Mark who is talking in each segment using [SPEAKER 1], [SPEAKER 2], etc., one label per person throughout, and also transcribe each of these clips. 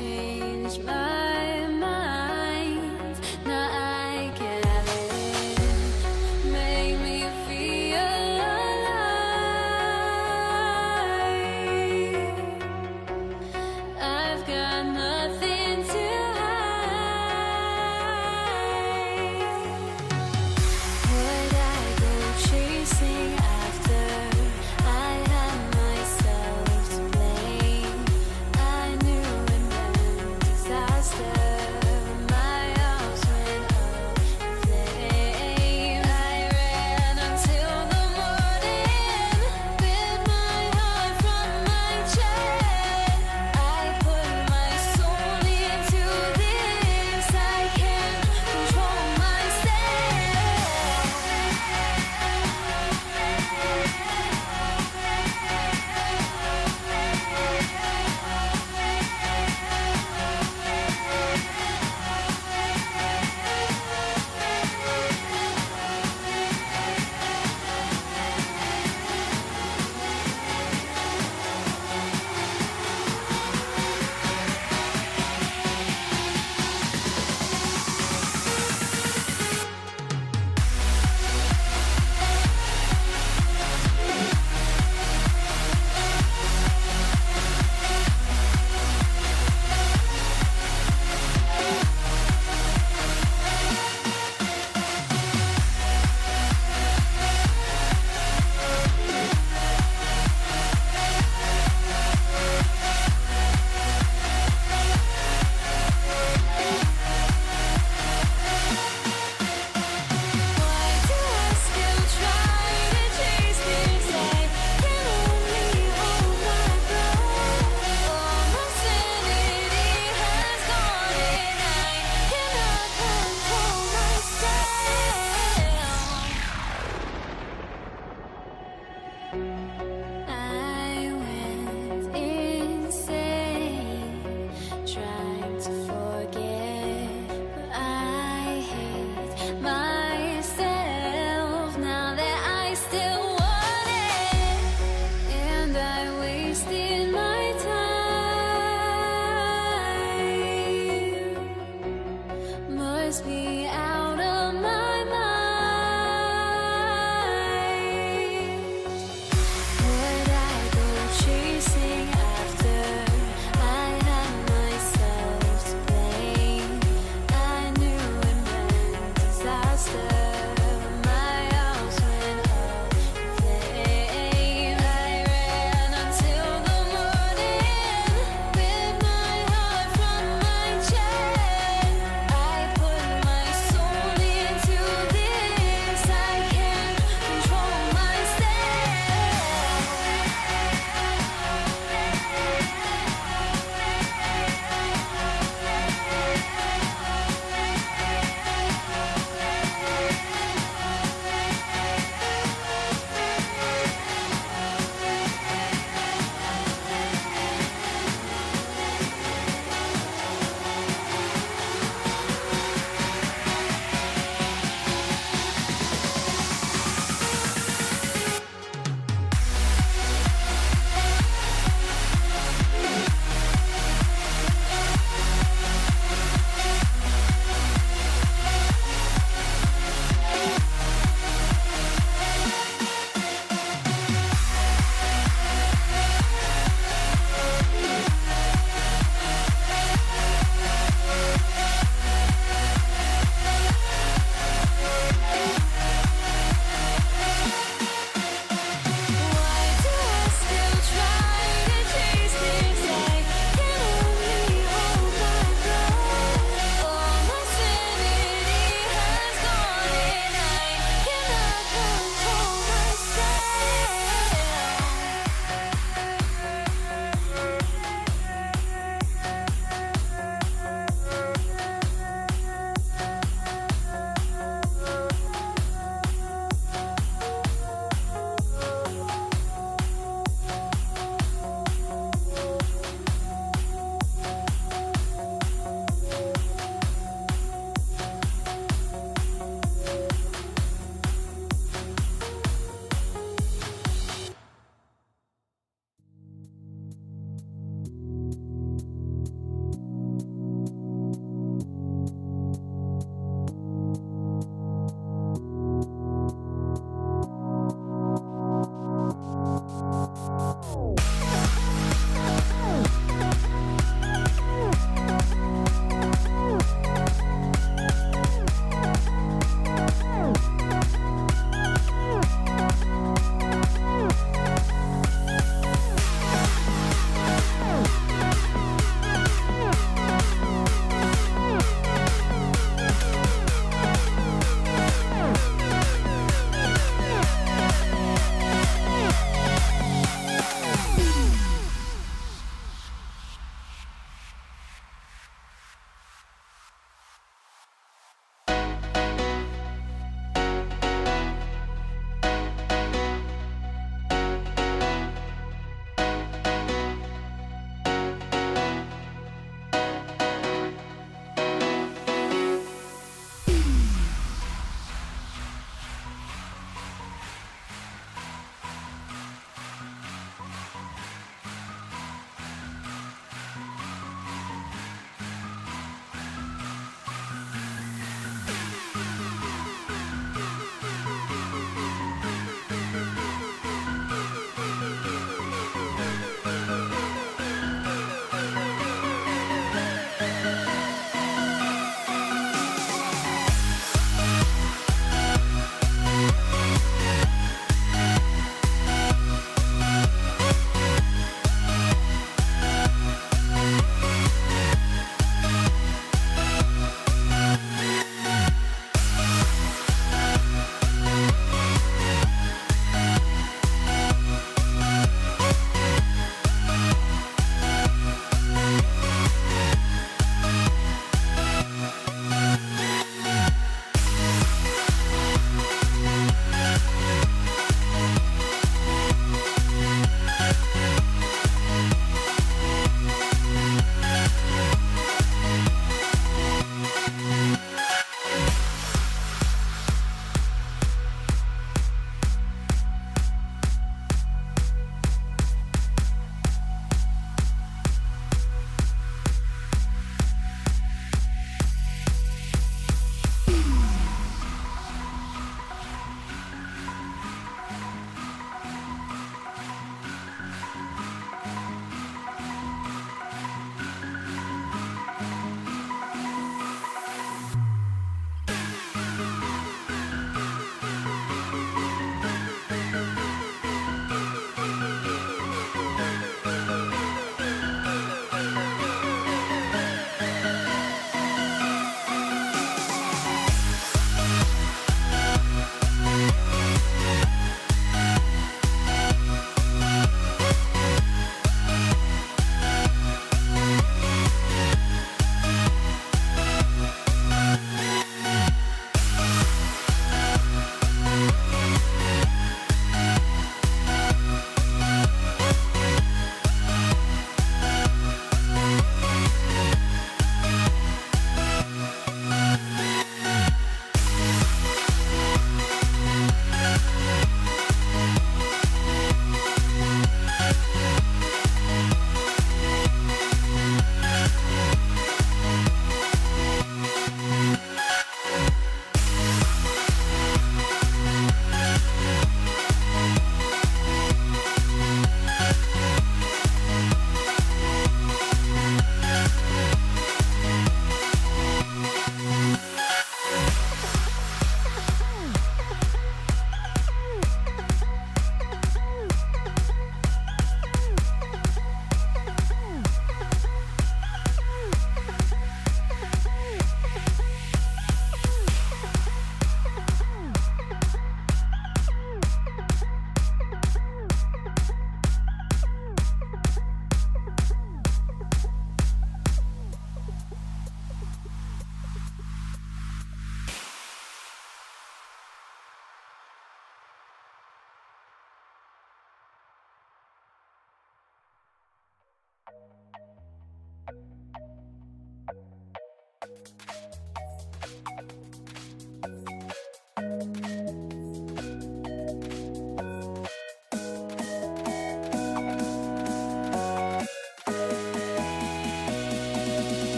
[SPEAKER 1] changed my mind. Now I can have it. Make me feel alive. I've got nothing to hide. Would I go chasing after? I had myself to blame. I knew it meant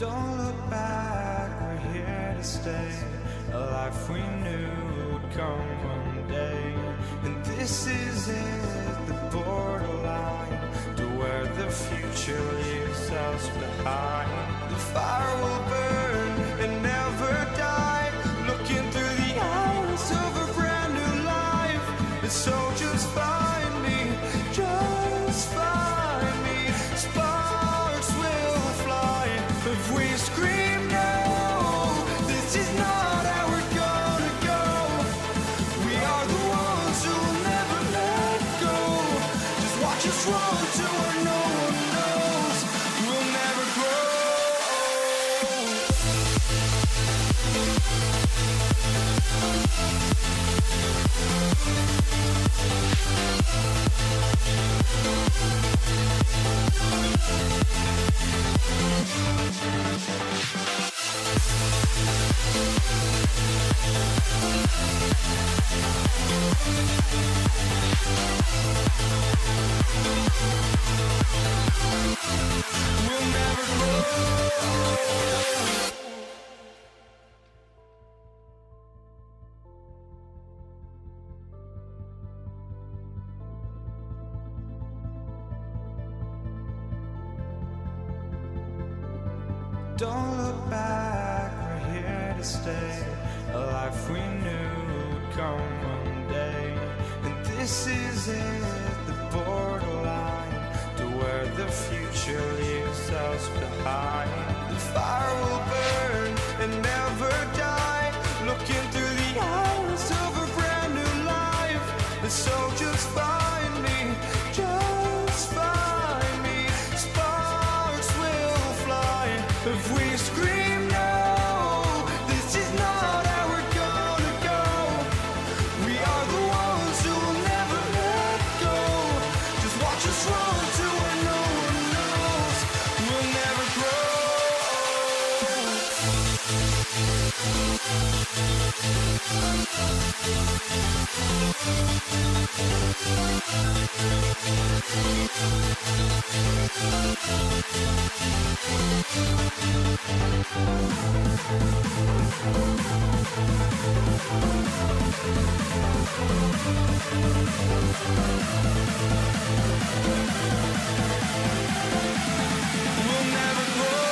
[SPEAKER 2] Don't look back, we're here to stay. A life we knew would come one day. And this is it, the borderline to where the future leaves us behind. The fire will burn and never die, looking through the eyes of a brand new life. And so just find me, just find me. Sparks will fly if we scream no. This is not how we're gonna go. We are the ones who will never let go. Just watch us run to where no one knows. We'll never grow. We'll never grow. Don't look back, we're here to stay. A life we knew would come one day. And this is it, the borderline to where the future leaves us behind. The fire will burn and never die, looking through the eyes of a brand new life. And so just find me, just find me. Sparks will fly if we scream no. This is not how we're gonna go. We are the ones who will never let go. Just watch us run to where no one knows. We'll never grow. We'll never grow.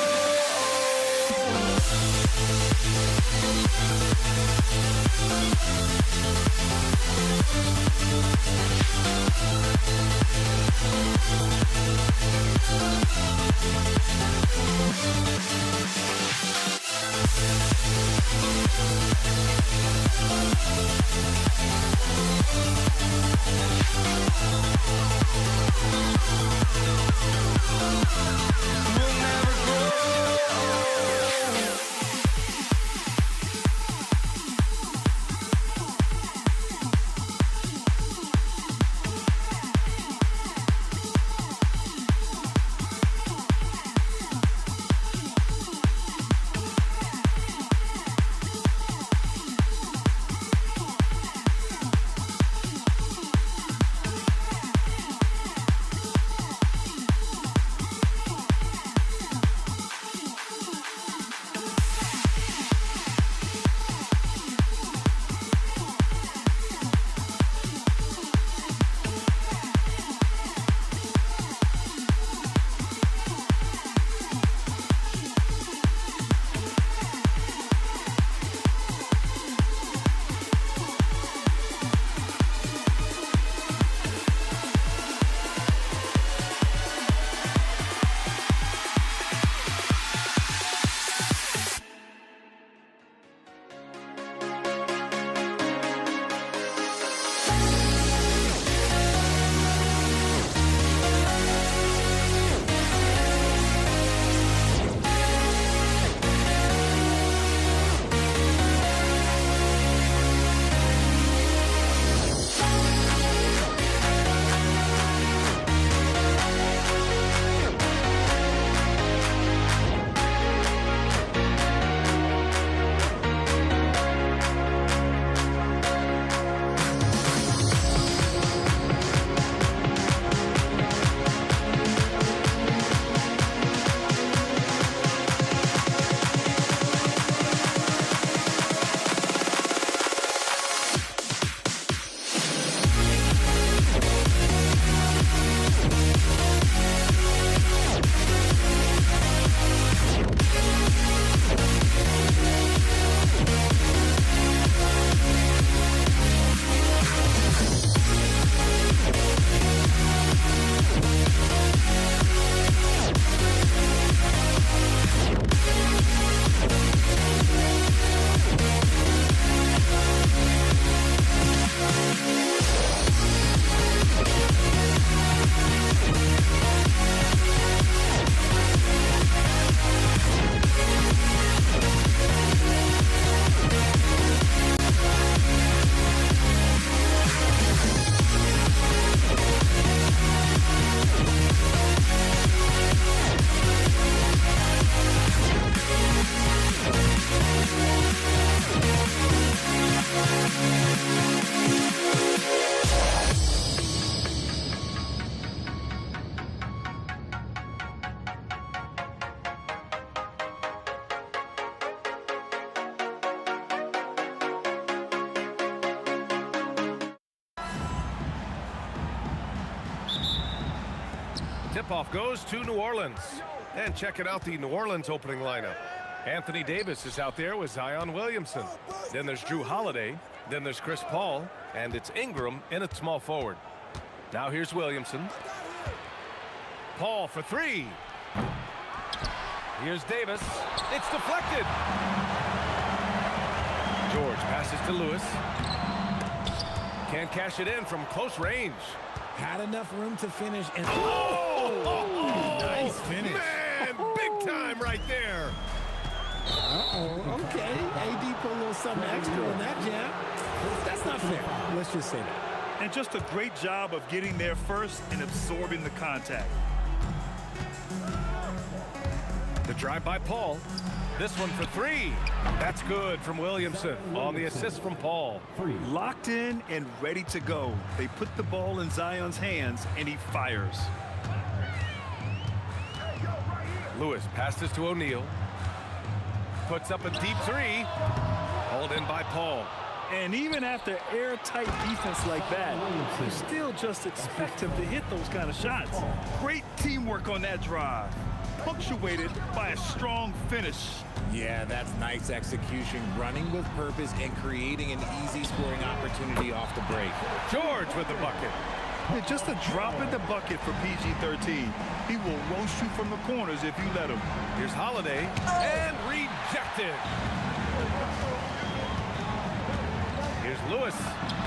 [SPEAKER 3] Tip-off goes to New Orleans. And checking out the New Orleans opening lineup. Anthony Davis is out there with Zion Williamson. Then there's Drew Holiday. Then there's Chris Paul. And it's Ingram in at small forward. Now here's Williamson. Paul for three. Here's Davis. It's deflected. George passes to Lewis. Can't cash it in from close range.
[SPEAKER 4] Had enough room to finish. And
[SPEAKER 3] nice finish. Man, big time right there.
[SPEAKER 4] Okay. AD put a little something extra on that jam. That's not fair. Let's just say that.
[SPEAKER 5] And just a great job of getting there first and absorbing the contact.
[SPEAKER 3] The drive by Paul. This one for three. That's good from Williamson on the assist from Paul.
[SPEAKER 5] Locked in and ready to go. They put the ball in Zion's hands, and he fires.
[SPEAKER 3] Lewis passes to O'Neal. Puts up a deep three. Hauled in by Paul.
[SPEAKER 5] And even after airtight defense like that, you still just expect him to hit those kind of shots. Great teamwork on that drive, punctuated by a strong finish.
[SPEAKER 4] Yeah, that's nice execution, running with purpose and creating an easy scoring opportunity off the break.
[SPEAKER 3] George with the bucket.
[SPEAKER 5] And just a drop in the bucket for PG-13. He will roast you from the corners if you let him.
[SPEAKER 3] Here's Holiday, and rejected. Here's Lewis,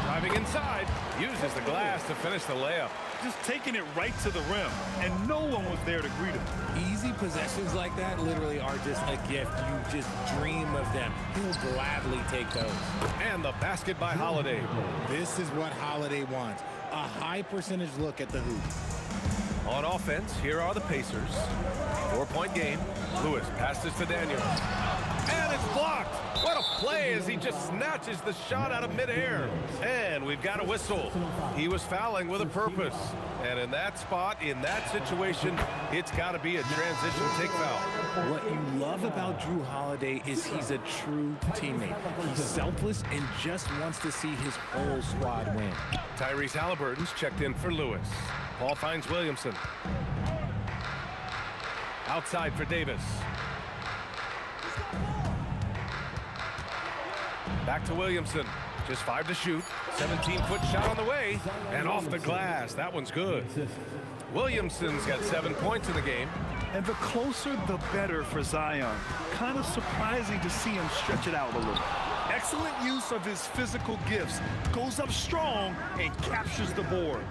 [SPEAKER 3] driving inside, uses the glass to finish the layup.
[SPEAKER 5] Just taking it right to the rim, and no one was there to greet him.
[SPEAKER 4] Easy possessions like that literally are just a gift. You just dream of them. He'll gladly take those.
[SPEAKER 3] And the basket by Holiday.
[SPEAKER 4] This is what Holiday wants. A high percentage look at the hoop.
[SPEAKER 3] On offense, here are the Pacers. 4-point game. Lewis passes to Daniels. And it's blocked. What a play as he just snatches the shot out of midair. And we've got a whistle. He was fouling with a purpose. And in that spot, in that situation, it's got to be a transition take foul.
[SPEAKER 4] What you love about Drew Holiday is he's a true teammate. He's selfless and just wants to see his whole squad win.
[SPEAKER 3] Tyrese Halliburton's checked in for Lewis. Paul finds Williamson. Outside for Davis. Back to Williamson. Just 5 to shoot. 17-foot shot on the way. And off the glass. That one's good. Williamson's got 7 points in the game.
[SPEAKER 5] And the closer, the better for Zion. Kind of surprising to see him stretch it out a little. Excellent use of his physical gifts. Goes up strong and captures the board.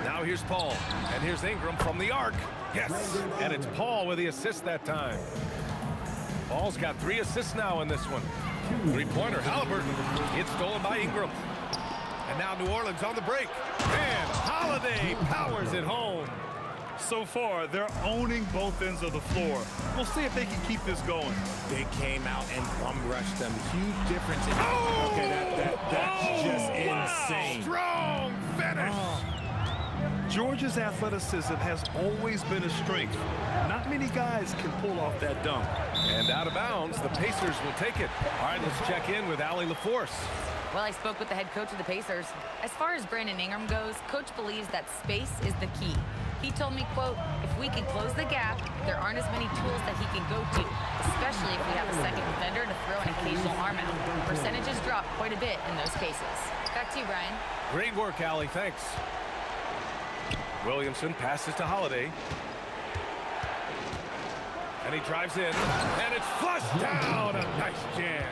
[SPEAKER 3] Now here's Paul. And here's Ingram from the arc. Yes. And it's Paul with the assist that time. Paul's got 3 assists now in this one. Three-pointer, Halliburton. It's stolen by Ingram. And now New Orleans on the break. And Holiday powers it home.
[SPEAKER 5] So far, they're owning both ends of the floor. We'll see if they can keep this going.
[SPEAKER 4] They came out and bum rushed them. Huge difference in that's just insane.
[SPEAKER 3] Strong finish.
[SPEAKER 5] Georgia's athleticism has always been a strength. Not many guys can pull off that dunk.
[SPEAKER 3] And out of bounds, the Pacers will take it. All right, let's check in with Allie LaForce.
[SPEAKER 6] Well, I spoke with the head coach of the Pacers. As far as Brandon Ingram goes, coach believes that space is the key. He told me, quote, if we can close the gap, there aren't as many tools that he can go to, especially if we have a second defender to throw an occasional arm out. Percentages drop quite a bit in those cases. Back to you, Brian.
[SPEAKER 3] Great work, Allie. Thanks. Williamson passes to Holiday. And he drives in. And it's flushed down. A nice jam.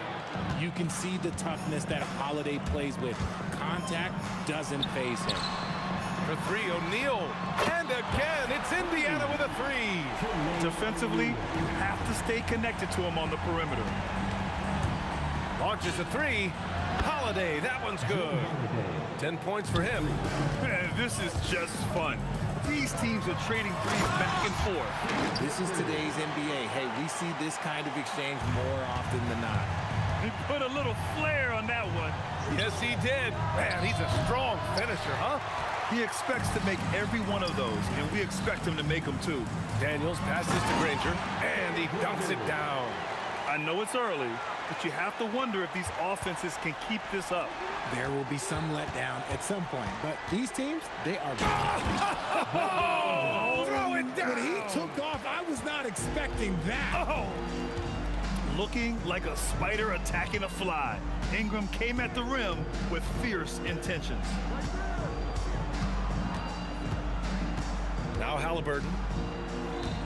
[SPEAKER 4] You can see the toughness that Holiday plays with. Contact doesn't faze him.
[SPEAKER 3] For three, O'Neal. And again, it's Indiana with a three.
[SPEAKER 5] Defensively, you have to stay connected to him on the perimeter.
[SPEAKER 3] Launches a three. Holiday, that one's good. 10 points for him.
[SPEAKER 5] Man, this is just fun. These teams are trading threes back and forth.
[SPEAKER 4] This is today's NBA. Hey, we see this kind of exchange more often than not.
[SPEAKER 5] He put a little flair on that one.
[SPEAKER 3] Yes, he did. Man, he's a strong finisher, huh?
[SPEAKER 5] He expects to make every one of those, and we expect him to make them too.
[SPEAKER 3] Daniels passes to Granger, and he dunks it down.
[SPEAKER 5] I know it's early, but you have to wonder if these offenses can keep this up.
[SPEAKER 4] There will be some letdown at some point, but these teams, they are...
[SPEAKER 3] Oh,
[SPEAKER 4] expecting that.
[SPEAKER 5] Oh! Looking like a spider attacking a fly, Ingram came at the rim with fierce intentions.
[SPEAKER 3] Now Halliburton.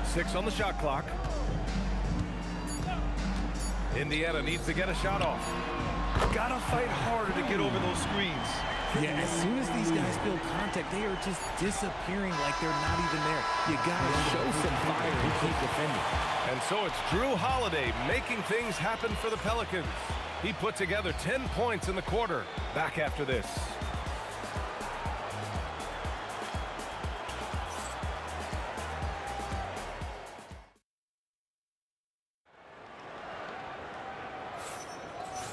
[SPEAKER 3] 6 on the shot clock. Indiana needs to get a shot off.
[SPEAKER 5] Gotta fight harder to get over those screens.
[SPEAKER 4] Yeah, as soon as these guys feel contact, they are just disappearing like they're not even there. You gotta show some fire and keep defending.
[SPEAKER 3] And so it's Drew Holiday making things happen for the Pelicans. He put together 10 points in the quarter. Back after this.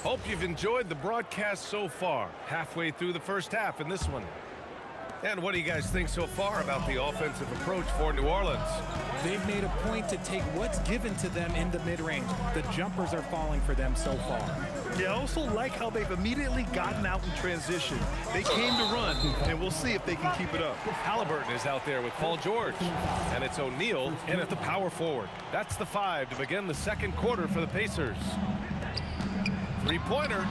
[SPEAKER 3] Hope you've enjoyed the broadcast so far. Halfway through the first half in this one. And what do you guys think so far about the offensive approach for New Orleans?
[SPEAKER 4] They've made a point to take what's given to them in the mid-range. The jumpers are falling for them so far.
[SPEAKER 5] Yeah, I also like how they've immediately gotten out in transition. They came to run, and we'll see if they can keep it up.
[SPEAKER 3] Halliburton is out there with Paul George. And it's O'Neal in at the power forward. That's the 5 to begin the second quarter for the Pacers. Three-pointer.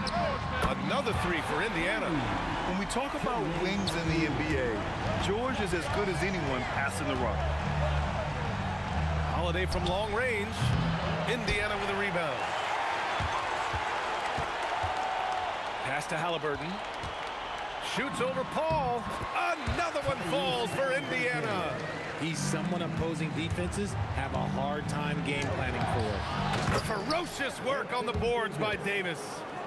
[SPEAKER 3] Another 3 for Indiana.
[SPEAKER 5] When we talk about wings in the NBA, George is as good as anyone passing the rock.
[SPEAKER 3] Holiday from long range. Indiana with a rebound. Pass to Halliburton. Shoots over Paul. Another one falls for Indiana.
[SPEAKER 4] He's someone opposing defenses have a hard time game planning for.
[SPEAKER 3] Ferocious work on the boards by Davis.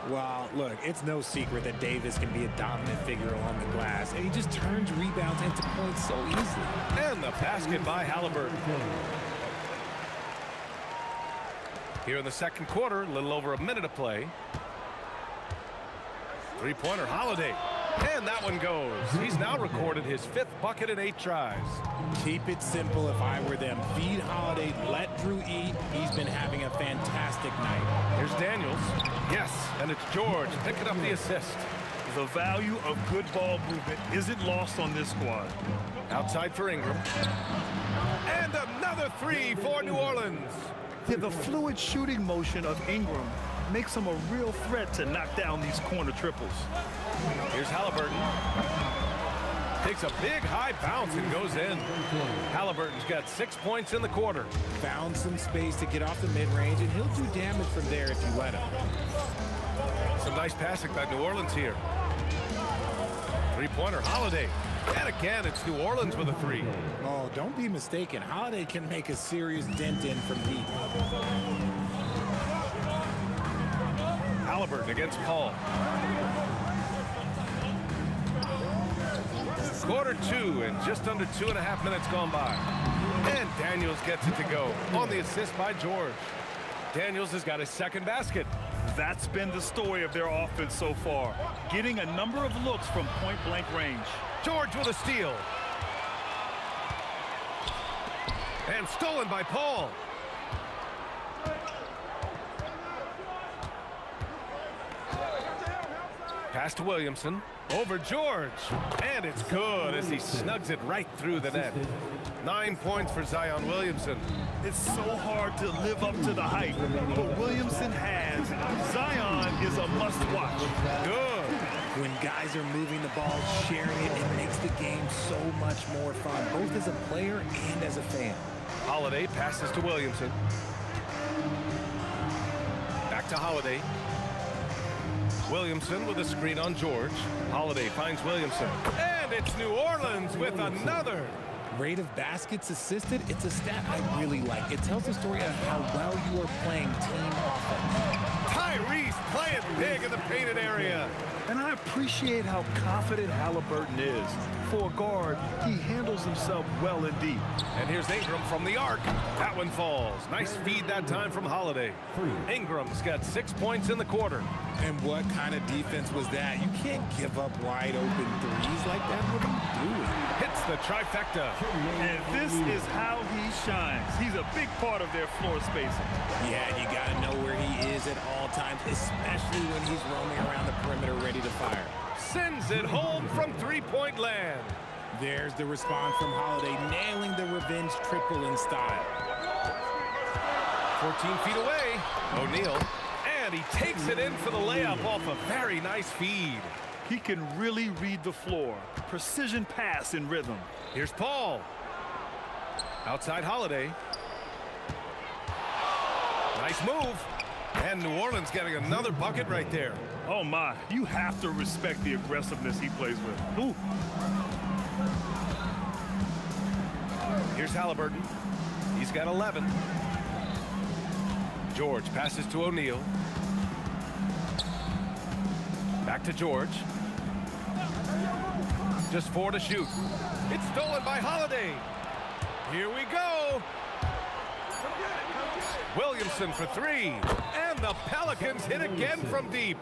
[SPEAKER 4] Well, look, it's no secret that Davis can be a dominant figure along the glass, and he just turns rebounds into points so easily.
[SPEAKER 3] And the basket by Halliburton. Here in the second quarter, a little over a minute to play. Three-pointer, Holiday. And that one goes. He's now recorded his 5th bucket in 8 tries.
[SPEAKER 4] Keep it simple if I were them. Feed Holiday, let Drew eat. He's been having a fantastic night.
[SPEAKER 3] Here's Daniels. Yes, and it's George picking up the assist.
[SPEAKER 5] The value of good ball movement isn't lost on this squad.
[SPEAKER 3] Outside for Ingram. And another 3 for New Orleans.
[SPEAKER 5] Yeah, the fluid shooting motion of Ingram makes him a real threat to knock down these corner triples.
[SPEAKER 3] Here's Halliburton. Takes a big high bounce and goes in. Halliburton's got 6 points in the quarter.
[SPEAKER 4] Found some space to get off the mid-range, and he'll do damage from there if you let him.
[SPEAKER 3] Some nice passing by New Orleans here. Three-pointer, Holiday. And again, it's New Orleans with a 3.
[SPEAKER 4] Oh, don't be mistaken. Holiday can make a serious dent in from deep.
[SPEAKER 3] Halliburton against Paul. Quarter 2 and just under 2.5 minutes gone by. And Daniels gets it to go on the assist by George. Daniels has got his 2nd basket.
[SPEAKER 5] That's been the story of their offense so far, getting a number of looks from point-blank range.
[SPEAKER 3] George with a steal. And stolen by Paul. Pass to Williamson. Over George. And it's good as he snugs it right through the net. 9 points for Zion Williamson.
[SPEAKER 5] It's so hard to live up to the hype, but Williamson has. Zion is a must-watch.
[SPEAKER 3] Good.
[SPEAKER 4] When guys are moving the ball, sharing it, it makes the game so much more fun, both as a player and as a fan.
[SPEAKER 3] Holiday passes to Williamson. Back to Holiday. Williamson with a screen on George. Holiday finds Williamson. And it's New Orleans with another.
[SPEAKER 4] Rate of baskets assisted, it's a stat I really like. It tells the story of how well you are playing team offense.
[SPEAKER 3] Tyrese playing big in the painted area.
[SPEAKER 5] And I appreciate how confident Halliburton is. For a guard, he handles himself well and deep.
[SPEAKER 3] And here's Ingram from the arc. That one falls. Nice feed that time from Holiday. Ingram's got 6 points in the quarter.
[SPEAKER 4] And what kind of defense was that? You can't give up wide open threes like that. What are you doing?
[SPEAKER 3] Hits the trifecta.
[SPEAKER 5] And this is how he shines. He's a big part of their floor spacing.
[SPEAKER 4] Yeah, you got to know where he is at all times, especially when he's roaming around the perimeter ready to fire.
[SPEAKER 3] Sends it home from three-point land.
[SPEAKER 4] There's the response from Holiday, nailing the revenge triple in style.
[SPEAKER 3] 14 feet away. O'Neal. And he takes it in for the layup off a very nice feed.
[SPEAKER 5] He can really read the floor. Precision pass in rhythm.
[SPEAKER 3] Here's Paul. Outside Holiday. Nice move. And New Orleans getting another bucket right there.
[SPEAKER 5] Oh my, you have to respect the aggressiveness he plays with. Ooh.
[SPEAKER 3] Here's Halliburton. He's got 11. George passes to O'Neal. Back to George. Just 4 to shoot. It's stolen by Holiday. Here we go. Williamson for 3. And the Pelicans hit again from deep.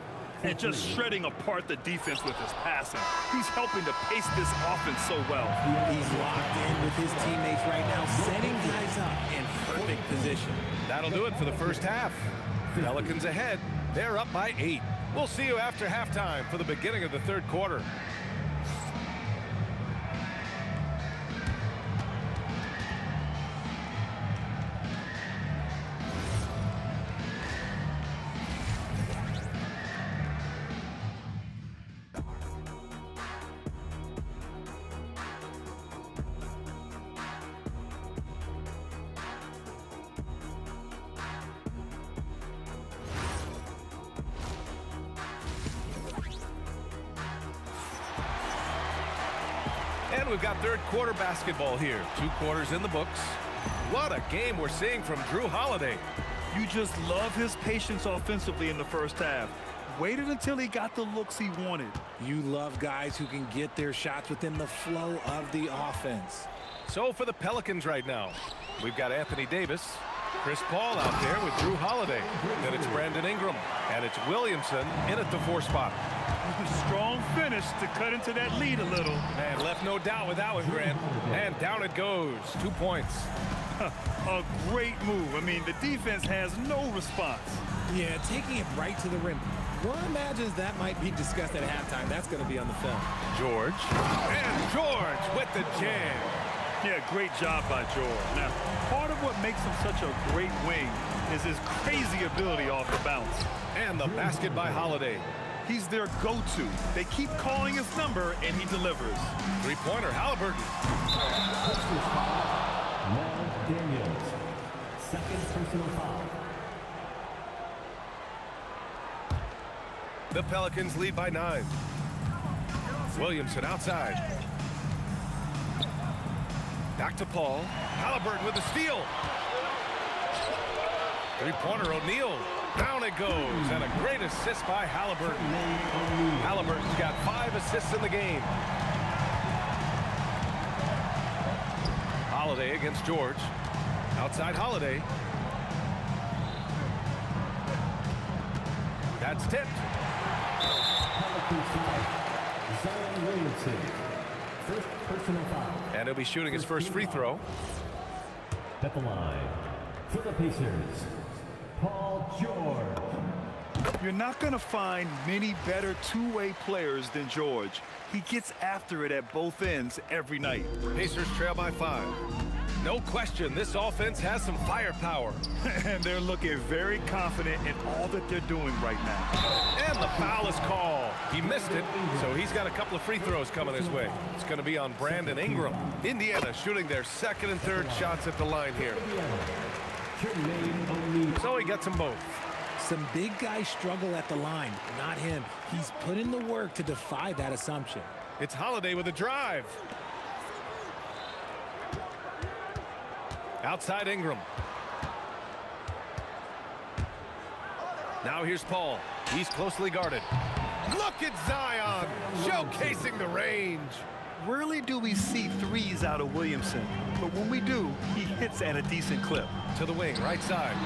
[SPEAKER 5] And just shredding apart the defense with his passing. He's helping to pace this offense so well.
[SPEAKER 4] He's locked in with his teammates right now, setting guys up in perfect position.
[SPEAKER 3] That'll do it for the first half. Pelicans ahead. They're up by 8. We'll see you after halftime for the beginning of the third quarter. And we've got third quarter basketball here. 2 quarters in the books. What a game we're seeing from Drew Holiday.
[SPEAKER 5] You just love his patience offensively in the first half. Waited until he got the looks he wanted.
[SPEAKER 4] You love guys who can get their shots within the flow of the offense.
[SPEAKER 3] So for the Pelicans right now, we've got Anthony Davis, Chris Paul out there with Drew Holiday. Then it's Brandon Ingram, and it's Williamson in at the 4 spot.
[SPEAKER 5] Strong finish to cut into that lead a little.
[SPEAKER 3] And left no doubt with that one, Grant. And down it goes. 2 points.
[SPEAKER 5] A great move. I mean, the defense has no response.
[SPEAKER 4] Yeah, taking it right to the rim. One imagines that might be discussed at halftime. That's going to be on the film.
[SPEAKER 3] George. And George with the jam.
[SPEAKER 5] Yeah, great job by George. Now, part of what makes him such a great wing is his crazy ability off the bounce.
[SPEAKER 3] And the basket by Holiday.
[SPEAKER 5] He's their go-to. They keep calling his number, and he delivers.
[SPEAKER 3] 3-pointer, Halliburton.
[SPEAKER 7] Now Daniels. Second personal foul.
[SPEAKER 3] The Pelicans lead by 9. Williamson outside. Back to Paul. Halliburton with the steal. 3-pointer, O'Neal. Down it goes, and a great assist by Halliburton. Halliburton's got 5 assists in the game. Holiday against George. Outside Holiday. That's tipped.
[SPEAKER 7] Zion Williamson. First personal foul.
[SPEAKER 3] And he'll be shooting his first free throw.
[SPEAKER 7] At the line for the Pacers, Paul George.
[SPEAKER 5] You're not going to find many better two-way players than George. He gets after it at both ends every night.
[SPEAKER 3] Pacers trail by 5. No question, this offense has some firepower.
[SPEAKER 5] And they're looking very confident in all that they're doing right now.
[SPEAKER 3] And the foul is called. He missed it, so he's got a couple of free throws coming his way. It's going to be on Brandon Ingram. Indiana shooting their second and third shots at the line here. So he gets them both.
[SPEAKER 4] Some big guys struggle at the line, not him. He's put in the work to defy that assumption.
[SPEAKER 3] It's Holiday with a drive. Outside Ingram. Now here's Paul. He's closely guarded. Look at Zion, showcasing the range.
[SPEAKER 5] Rarely do we see threes out of Williamson, but when we do, he hits at a decent clip.
[SPEAKER 3] To the wing, right side.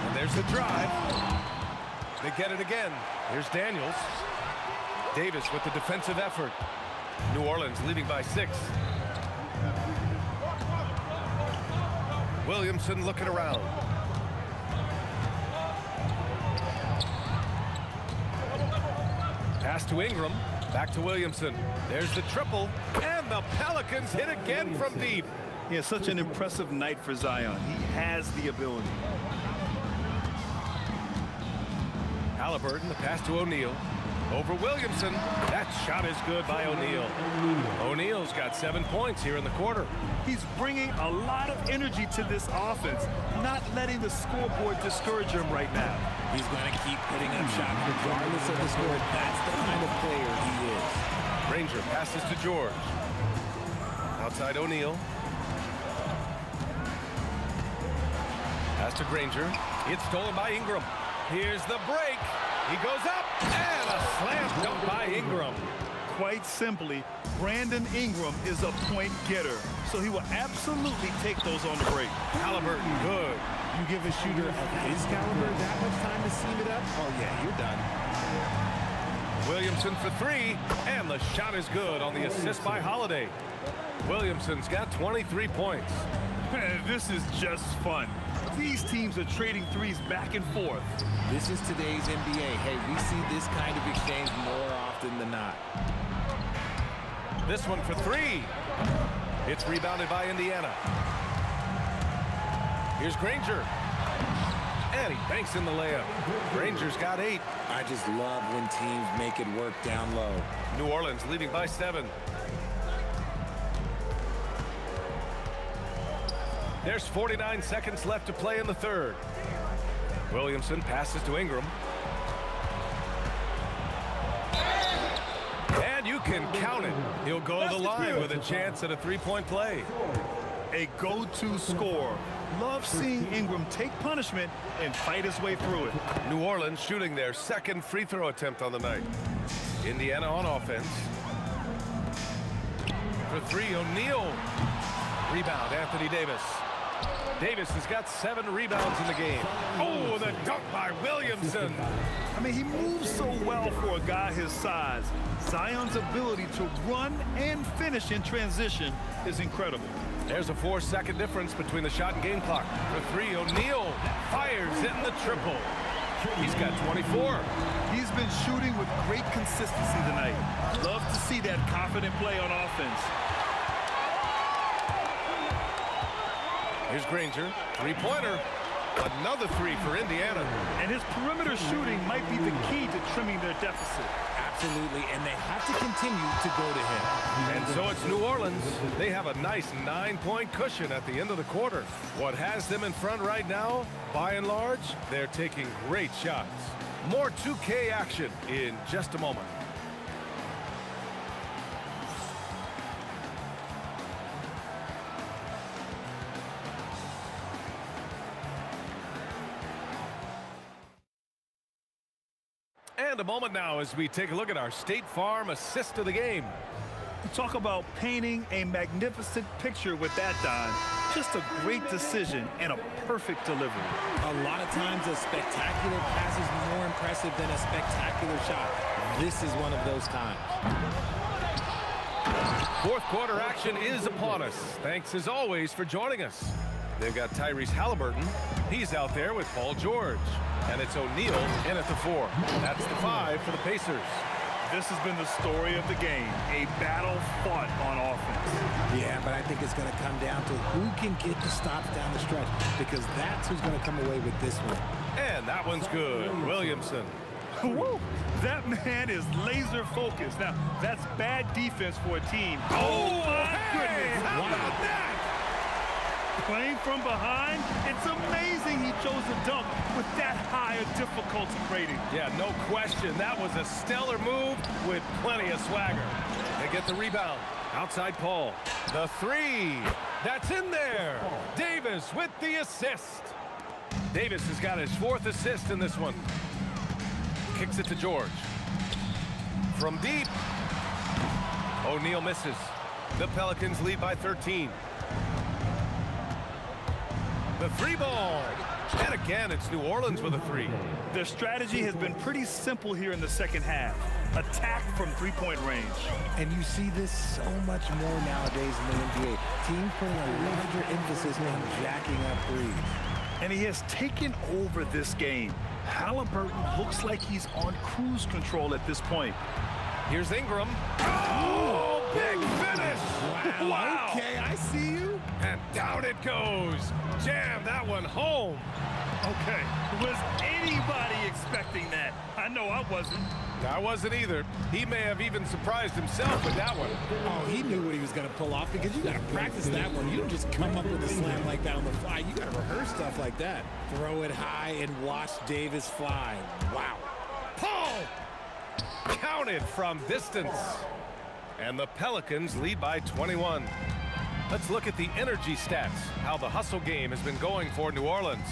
[SPEAKER 3] And there's the drive. They get it again. Here's Daniels. Davis with the defensive effort. New Orleans leading by 6. Williamson looking around. Pass to Ingram. Back to Williamson. There's the triple. And the Pelicans hit again from deep.
[SPEAKER 5] Yeah, such an impressive night for Zion. He has the ability.
[SPEAKER 3] Halliburton, the pass to O'Neal. Over Williamson. That shot is good by O'Neal. O'Neal's got 7 points here in the quarter.
[SPEAKER 5] He's bringing a lot of energy to this offense, not letting the scoreboard discourage him right now.
[SPEAKER 4] He's going to keep putting up shots regardless of the score. That's the kind of player he is.
[SPEAKER 3] Granger passes to George. Outside O'Neal. Pass to Granger. It's stolen by Ingram. Here's the break. He goes up, and a slam dunk by Ingram.
[SPEAKER 5] Quite simply, Brandon Ingram is a point getter, so he will absolutely take those on the break.
[SPEAKER 3] Halliburton, good.
[SPEAKER 4] You give a shooter of his caliber that much time to seam it up, oh yeah, you're done.
[SPEAKER 3] Williamson for three, and the shot is good on the assist by Holiday. Williamson's got 23 points.
[SPEAKER 5] This is just fun. These teams are trading threes back and forth.
[SPEAKER 4] This is today's NBA. Hey, we see this kind of exchange more often than not.
[SPEAKER 3] This one for three. It's rebounded by Indiana. Here's Granger. And he banks in the layup. Granger's got 8.
[SPEAKER 4] I just love when teams make it work down low.
[SPEAKER 3] New Orleans leading by 7. There's 49 seconds left to play in the third. Williamson passes to Ingram. And you can count it. He'll go to the line with a chance at a three-point play.
[SPEAKER 5] A go-to scorer. Love seeing Ingram take punishment and fight his way through it.
[SPEAKER 3] New Orleans shooting their second free throw attempt on the night. Indiana on offense. For three, O'Neal. Rebound, Anthony Davis. Davis has got 7 rebounds in the game. Oh, the dunk by Williamson.
[SPEAKER 5] I mean, he moves so well for a guy his size. Zion's ability to run and finish in transition is incredible.
[SPEAKER 3] There's a 4-second difference between the shot and game clock. For three, O'Neal fires in the triple. He's got 24.
[SPEAKER 5] He's been shooting with great consistency tonight. Love to see that confident play on offense.
[SPEAKER 3] Here's Granger, three-pointer. Another 3 for Indiana.
[SPEAKER 5] And his perimeter shooting might be the key to trimming their deficit.
[SPEAKER 4] Absolutely, and they have to continue to go to him.
[SPEAKER 3] And so it's New Orleans. They have a nice 9-point cushion at the end of the quarter. What has them in front right now, by and large, they're taking great shots. More 2K action in just a moment. And a moment now as we take a look at our State Farm assist of the game.
[SPEAKER 5] Talk about painting a magnificent picture with that dime. Just a great decision and a perfect delivery.
[SPEAKER 4] A lot of times a spectacular pass is more impressive than a spectacular shot. This is one of those times.
[SPEAKER 3] Fourth quarter action is upon us. Thanks as always for joining us. They've got Tyrese Halliburton. He's out there with Paul George. And it's O'Neal in at the 4. That's the 5 for the Pacers.
[SPEAKER 5] This has been the story of the game, a battle fought on offense.
[SPEAKER 4] Yeah, but I think it's going to come down to who can get the stops down the stretch, because that's who's going to come away with this one.
[SPEAKER 3] And that one's good. Williamson.
[SPEAKER 5] Woo! That man is laser focused. Now, that's bad defense for a team. Oh, my goodness.
[SPEAKER 3] How about that?
[SPEAKER 5] Playing from behind, it's amazing he chose a dunk with that higher difficulty rating.
[SPEAKER 3] Yeah, no question. That was a stellar move with plenty of swagger. They get the rebound. Outside Paul. The 3. That's in there. Davis with the assist. Davis has got his 4th assist in this one. Kicks it to George. From deep. O'Neal misses. The Pelicans lead by 13. The 3 ball. And again, it's New Orleans with a 3.
[SPEAKER 5] Their strategy has been pretty simple here in the second half. Attack from 3-point range.
[SPEAKER 4] And you see this so much more nowadays in the NBA. Teams putting a larger emphasis on jacking up threes.
[SPEAKER 5] And he has taken over this game. Halliburton looks like he's on cruise control at this point.
[SPEAKER 3] Here's Ingram. Oh, Big finish. Wow.
[SPEAKER 4] Okay, I see you.
[SPEAKER 3] And down it goes. Jam that one home.
[SPEAKER 5] Okay, was anybody expecting that? I know I wasn't.
[SPEAKER 3] I wasn't either. He may have even surprised himself with that one.
[SPEAKER 4] Oh, he knew what he was going to pull off because you got to practice that one. You don't just come up with a slam like that on the fly. You got to rehearse stuff like that. Throw it high and watch Davis fly. Wow.
[SPEAKER 3] Paul counted from distance. And the Pelicans lead by 21. Let's look at the energy stats, how the hustle game has been going for New Orleans.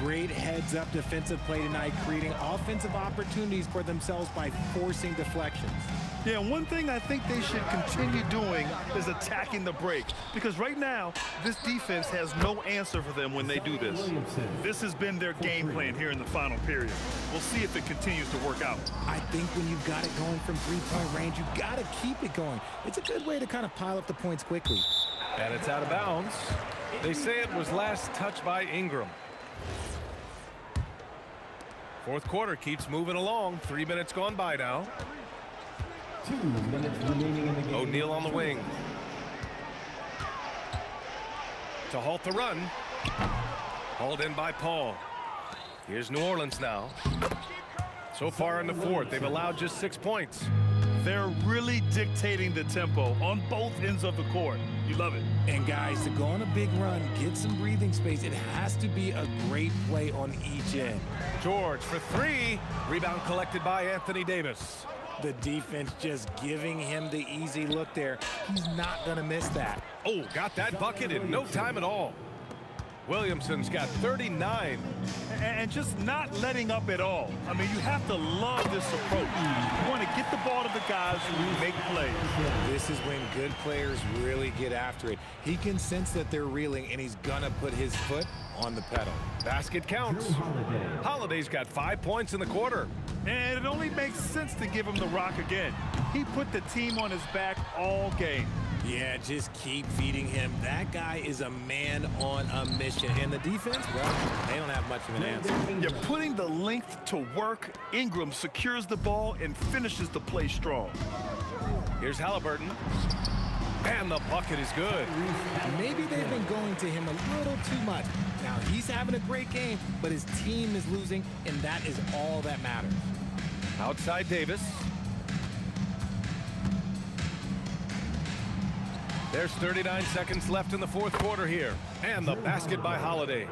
[SPEAKER 4] Great heads-up defensive play tonight, creating offensive opportunities for themselves by forcing deflections.
[SPEAKER 5] Yeah, one thing I think they should continue doing is attacking the break. Because right now, this defense has no answer for them when they do this. This has been their game plan here in the final period. We'll see if it continues to work out.
[SPEAKER 4] I think when you've got it going from three-point range, you've got to keep it going. It's a good way to kind of pile up the points quickly.
[SPEAKER 3] And it's out of bounds. They say it was last touched by Ingram. Fourth quarter keeps moving along. 3 minutes gone by now.
[SPEAKER 7] 2 minutes remaining in the game.
[SPEAKER 3] O'Neal on the wing. To halt the run. Hauled in by Paul. Here's New Orleans now. So far in the fourth, they've allowed just 6 points.
[SPEAKER 5] They're really dictating the tempo on both ends of the court. You love it.
[SPEAKER 4] And guys, to go on a big run, get some breathing space, it has to be a great play on each end.
[SPEAKER 3] George for three. Rebound collected by Anthony Davis.
[SPEAKER 4] The defense just giving him the easy look there. He's not going to miss that.
[SPEAKER 3] Oh, got that bucket in no time at all. Williamson's got 39.
[SPEAKER 5] And just not letting up at all. I mean, you have to love this approach. You want to get the ball to the guys who make plays.
[SPEAKER 4] This is when good players really get after it. He can sense that they're reeling, and he's going to put his foot on the pedal.
[SPEAKER 3] Basket counts. Holiday's got 5 points in the quarter.
[SPEAKER 5] And it only makes sense to give him the rock again. He put the team on his back all game.
[SPEAKER 4] Yeah, just keep feeding him. That guy is a man on a mission. And the defense, well, they don't have much of an answer.
[SPEAKER 5] You're putting the length to work. Ingram secures the ball and finishes the play strong.
[SPEAKER 3] Here's Halliburton. And the bucket is good.
[SPEAKER 4] Maybe they've been going to him a little too much. Now, he's having a great game, but his team is losing, and that is all that matters.
[SPEAKER 3] Outside Davis. There's 39 seconds left in the fourth quarter here. And the basket by Holiday.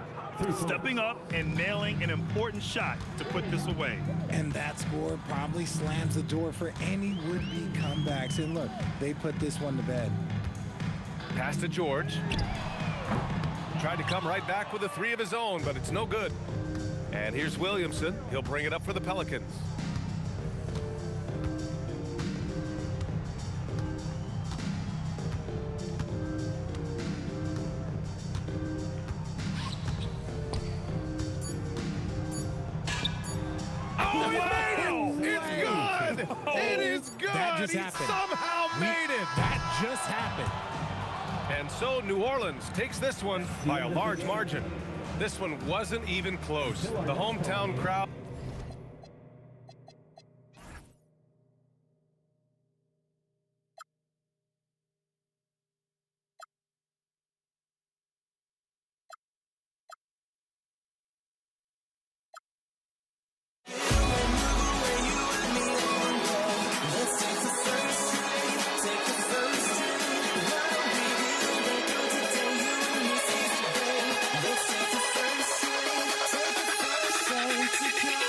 [SPEAKER 5] Stepping up and nailing an important shot to put this away.
[SPEAKER 4] And that score probably slams the door for any would-be comebacks. And look, they put this one to bed.
[SPEAKER 3] Pass to George. Tried to come right back with a three of his own, but it's no good. And here's Williamson. He'll bring it up for the Pelicans. It is good!
[SPEAKER 4] That just
[SPEAKER 3] He
[SPEAKER 4] happened.
[SPEAKER 3] somehow made it!
[SPEAKER 4] That just happened.
[SPEAKER 3] And so New Orleans takes this one by a large margin. This one wasn't even close. The hometown crowd.
[SPEAKER 1] To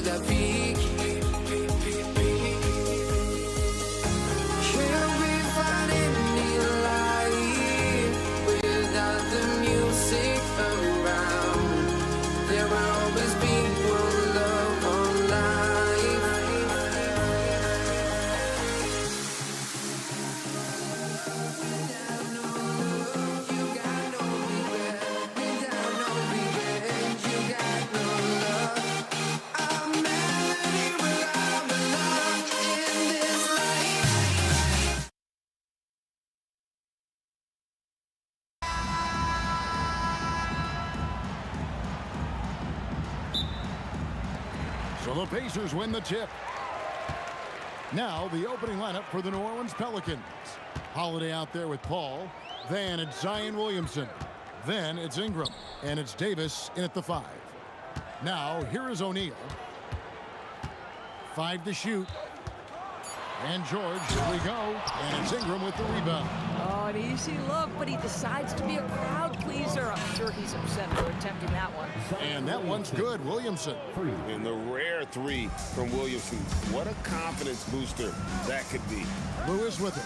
[SPEAKER 2] the peak. Can we find any light without the music around? There will always be one love, one life. Without no love, you got no regret. Without no revenge, you got no love. I'm melody where I belong in this life.
[SPEAKER 8] So the Pacers win the tip. Now the opening lineup for the New Orleans Pelicans. Holiday out there with Paul. Then it's Zion Williamson. Then it's Ingram. And it's Davis in at the 5. Now here is O'Neal. 5 to shoot. And George, here we go. And it's Ingram with the rebound.
[SPEAKER 9] Oh, an easy look, but he decides to be a crowd pleaser. I'm sure he's upset for attempting that one.
[SPEAKER 8] And that one's good. Williamson.
[SPEAKER 10] And the rare 3 from Williamson. What a confidence booster that could be.
[SPEAKER 8] Lewis with it.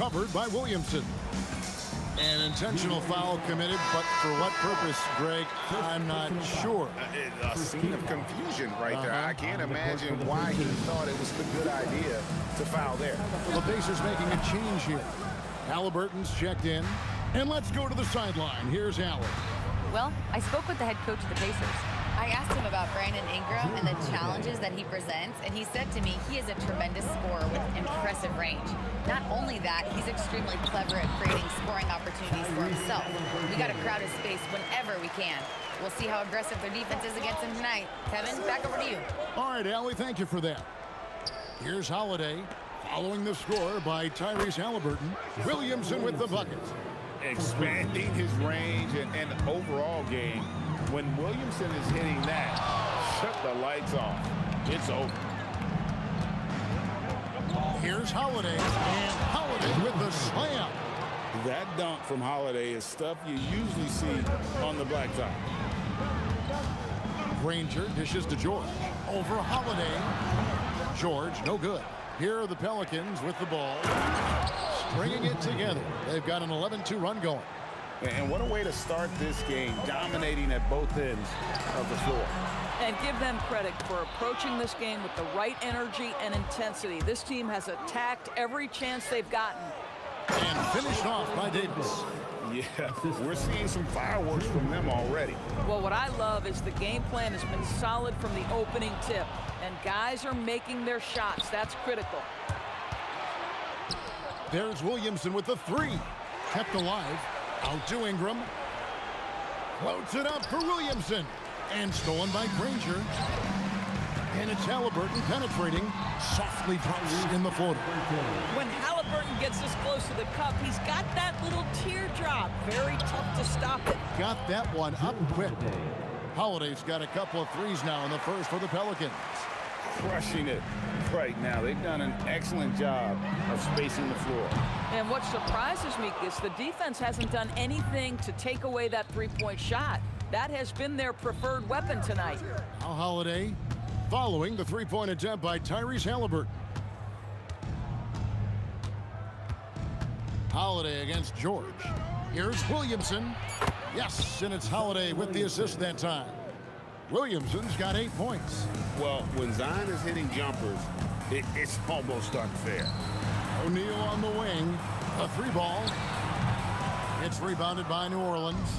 [SPEAKER 8] Covered by Williamson. An intentional foul committed, but for what purpose, Greg? I'm not sure.
[SPEAKER 10] A scene of confusion right there. I can't imagine why he thought it was a good idea to foul there.
[SPEAKER 8] The Pacers making a change here. Halliburton's checked in. And let's go to the sideline. Here's Allen.
[SPEAKER 6] Well, I spoke with the head coach of the Pacers. I asked him about Brandon Ingram and the challenges that he presents, and he said to me he is a tremendous scorer with impressive range. Not only that, he's extremely clever at creating scoring opportunities for himself. We got to crowd his space whenever we can. We'll see how aggressive their defense is against him tonight. Kevin, back over to you.
[SPEAKER 8] All right, Allie, thank you for that. Here's Holiday following the score by Tyrese Halliburton. Williamson with the bucket.
[SPEAKER 10] Expanding his range and overall game. When Williamson is hitting that, shut the lights off. It's over.
[SPEAKER 8] Here's Holiday, and Holiday with the slam.
[SPEAKER 10] That dunk from Holiday is stuff you usually see on the blacktop.
[SPEAKER 8] Granger dishes to George. Over Holiday. George, no good. Here are the Pelicans with the ball. Stringing it together. They've got an 11-2 run going.
[SPEAKER 10] And what a way to start this game, dominating at both ends of the floor.
[SPEAKER 9] And give them credit for approaching this game with the right energy and intensity. This team has attacked every chance they've gotten.
[SPEAKER 8] And finished off by Davis.
[SPEAKER 10] Yeah, we're seeing some fireworks from them already.
[SPEAKER 9] Well, what I love is the game plan has been solid from the opening tip. And guys are making their shots. That's critical.
[SPEAKER 8] There's Williamson with the 3. Kept alive. Out to Ingram. Floats it up for Williamson. And stolen by Granger. And it's Halliburton penetrating. Softly drops in the floater.
[SPEAKER 9] When Halliburton gets this close to the cup, he's got that little teardrop. Very tough to stop it.
[SPEAKER 8] Got that one up quick. Holiday's got a couple of 3s now in the first for the Pelicans.
[SPEAKER 10] Crushing it right now. They've done an excellent job of spacing the floor.
[SPEAKER 9] And what surprises me is the defense hasn't done anything to take away that three-point shot. That has been their preferred weapon tonight.
[SPEAKER 8] Now Holiday following the three-point attempt by Tyrese Halliburton. Holiday against George. Here's Williamson. Yes, and it's Holiday with the assist that time. Williamson's got 8 points.
[SPEAKER 10] Well, when Zion is hitting jumpers, it's almost unfair.
[SPEAKER 8] O'Neal on the wing. A 3-ball. It's rebounded by New Orleans.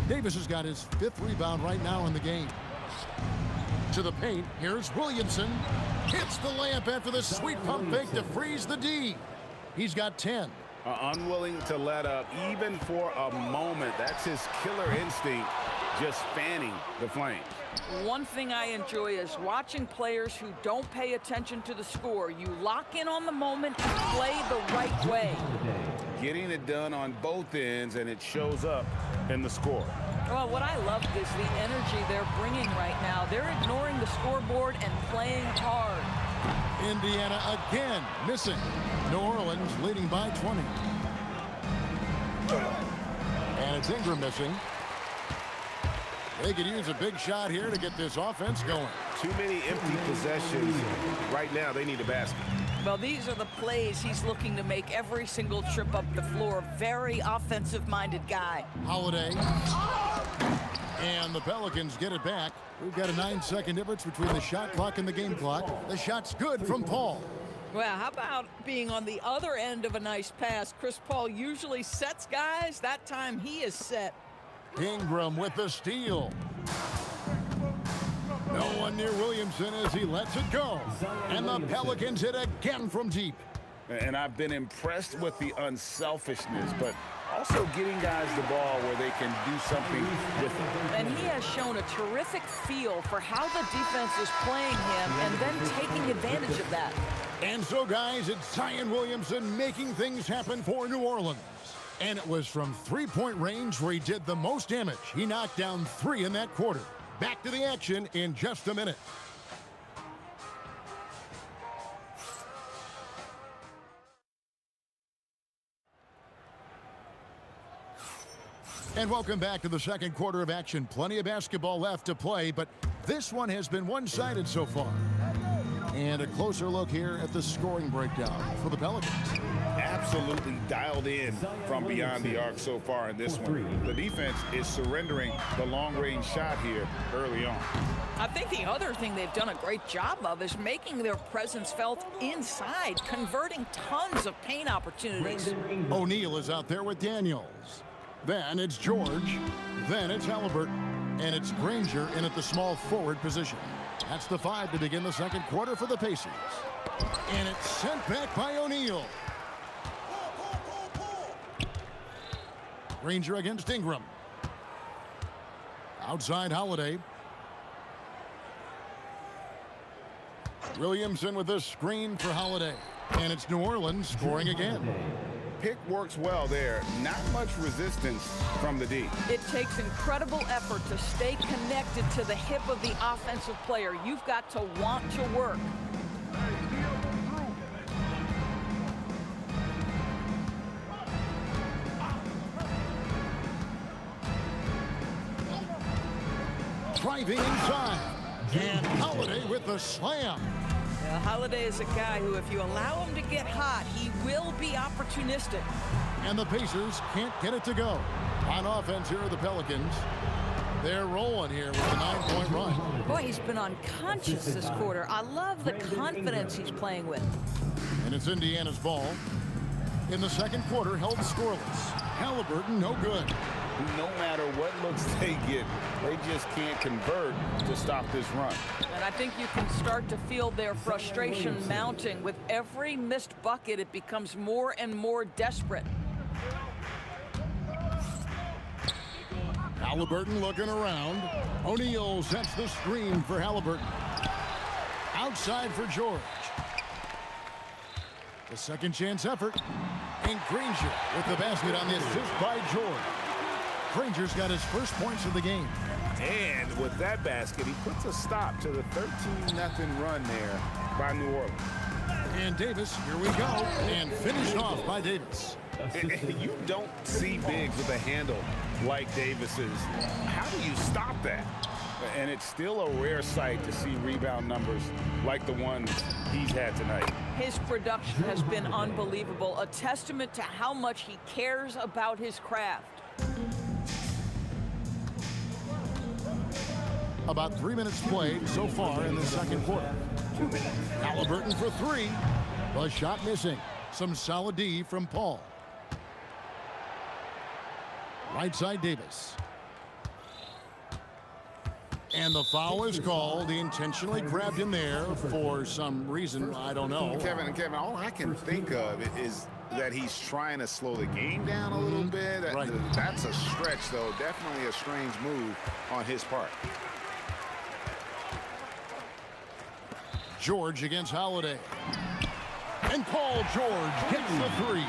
[SPEAKER 8] Davis has got his 5th rebound right now in the game. To the paint. Here's Williamson. Hits the layup after the sweet pump fake to freeze the D. He's got 10.
[SPEAKER 10] Unwilling to let up even for a moment. That's his killer instinct, just fanning the flames.
[SPEAKER 9] One thing I enjoy is watching players who don't pay attention to the score. You lock in on the moment and play the right way.
[SPEAKER 10] Getting it done on both ends, and it shows up in the score.
[SPEAKER 9] Well, what I love is the energy they're bringing right now. They're ignoring the scoreboard and playing hard.
[SPEAKER 8] Indiana again missing. New Orleans leading by 20. And it's Ingram missing. They could use a big shot here to get this offense going.
[SPEAKER 3] Too many empty possessions. Right now, they need a basket.
[SPEAKER 9] Well, these are the plays he's looking to make every single trip up the floor. Very offensive-minded guy.
[SPEAKER 8] Holiday. And the Pelicans get it back. We've got a 9-second difference between the shot clock and the game clock. The shot's good from Paul.
[SPEAKER 9] Well, how about being on the other end of a nice pass? Chris Paul usually sets guys. That time he is set.
[SPEAKER 8] Ingram with the steal. No one near Williamson as he lets it go. And the Pelicans hit again from deep.
[SPEAKER 10] And I've been impressed with the unselfishness, but also getting guys the ball where they can do something with it.
[SPEAKER 9] And he has shown a terrific feel for how the defense is playing him and then taking advantage of that.
[SPEAKER 8] And so, guys, it's Zion Williamson making things happen for New Orleans. And it was from three-point range where he did the most damage. He knocked down 3 in that quarter. Back to the action in just a minute. And welcome back to the second quarter of action. Plenty of basketball left to play, but this one has been one-sided so far. And a closer look here at the scoring breakdown for the Pelicans.
[SPEAKER 10] Absolutely dialed in from beyond the arc so far in this one. The defense is surrendering the long-range shot here early on.
[SPEAKER 9] I think the other thing they've done a great job of is making their presence felt inside, converting tons of paint opportunities.
[SPEAKER 8] O'Neal is out there with Daniels. Then it's George. Then it's Halliburton. And it's Granger in at the small forward position. That's the 5 to begin the second quarter for the Pacers. And it's sent back by O'Neal. Granger against Ingram. Outside Holiday. Williamson with a screen for Holiday. And it's New Orleans scoring again.
[SPEAKER 10] Pick works well there. Not much resistance from the D.
[SPEAKER 9] It takes incredible effort to stay connected to the hip of the offensive player. You've got to want to work.
[SPEAKER 8] Driving inside. And Holiday with the slam.
[SPEAKER 9] Holiday is a guy who, if you allow him to get hot, he will be opportunistic.
[SPEAKER 8] And the Pacers can't get it to go. On offense here are the Pelicans. They're rolling here with a 9-point run.
[SPEAKER 9] Boy, he's been unconscious this quarter. I love the confidence he's playing with.
[SPEAKER 8] And it's Indiana's ball. In the second quarter, held scoreless. Halliburton, no good.
[SPEAKER 10] No matter what looks they get, they just can't convert to stop this run.
[SPEAKER 9] And I think you can start to feel their frustration mounting. With every missed bucket, it becomes more and more desperate.
[SPEAKER 8] Halliburton looking around. O'Neal sets the screen for Halliburton. Outside for George. The second chance effort. And Granger with the basket on the assist by George. Granger's got his first points of the game.
[SPEAKER 10] And with that basket, he puts a stop to the 13-0 run there by New Orleans.
[SPEAKER 8] And Davis, here we go. And finished off by Davis.
[SPEAKER 10] You don't see bigs with a handle like Davis's. How do you stop that? And it's still a rare sight to see rebound numbers like the ones he's had tonight.
[SPEAKER 9] His production has been unbelievable, a testament to how much he cares about his craft.
[SPEAKER 8] About 3 minutes played so far in the second quarter. Halliburton for 3. The shot missing. Some solid D from Paul. Right side Davis. And the foul is called. He intentionally grabbed him there for some reason. I don't know.
[SPEAKER 10] Kevin, all I can think of is that he's trying to slow the game down a little bit.
[SPEAKER 8] Right.
[SPEAKER 10] That's a stretch, though. Definitely a strange move on his part.
[SPEAKER 8] George against Holiday. And Paul George gets the 3.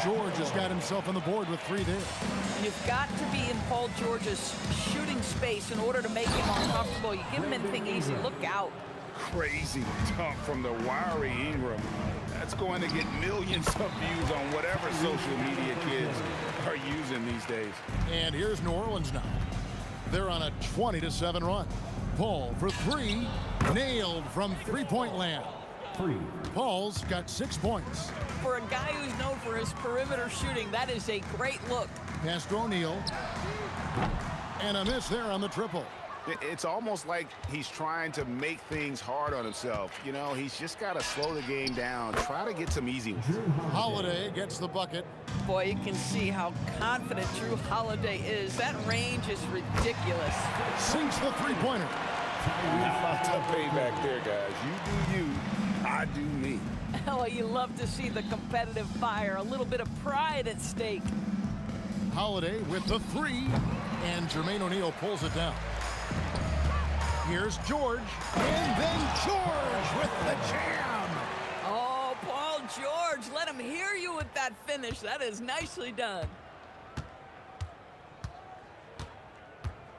[SPEAKER 8] George has got himself on the board with 3 there.
[SPEAKER 9] You've got to be in Paul George's shooting space in order to make him uncomfortable. You give him anything easy, look out.
[SPEAKER 10] Crazy dunk from the wiry Ingram. That's going to get millions of views on whatever social media kids are using these days.
[SPEAKER 8] And here's New Orleans now. They're on a 20-7 run. Paul for three, nailed from three-point land. Paul's got 6 points.
[SPEAKER 9] For a guy who's known for his perimeter shooting, that is a great look.
[SPEAKER 8] Pass to O'Neal. And a miss there on the triple.
[SPEAKER 10] It's almost like he's trying to make things hard on himself. You know, he's just got to slow the game down, try to get some easy ones.
[SPEAKER 8] Holiday gets the bucket.
[SPEAKER 9] Boy, you can see how confident Drew Holiday is. That range is ridiculous.
[SPEAKER 8] Sinks the three-pointer.
[SPEAKER 10] Lots of payback there, guys. You do you, I do me.
[SPEAKER 9] Oh, you love to see the competitive fire. A little bit of pride at stake.
[SPEAKER 8] Holiday with the three, and Jermaine O'Neal pulls it down. Here's George, and then George with the jam.
[SPEAKER 9] Oh, Paul George, let him hear you with that finish. That is nicely done.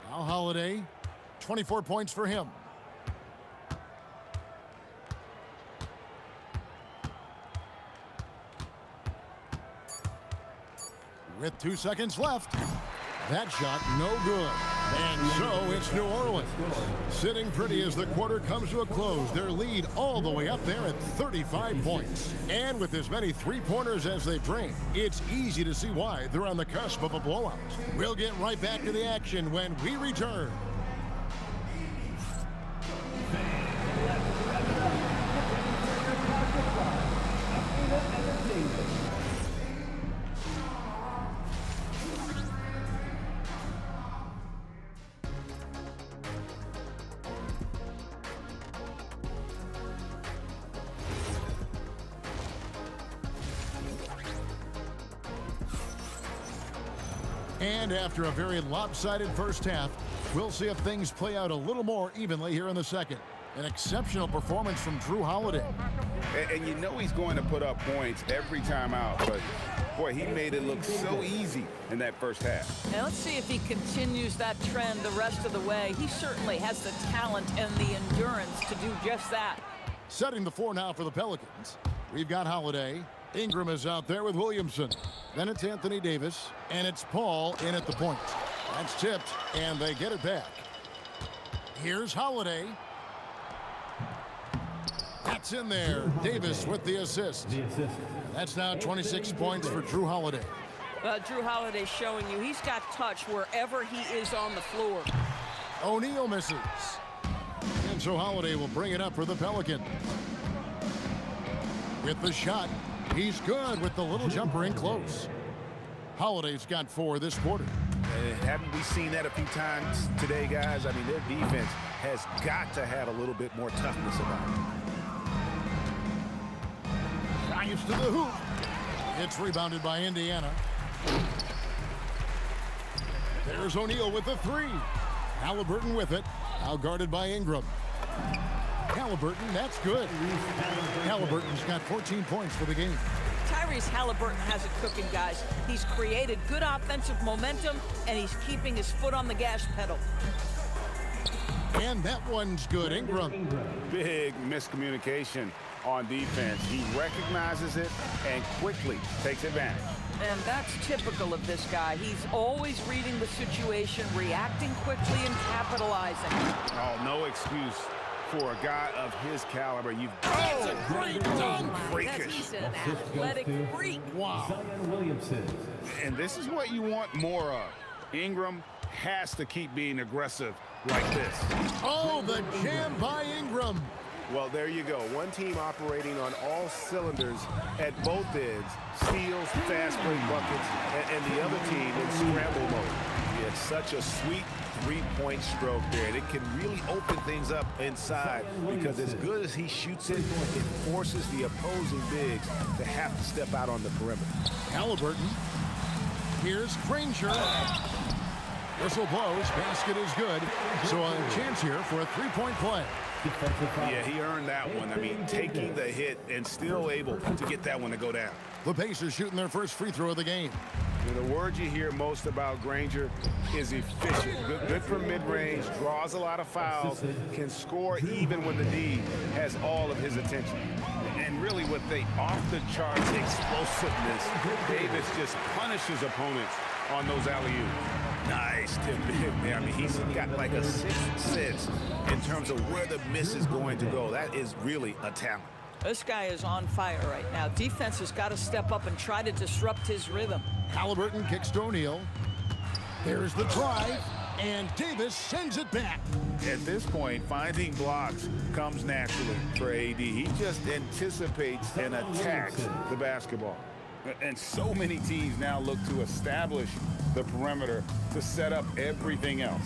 [SPEAKER 8] Now Holiday, 24 points for him. With 2 seconds left, that shot no good. And so it's New Orleans sitting pretty as the quarter comes to a close. Their lead all the way up there at 35 points. And with as many three-pointers as they bring, it's easy to see why they're on the cusp of a blowout. We'll get right back to the action when we return. And after a very lopsided first half, we'll see if things play out a little more evenly here in the second. An exceptional performance from Drew Holiday.
[SPEAKER 10] And you know he's going to put up points every time out, but boy, he made it look so easy in that first half.
[SPEAKER 9] Now let's see if he continues that trend the rest of the way. He certainly has the talent and the endurance to do just that.
[SPEAKER 8] Setting the floor now for the Pelicans. We've got Holiday. Ingram is out there with Williamson. Then it's Anthony Davis, and it's Paul in at the point. That's tipped, and they get it back. Here's Holiday. That's in there. Davis with the assist. That's now 26 points for Drew Holiday.
[SPEAKER 9] Drew Holiday showing you he's got touch wherever he is on the floor.
[SPEAKER 8] O'Neal misses. And so Holiday will bring it up for the Pelican. With the shot, he's good with the little jumper in close. Holiday's got 4 this quarter.
[SPEAKER 10] Haven't we seen that a few times today, guys? I mean, their defense has got to have a little bit more toughness about it.
[SPEAKER 8] Drives to the hoop. It's rebounded by Indiana. There's O'Neal with the 3. Halliburton with it. Now guarded by Ingram. Halliburton, that's good. Halliburton's got 14 points for the game.
[SPEAKER 9] Tyrese Halliburton has it cooking, guys. He's created good offensive momentum, and he's keeping his foot on the gas pedal.
[SPEAKER 8] And that one's good. Ingram.
[SPEAKER 10] Big miscommunication on defense. He recognizes it and quickly takes advantage.
[SPEAKER 9] And that's typical of this guy. He's always reading the situation, reacting quickly, and capitalizing.
[SPEAKER 10] Oh, no excuse for a guy of his caliber. You've
[SPEAKER 9] That's a great dunk.
[SPEAKER 10] freakish.
[SPEAKER 9] He's an athletic freak.
[SPEAKER 8] Wow.
[SPEAKER 10] And this is what you want more of. Ingram has to keep being aggressive like this.
[SPEAKER 8] Oh, the jam by Ingram.
[SPEAKER 11] Well, there you go. One team operating on all cylinders at both ends. Steals, fast break buckets, and the other team in scramble mode.
[SPEAKER 3] It's such a sweet three-point stroke there, and it can really open things up inside because as good as he shoots it, it forces the opposing bigs to have to step out on the perimeter.
[SPEAKER 8] Halliburton. Here's Granger. Whistle blows. Basket is good. So a chance here for a three-point play.
[SPEAKER 3] Yeah, he earned that one. I mean, taking the hit and still able to get that one to go down.
[SPEAKER 8] The Pacers shooting their first free throw of the game.
[SPEAKER 10] And the word you hear most about Granger is efficient. Good from mid-range, draws a lot of fouls, can score even when the D has all of his attention. And really with the off-the-charts explosiveness, Davis just punishes opponents on those alley-oops. Nice tip in there. I mean, he's got like a sixth sense in terms of where the miss is going to go. That is really a talent.
[SPEAKER 9] This guy is on fire right now. Defense has got to step up and try to disrupt his rhythm.
[SPEAKER 8] Halliburton kicks to O'Neal. There's the drive, and Davis sends it back.
[SPEAKER 10] At this point, finding blocks comes naturally for AD. He just anticipates and attacks the basketball. And so many teams now look to establish the perimeter to set up everything else.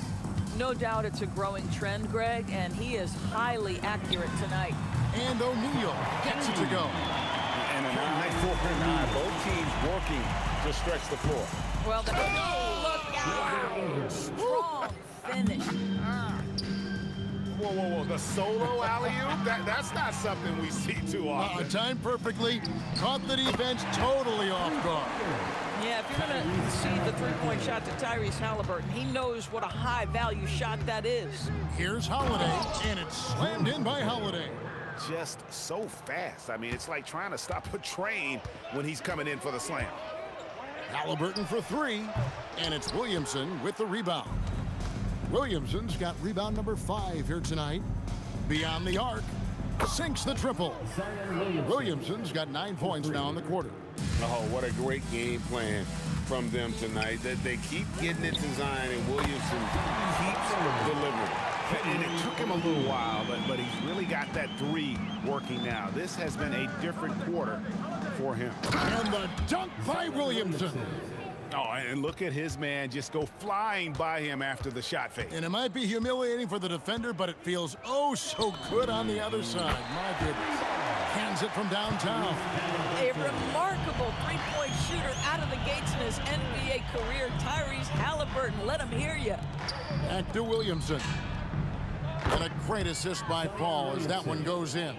[SPEAKER 9] No doubt it's a growing trend, Greg, and he is highly accurate tonight.
[SPEAKER 8] And O'Neal gets it to go.
[SPEAKER 10] And an eye for an eye. Both teams working to stretch the floor.
[SPEAKER 9] Well, look out! Strong finish.
[SPEAKER 10] Whoa, whoa, whoa. The solo alley-oop? That's not something we see too often.
[SPEAKER 8] Timed perfectly. Caught the defense totally off guard.
[SPEAKER 9] Yeah, if you're going to see the three-point shot to Tyrese Halliburton, he knows what a high-value shot that is.
[SPEAKER 8] Here's Holiday, and it's slammed in by Holiday.
[SPEAKER 10] Just so fast. I mean, it's like trying to stop a train when he's coming in for the slam.
[SPEAKER 8] Halliburton for three, and it's Williamson with the rebound. Williamson's got rebound number 5 here tonight. Beyond the arc, sinks the triple. Williamson's got 9 points now in the quarter.
[SPEAKER 11] Oh, what a great game plan from them tonight. That they keep getting it to Zion, and Williamson keeps delivering.
[SPEAKER 10] And it took him a little while, but he's really got that 3 working now. This has been a different quarter for him.
[SPEAKER 8] And the dunk by Williamson.
[SPEAKER 10] Oh, and look at his man just go flying by him after the shot fake.
[SPEAKER 8] And it might be humiliating for the defender, but it feels oh so good on the other side. My goodness. Hands it from downtown.
[SPEAKER 9] A remarkable three-point shooter out of the gates in his NBA career. Tyrese Halliburton, let him hear you.
[SPEAKER 8] Back to Williamson. And a great assist by Paul as that one goes in.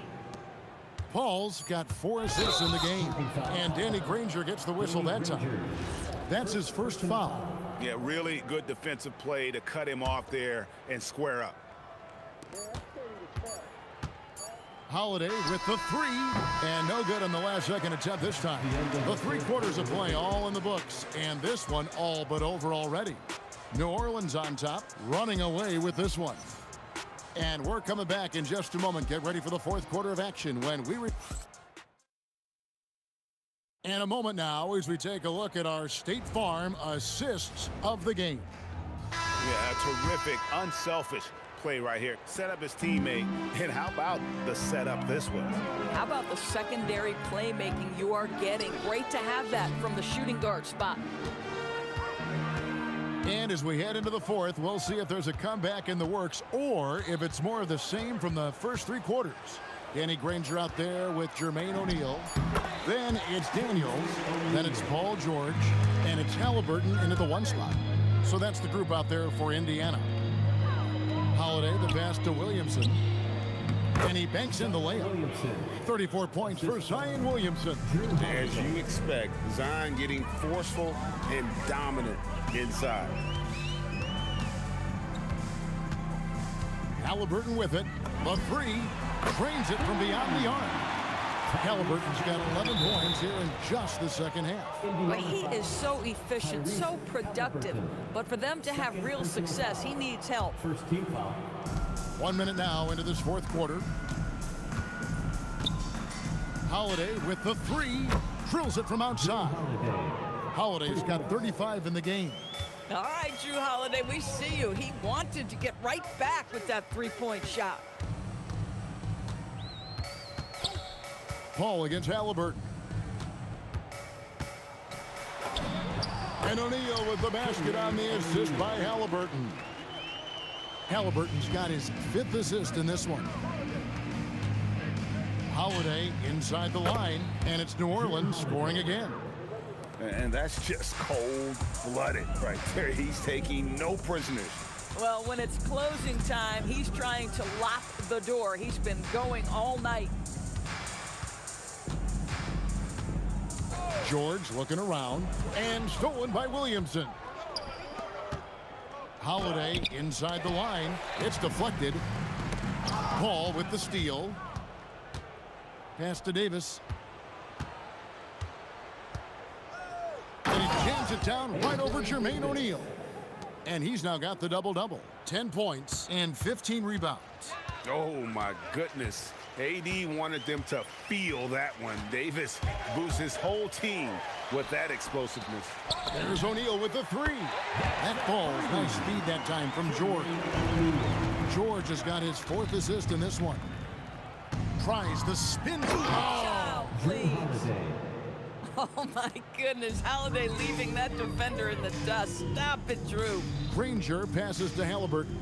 [SPEAKER 8] Paul's got 4 assists in the game. And Danny Granger gets the whistle that time. That's his first foul.
[SPEAKER 10] Yeah, really good defensive play to cut him off there and square up.
[SPEAKER 8] Holiday with the 3, and no good on the last second attempt this time. The 3 quarters of play all in the books, and this one all but over already. New Orleans on top, running away with this one. And we're coming back in just a moment. Get ready for the 4th quarter of action when we and a moment now as we take a look at our State Farm assists of the game.
[SPEAKER 10] Yeah, a terrific, unselfish play right here. Set up his teammate, and how about the setup this was?
[SPEAKER 9] How about the secondary playmaking you are getting? Great to have that from the shooting guard spot.
[SPEAKER 8] And as we head into the 4th, we'll see if there's a comeback in the works or if it's more of the same from the first 3 quarters. Danny Granger out there with Jermaine O'Neal. Then it's Daniels. Then it's Paul George. And it's Halliburton into the 1 spot. So that's the group out there for Indiana. Holiday, the pass to Williamson. And he banks in the layup. 34 points for Zion Williamson.
[SPEAKER 11] As you expect, Zion getting forceful and dominant inside.
[SPEAKER 8] Halliburton with it. The 3. Trains it from beyond the arc. Halliburton's got 11 points here in just the second half.
[SPEAKER 9] But he is so efficient, so productive. But for them to have real success, he needs help.
[SPEAKER 7] First team foul.
[SPEAKER 8] 1 minute now into this 4th quarter. Holiday with the 3. Drills it from outside. Holiday's got 35 in the game.
[SPEAKER 9] All right, Drew Holiday, we see you. He wanted to get right back with that three-point shot.
[SPEAKER 8] Paul against Halliburton. And O'Neal with the basket on the assist by Halliburton. Halliburton's got his 5th assist in this one. Holiday inside the line, and it's New Orleans scoring again.
[SPEAKER 10] And that's just cold-blooded right there. He's taking no prisoners.
[SPEAKER 9] Well, when it's closing time, he's trying to lock the door. He's been going all night.
[SPEAKER 8] George looking around, and stolen by Williamson. Holiday inside the line. It's deflected. Paul with the steal. Pass to Davis. And he jams it down right over Jermaine O'Neal. And he's now got the double-double. 10 points and 15 rebounds.
[SPEAKER 10] Oh, my goodness. AD wanted them to feel that one. Davis boosts his whole team with that explosiveness.
[SPEAKER 8] There's O'Neal with the three. That falls. Nice speed that time from George. George has got his 4th assist in this one. Tries the spin.
[SPEAKER 9] Oh, please. Oh, my goodness. Holiday leaving that defender in the dust. Stop it, Drew.
[SPEAKER 8] Granger passes to Halliburton.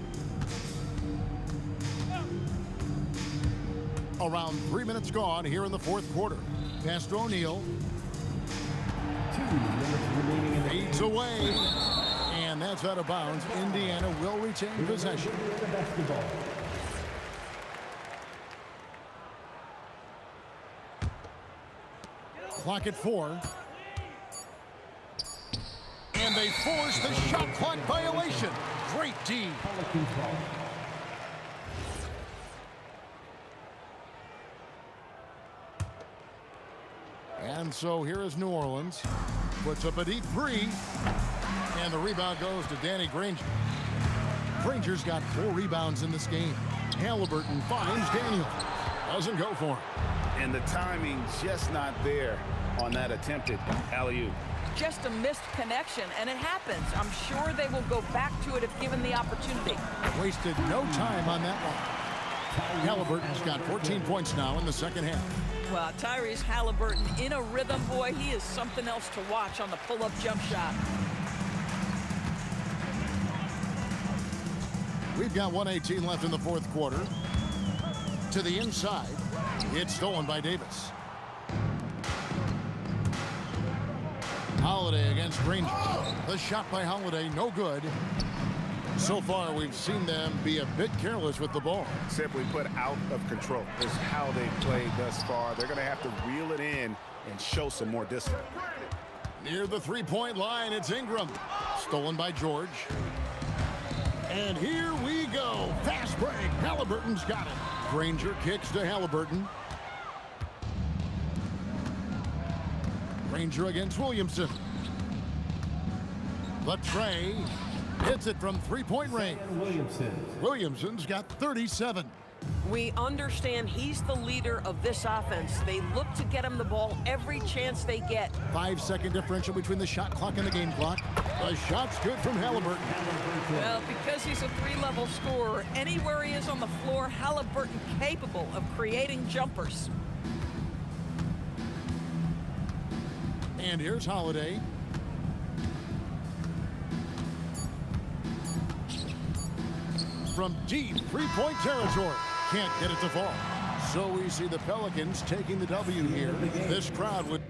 [SPEAKER 8] Around 3 minutes gone here in the 4th quarter. Pass to O'Neal.
[SPEAKER 7] 2 minutes remaining in the
[SPEAKER 8] Fades away. And that's out of bounds. Indiana will retain possession.
[SPEAKER 7] the basketball.
[SPEAKER 8] Clock at 4. And they force the shot clock violation. Great D.
[SPEAKER 7] Pelicans ball.
[SPEAKER 8] And so here is New Orleans. Puts up a deep three. And the rebound goes to Danny Granger. Granger's got 4 rebounds in this game. Halliburton finds Daniel. Doesn't go for him.
[SPEAKER 10] And the timing just not there on that attempted alley-oop.
[SPEAKER 9] Just a missed connection, and it happens. I'm sure they will go back to it if given the opportunity.
[SPEAKER 8] Wasted no time on that one. Halliburton's got 14 points now in the second half.
[SPEAKER 9] Well, Tyrese Halliburton in a rhythm, boy. He is something else to watch on the pull-up jump shot.
[SPEAKER 8] We've got 1:18 left in the 4th quarter. To the inside. It's stolen by Davis. Holiday against Granger. The shot by Holiday, no good. So far, we've seen them be a bit careless with the ball.
[SPEAKER 10] Simply put, out of control is how they played thus far. They're going to have to reel it in and show some more discipline.
[SPEAKER 8] Near the three-point line, it's Ingram. Stolen by George. And here we go. Fast break. Halliburton's got it. Granger kicks to Halliburton. Granger against Williamson. Latre hits it from three-point range. Williamson's got 37.
[SPEAKER 12] We understand he's the leader of this offense. They look to get him the ball every chance they get.
[SPEAKER 8] 5-second differential between the shot clock and the game clock. The shot's good from Halliburton.
[SPEAKER 9] Well, because he's a 3-level scorer, anywhere he is on the floor, Halliburton capable of creating jumpers.
[SPEAKER 8] And here's Holiday. From deep three-point territory. Can't get it to fall. So we see the Pelicans taking the W here. This crowd would...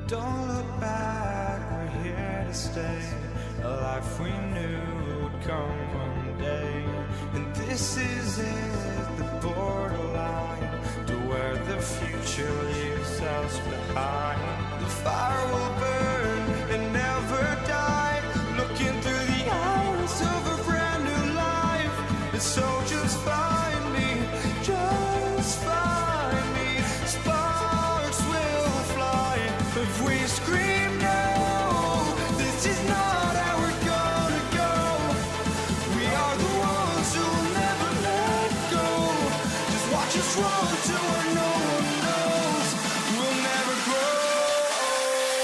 [SPEAKER 2] Don't look back, we're here to stay. A life we knew would come one day. And this is it, the borderline to where the future leaves us behind. The fire will burn and never die, looking through the eyes of a brand new life. And so just find me, just find me. Sparks will fly if we scream no. This is not how we're gonna go. We are the ones who'll never let go. Just watch us run to where no one knows. We'll never grow.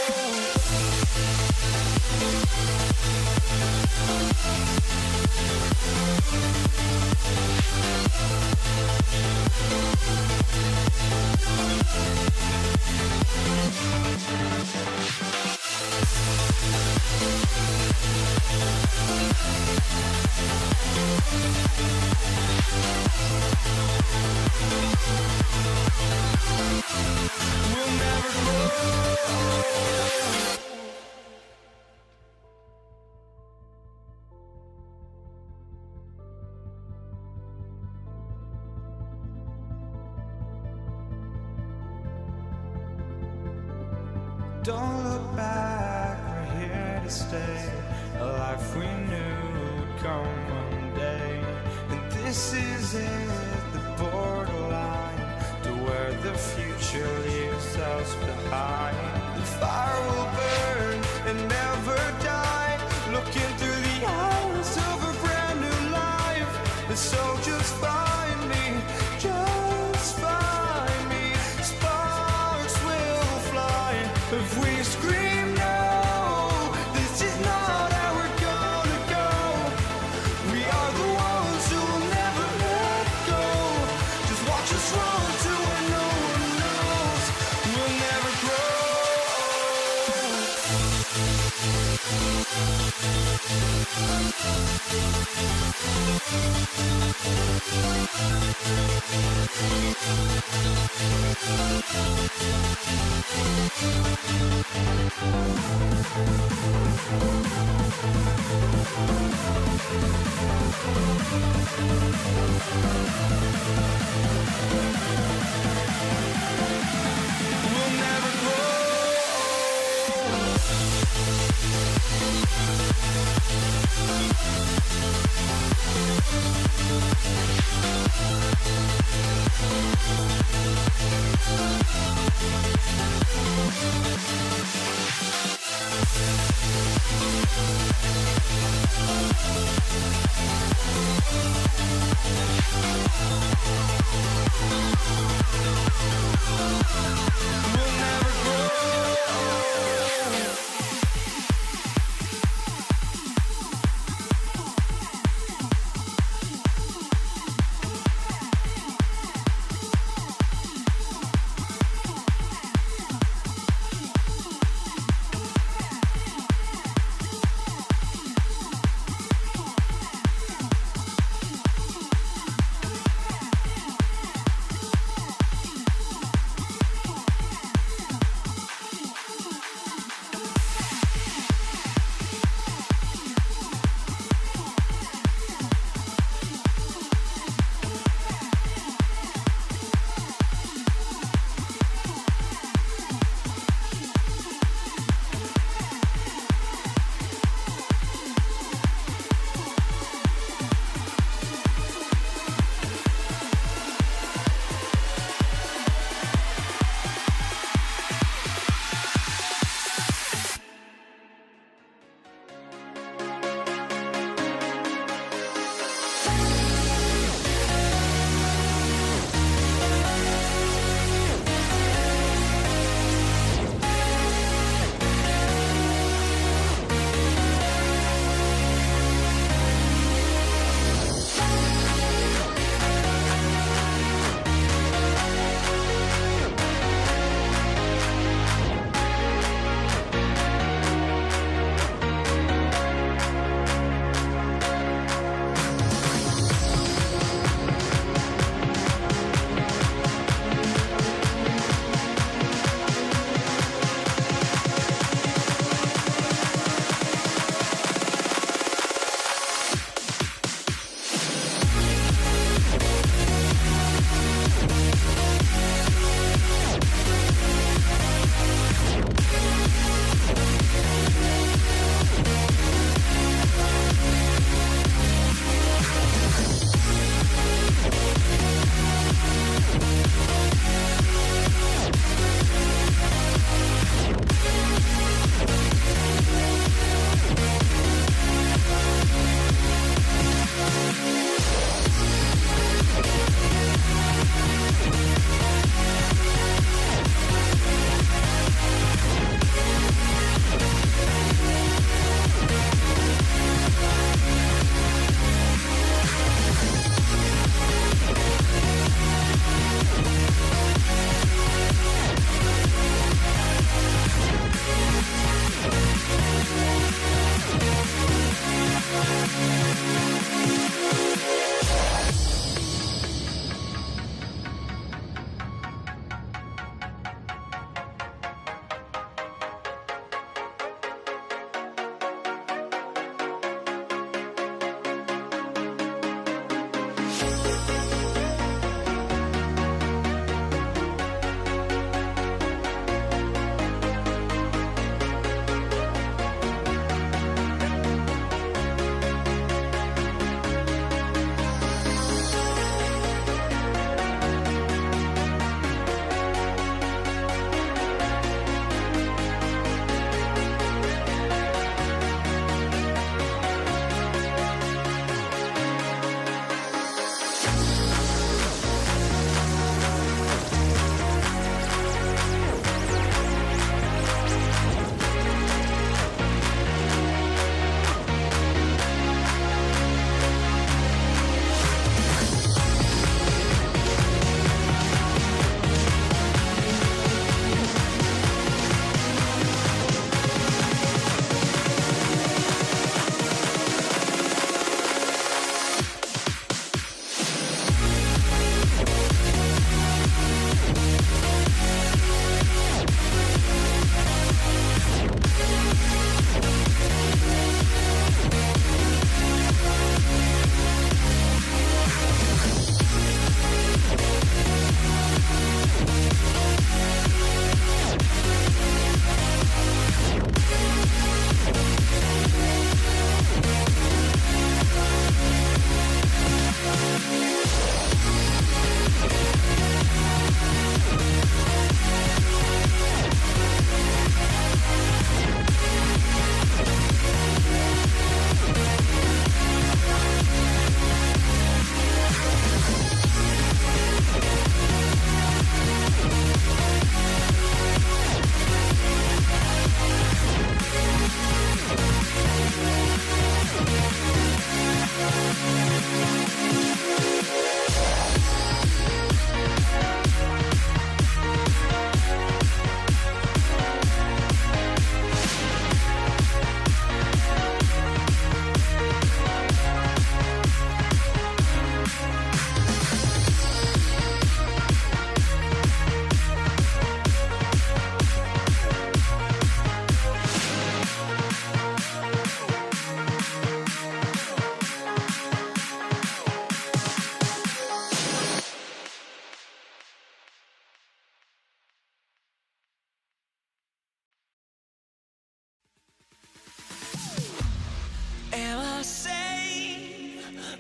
[SPEAKER 2] We'll never grow. Don't look back, we're here to stay. A life we knew would come one day. And this is it, the borderline to where the future leaves us behind. The fire will burn and never die, looking through the eyes of a brand new life. And so just find me, just find me. Sparks will fly if we scream no. This is not how we're gonna go. We are the ones who will never let go. Just watch us run to where no one knows. We'll never grow. We'll never grow. We'll never grow.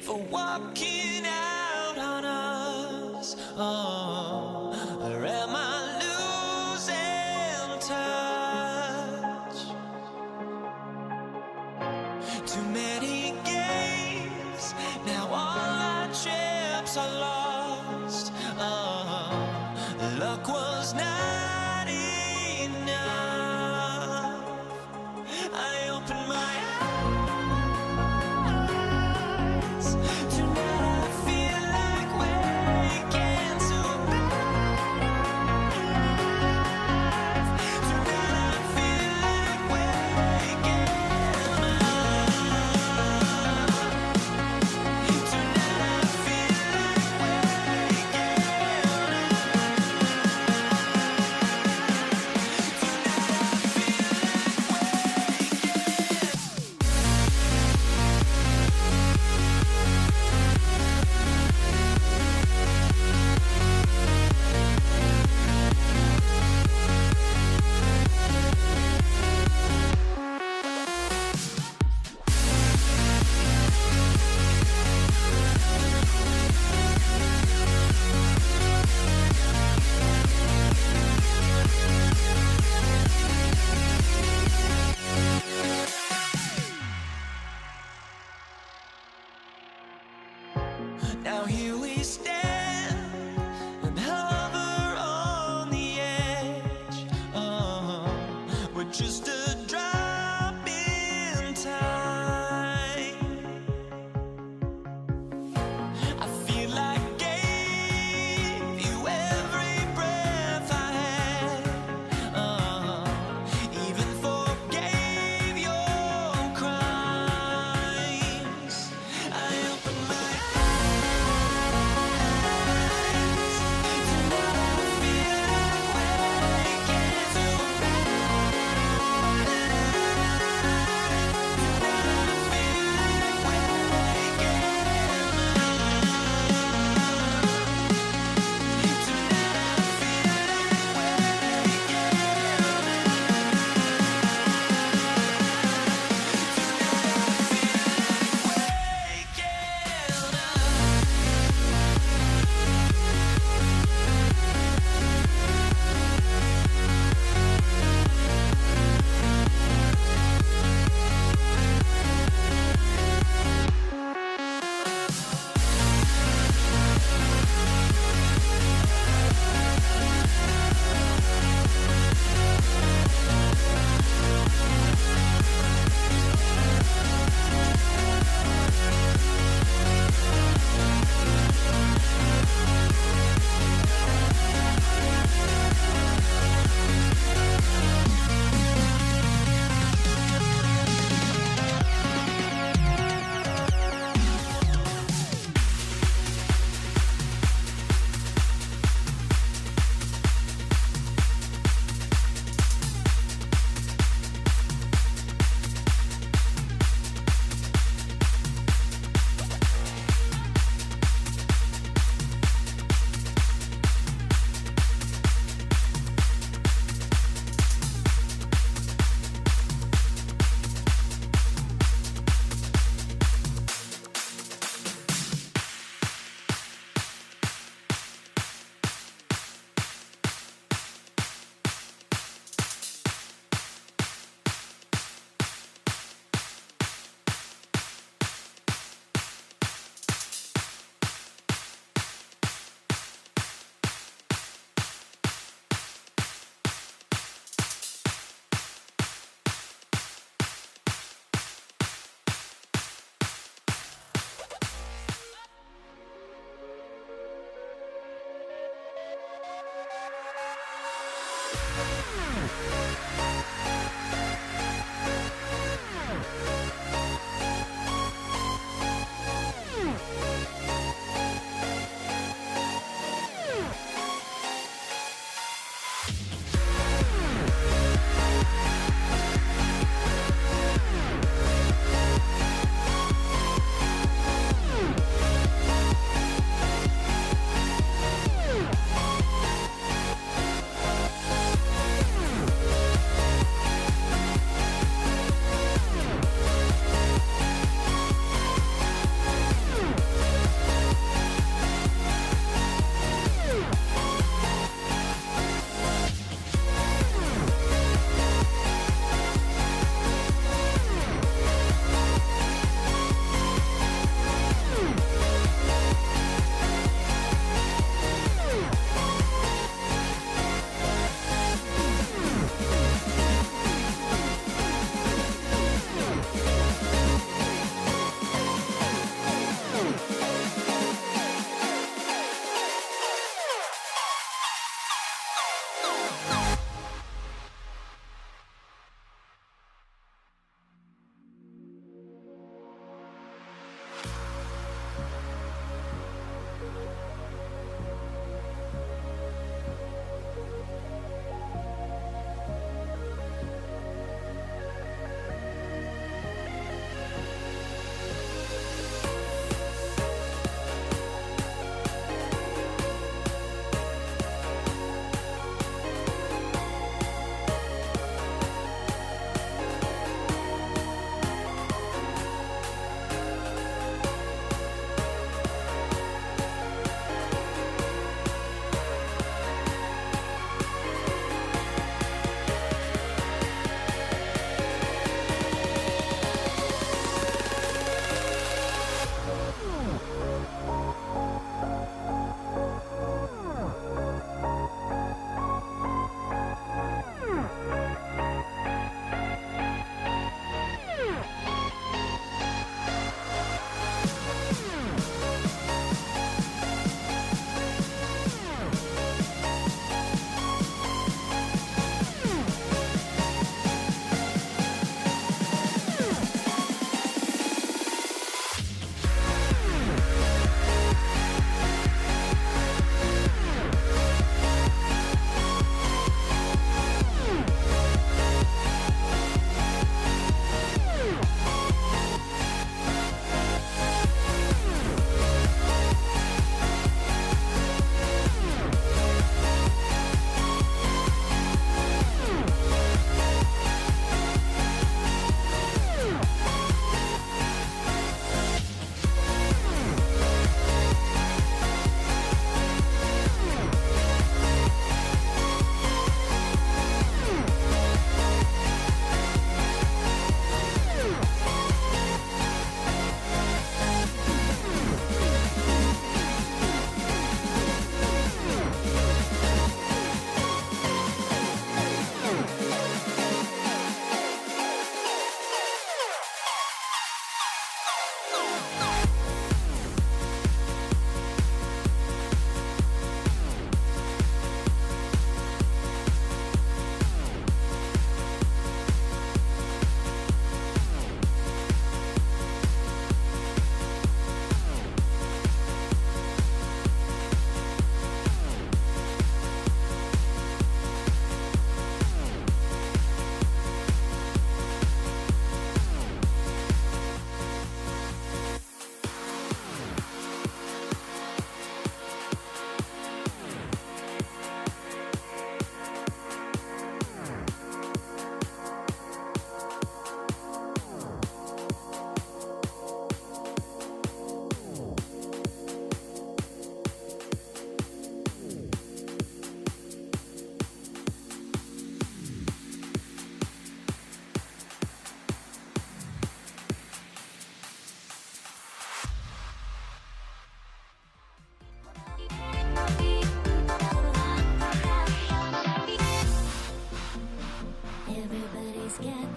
[SPEAKER 2] for walking out on us? Oh, or am I losing touch? Too many games, now all our chips are lost. Oh, luck was not enough. I opened my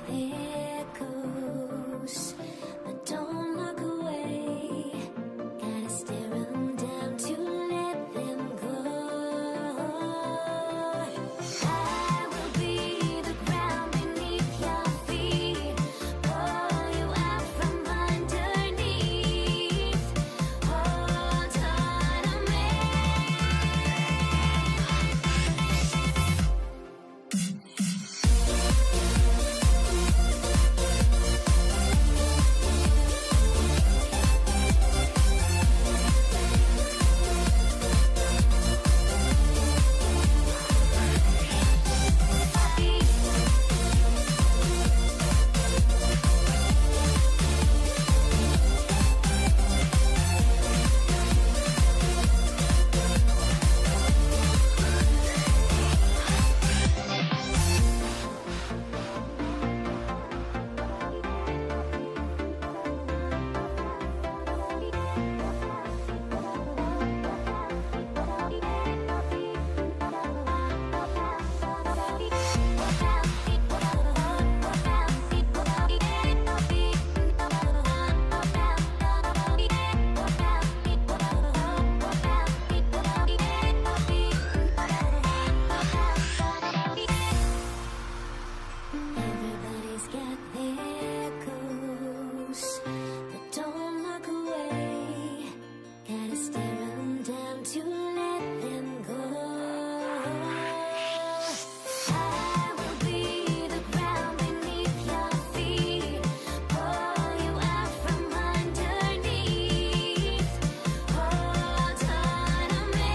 [SPEAKER 1] there goes. But don't look away. Gotta stare 'em down to let them go. I will be the ground beneath your feet. Pull you out from underneath. Hold on to me. Everybody's got their goals, but don't look away. Gotta stare 'em down to let them go. I will be the ground beneath your feet. Pull you out from underneath. Hold on to me.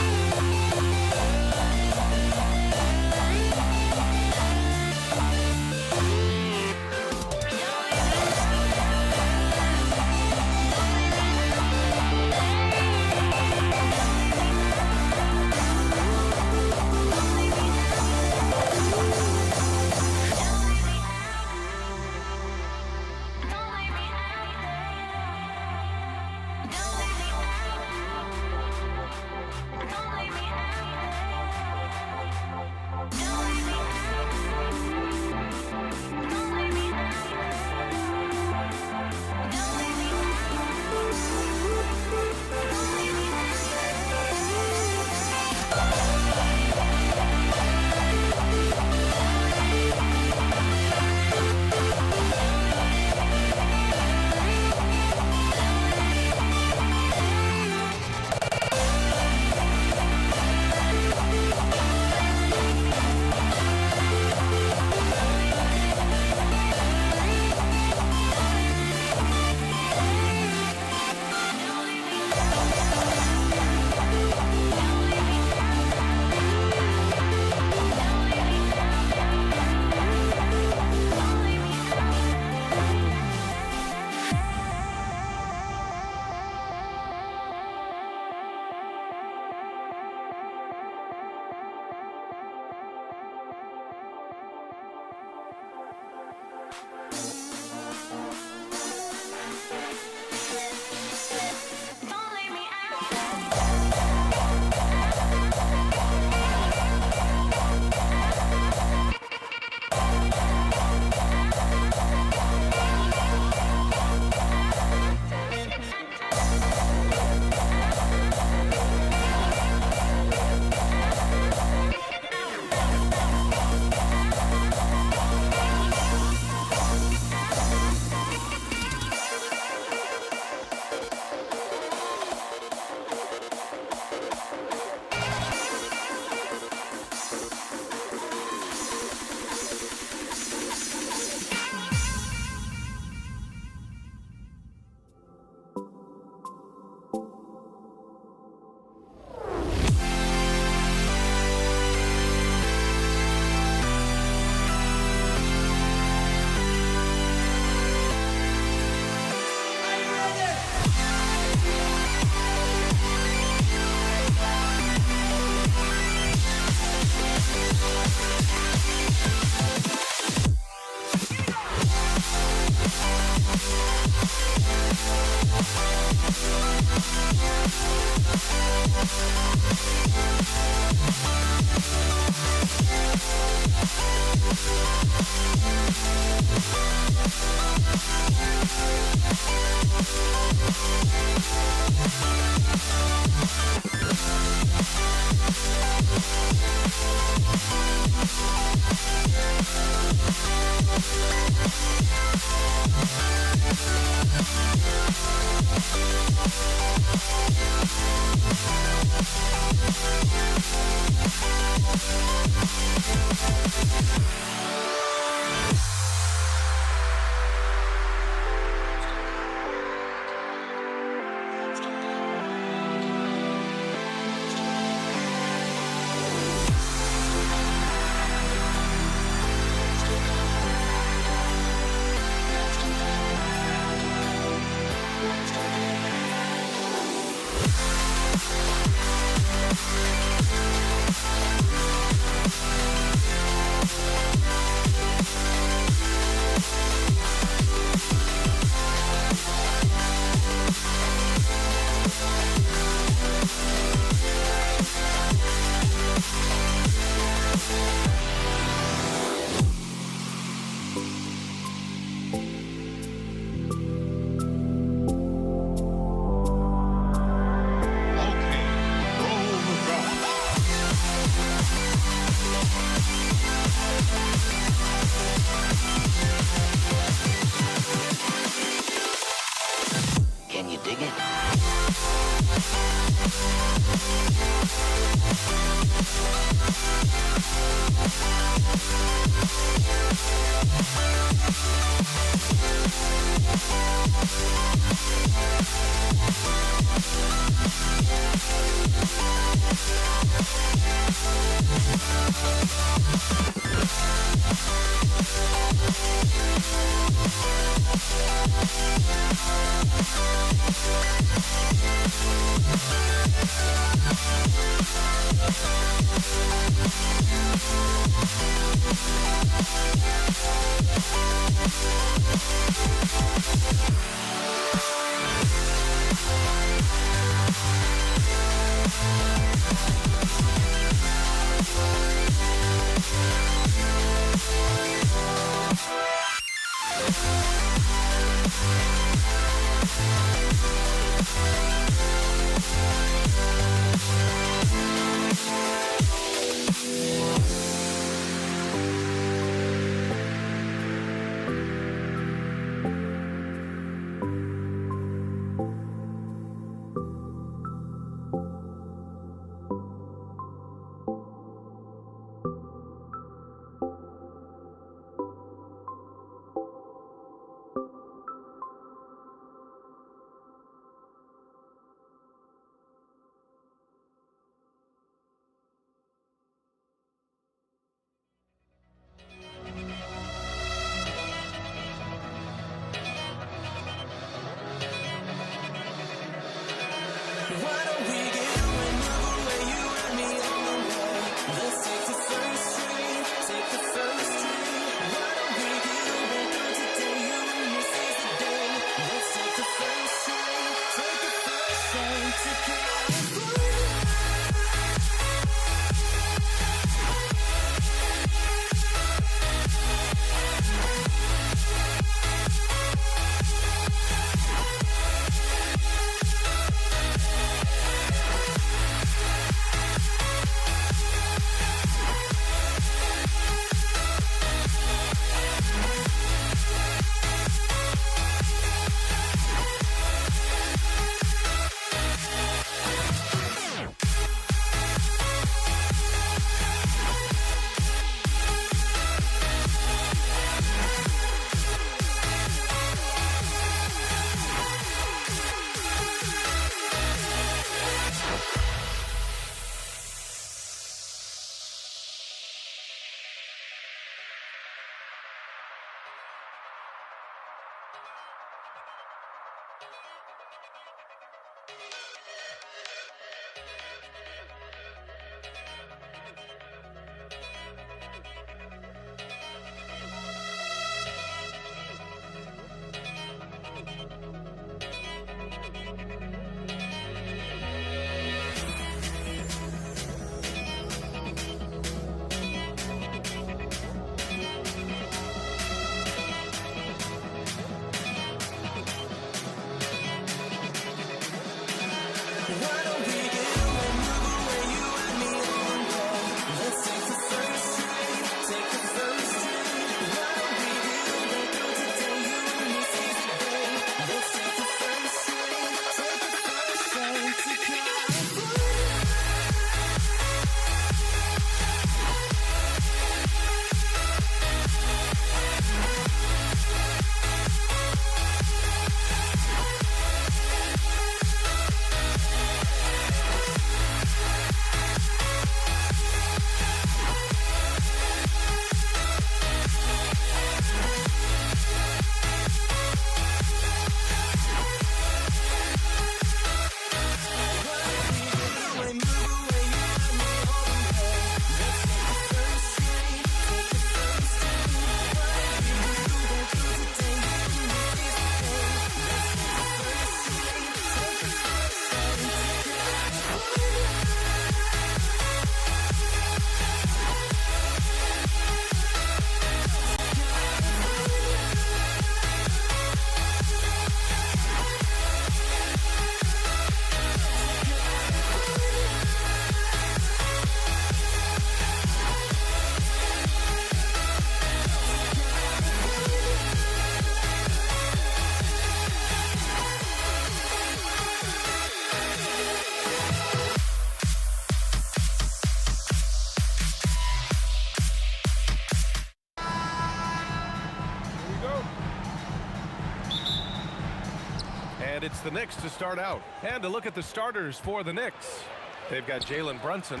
[SPEAKER 3] it's the Knicks to start out. And to look at the starters for the Knicks. They've got Jalen Brunson,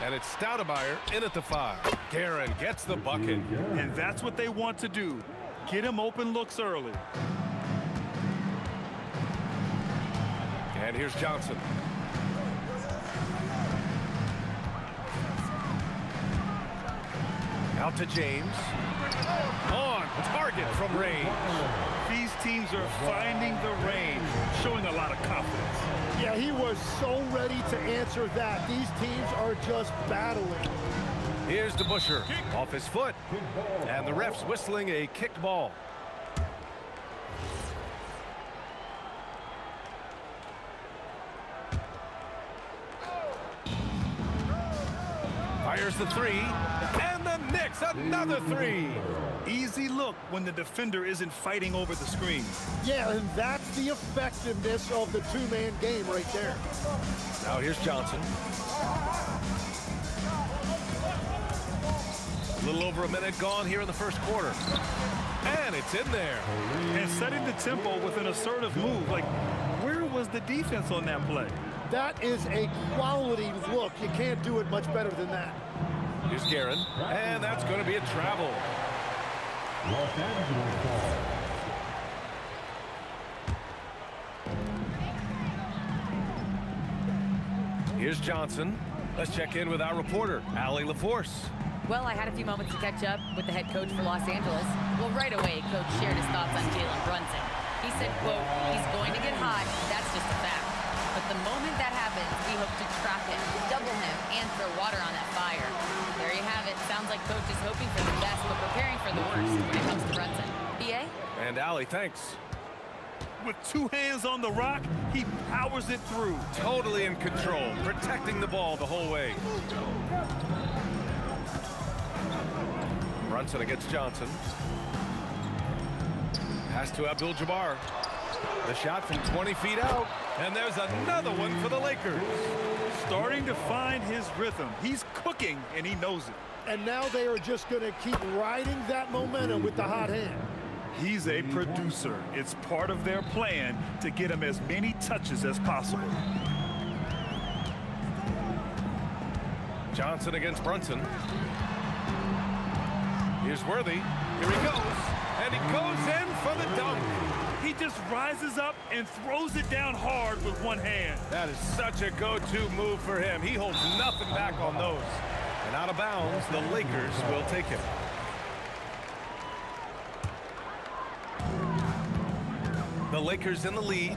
[SPEAKER 3] and it's Stoudemire in at the 5. Guerin gets the bucket.
[SPEAKER 5] And that's what they want to do. Get him open looks early.
[SPEAKER 3] And here's Johnson. Out to James. On target from range.
[SPEAKER 5] These teams are finding the range, showing a lot of confidence.
[SPEAKER 8] Yeah, he was so ready to answer that. These teams are just battling.
[SPEAKER 3] Here's DeBusschere off his foot. And the ref's whistling a kicked ball. Fires the 3, and the Knicks another 3.
[SPEAKER 5] Easy look when the defender isn't fighting over the screen.
[SPEAKER 8] Yeah, and that's the effectiveness of the two-man game right there.
[SPEAKER 3] Now here's Johnson. A little over a minute gone here in the first quarter. And it's in there.
[SPEAKER 5] And setting the tempo with an assertive move. Like, where was the defense on that play?
[SPEAKER 8] That is a quality look. You can't do it much better than that.
[SPEAKER 3] Here's Guerin, and that's going to be a travel.
[SPEAKER 7] Los Angeles ball.
[SPEAKER 3] Here's Johnson. Let's check in with our reporter, Allie LaForce.
[SPEAKER 6] Well, I had a few moments to catch up with the head coach for Los Angeles. Well, right away, Coach shared his thoughts on Jalen Brunson. He said, quote, he's going to get hot. That's just a fact. But the moment that happens, we hope to trap him, double him, and throw water on that fire. There you have it. Sounds like Coach is hoping for the best, but preparing for the worst when it comes to Brunson. PA?
[SPEAKER 3] And Allie, thanks.
[SPEAKER 5] With 2 hands on the rock, he powers it through.
[SPEAKER 3] Totally in control, protecting the ball the whole way. Brunson against Johnson. Pass to Abdul-Jabbar. The shot from 20 feet out. And there's another one for the Lakers.
[SPEAKER 5] Starting to find his rhythm. He's cooking, and he knows it.
[SPEAKER 8] And now they are just going to keep riding that momentum with the hot hand.
[SPEAKER 5] He's a producer. It's part of their plan to get him as many touches as possible.
[SPEAKER 3] Johnson against Brunson. Here's Worthy. Here he goes. And he goes in for the dunk.
[SPEAKER 5] He just rises up and throws it down hard with one hand.
[SPEAKER 3] That is such a go-to move for him. He holds nothing back on those. And out of bounds, the Lakers will take him. The Lakers in the lead.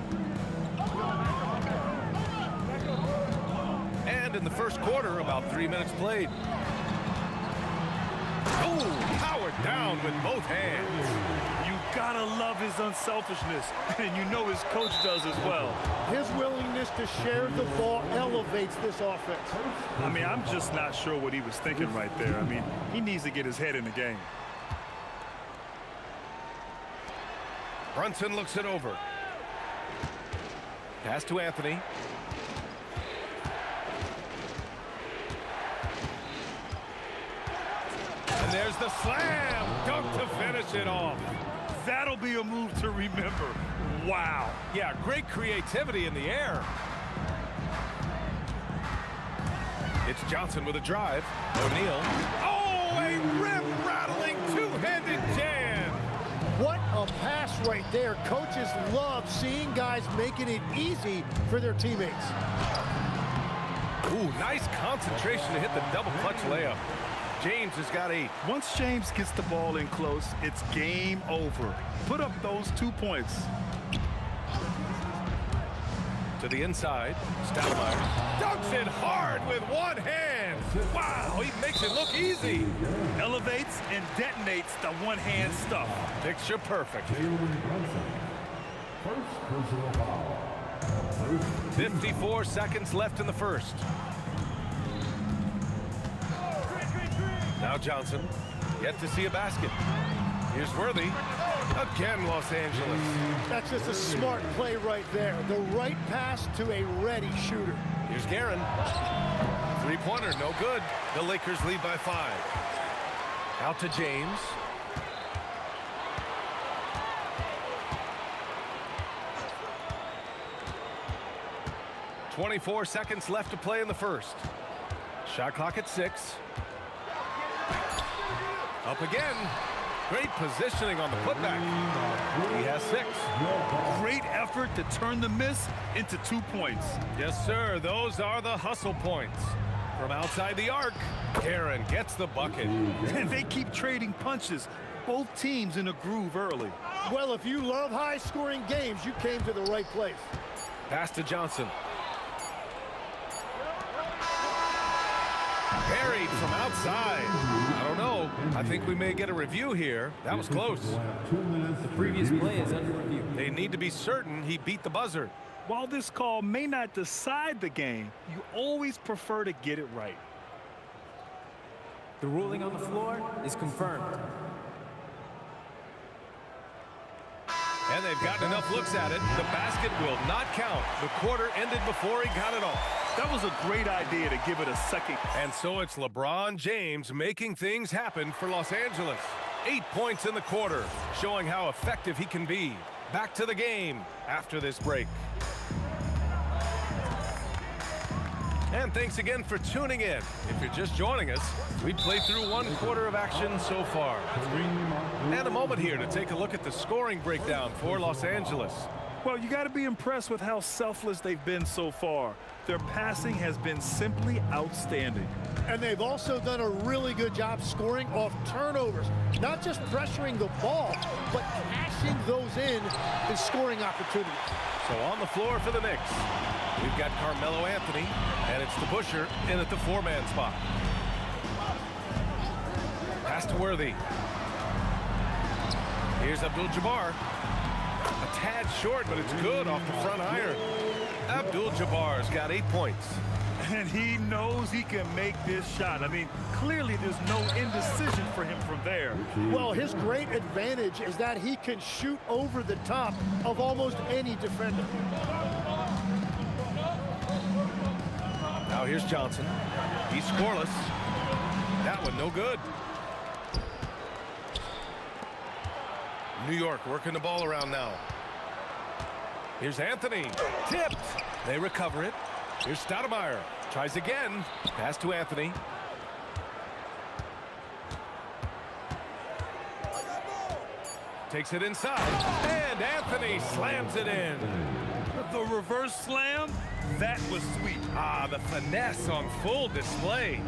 [SPEAKER 3] And in the first quarter, about 3 minutes played. Oh, powered down with both hands.
[SPEAKER 5] You gotta love his unselfishness, and you know his coach does as well.
[SPEAKER 8] His willingness to share the ball elevates this offense.
[SPEAKER 5] I mean, I'm just not sure what he was thinking right there. I mean, he needs to get his head in the game.
[SPEAKER 3] Brunson looks it over. Pass to Anthony. And there's the slam dunk to finish it off.
[SPEAKER 5] That'll be a move to remember. Wow.
[SPEAKER 3] Yeah, great creativity in the air. It's Johnson with a drive. O'Neal. Oh, a rim-rattling two-handed jam.
[SPEAKER 8] What a pass right there. Coaches love seeing guys making it easy for their teammates.
[SPEAKER 3] Ooh, nice concentration to hit the double clutch layup. James has got 8.
[SPEAKER 5] Once James gets the ball in close, it's game over. Put up those 2 points.
[SPEAKER 3] To the inside, Stoudemire dunks it hard with one hand. Wow, he makes it look easy.
[SPEAKER 5] Elevates and detonates the one-hand stuff.
[SPEAKER 3] Picture perfect.
[SPEAKER 7] First personal foul.
[SPEAKER 3] 54 seconds left in the first. Now Johnson, yet to see a basket. Here's Worthy. Again, Los Angeles.
[SPEAKER 8] That's just a smart play right there. The right pass to a ready shooter.
[SPEAKER 3] Here's Guerin. Three-pointer, no good. The Lakers lead by 5. Out to James. 24 seconds left to play in the first. Shot clock at 6. Up again. Great positioning on the putback. He has 6.
[SPEAKER 5] Great effort to turn the miss into 2 points.
[SPEAKER 3] Yes, sir. Those are the hustle points. From outside the arc, Aaron gets the bucket.
[SPEAKER 5] And they keep trading punches. Both teams in a groove early.
[SPEAKER 8] Well, if you love high-scoring games, you came to the right place.
[SPEAKER 3] Pass to Johnson. Buried from outside. I don't know. I think we may get a review here. That was close.
[SPEAKER 7] 2 minutes. The previous play is under review.
[SPEAKER 3] They need to be certain he beat the buzzer.
[SPEAKER 5] While this call may not decide the game, you always prefer to get it right.
[SPEAKER 7] The ruling on the floor is confirmed.
[SPEAKER 3] And they've gotten enough looks at it. The basket will not count. The quarter ended before he got it off.
[SPEAKER 5] That was a great idea to give it a second.
[SPEAKER 3] And so it's LeBron James making things happen for Los Angeles. 8 points in the quarter, showing how effective he can be. Back to the game after this break. And thanks again for tuning in. If you're just joining us, we played through 1 quarter of action so far. And a moment here to take a look at the scoring breakdown for Los Angeles.
[SPEAKER 5] Well, you got to be impressed with how selfless they've been so far. Their passing has been simply outstanding.
[SPEAKER 8] And they've also done a really good job scoring off turnovers. Not just pressuring the ball, but cashing those in scoring opportunities.
[SPEAKER 3] So on the floor for the Knicks, we've got Carmelo Anthony, and it's the Busher in at the 4-man spot. Pass to Worthy. Here's Abdul-Jabbar. A tad short, but it's good off the front iron. Abdul-Jabbar's got 8 points.
[SPEAKER 5] And he knows he can make this shot. I mean, clearly there's no indecision for him from there.
[SPEAKER 8] Well, his great advantage is that he can shoot over the top of almost any defender.
[SPEAKER 3] Now here's Johnson. He's scoreless. That one no good. New York working the ball around now. Here's Anthony. Tipped. They recover it. Here's Stoudemire. Tries again. Pass to Anthony. Takes it inside. And Anthony slams it in.
[SPEAKER 5] The reverse slam, that was sweet.
[SPEAKER 3] Ah, the finesse on full display.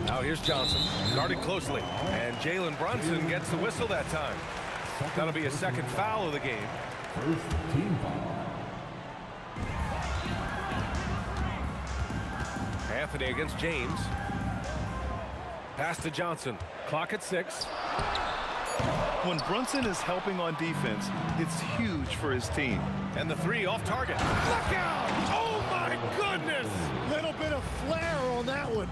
[SPEAKER 3] Now here's Johnson, guarded closely. And Jalen Brunson gets the whistle that time. That'll be a second foul of the game.
[SPEAKER 7] First team foul.
[SPEAKER 3] Anthony against James. Pass to Johnson. Clock at 6.
[SPEAKER 5] When Brunson is helping on defense, it's huge for his team.
[SPEAKER 3] And the 3 off target. Look out! Oh my goodness!
[SPEAKER 8] Little bit of flair on that one.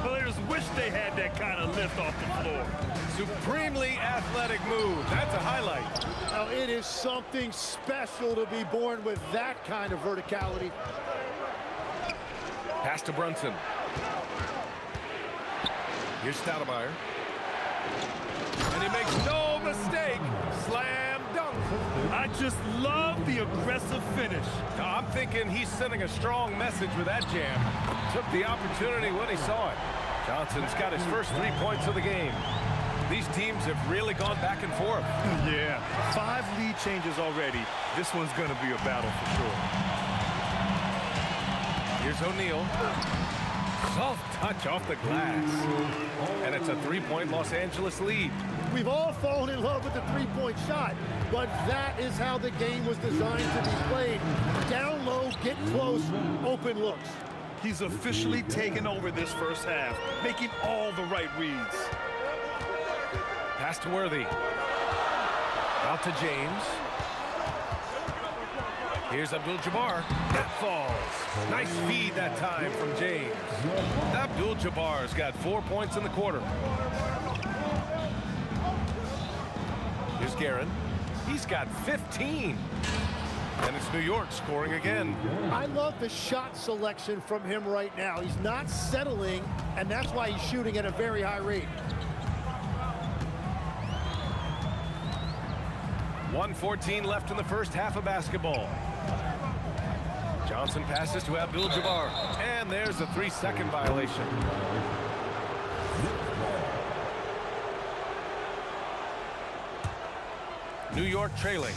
[SPEAKER 5] Players wish they had that kind of lift off the floor.
[SPEAKER 3] Supremely athletic move. That's a highlight.
[SPEAKER 8] Now, it is something special to be born with that kind of verticality.
[SPEAKER 3] Pass to Brunson. Here's Stoudemire. And he makes no mistake. Slam dunk.
[SPEAKER 5] I just love the aggressive finish.
[SPEAKER 3] I'm thinking he's sending a strong message with that jam. Took the opportunity when he saw it. Johnson's got his first 3 points of the game. These teams have really gone back and forth.
[SPEAKER 5] Yeah, 5 lead changes already. This one's going to be a battle for sure.
[SPEAKER 3] Here's O'Neal. Soft touch off the glass. And it's a 3-point Los Angeles lead.
[SPEAKER 8] We've all fallen in love with the three-point shot, but that is how the game was designed to be played. Down low, get close, open looks.
[SPEAKER 5] He's officially taken over this first half, making all the right reads.
[SPEAKER 3] Pass to Worthy. Out to James. Here's Abdul-Jabbar. That falls. Nice feed that time from James. Abdul-Jabbar's got 4 points in the quarter. Here's Guerin. He's got 15. And it's New York scoring again.
[SPEAKER 8] I love the shot selection from him right now. He's not settling, and that's why he's shooting at a very high rate.
[SPEAKER 3] 1:14 left in the first half of basketball. Johnson passes to Abdul-Jabbar, and there's a 3-second violation. New York trailing.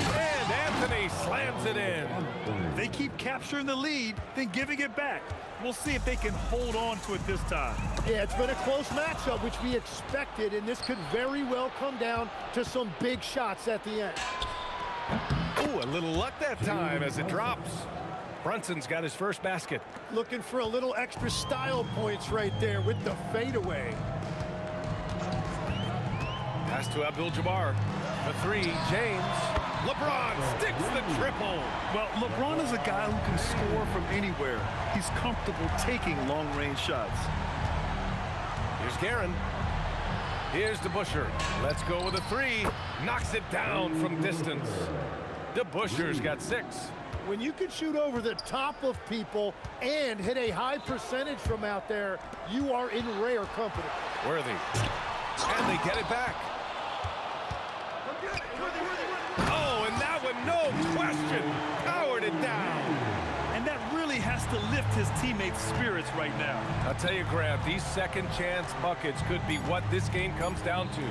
[SPEAKER 3] And Anthony slams it in.
[SPEAKER 5] They keep capturing the lead, then giving it back. We'll see if they can hold on to it this time.
[SPEAKER 13] Yeah, it's been a close matchup, which we expected, and this could very well come down to some big shots at the end.
[SPEAKER 3] Ooh, a little luck that time as it drops. Brunson's got his first basket.
[SPEAKER 13] Looking for a little extra style points right there with the fadeaway.
[SPEAKER 3] Pass to Abdul-Jabbar. The three, James. LeBron sticks the triple.
[SPEAKER 5] Well, LeBron is a guy who can score from anywhere. He's comfortable taking long-range shots.
[SPEAKER 3] Here's Guerin. Here's DeBusschere. Let's go with a three. Knocks it down from distance. DeBusschere's got 6.
[SPEAKER 13] When you can shoot over the top of people and hit a high percentage from out there, you are in rare company.
[SPEAKER 3] Worthy. And they get it back. Oh, and that one, no question, powered it down.
[SPEAKER 5] And that really has to lift his teammates' spirits right now.
[SPEAKER 3] I'll tell you, Grant, these second chance buckets could be what this game comes down to.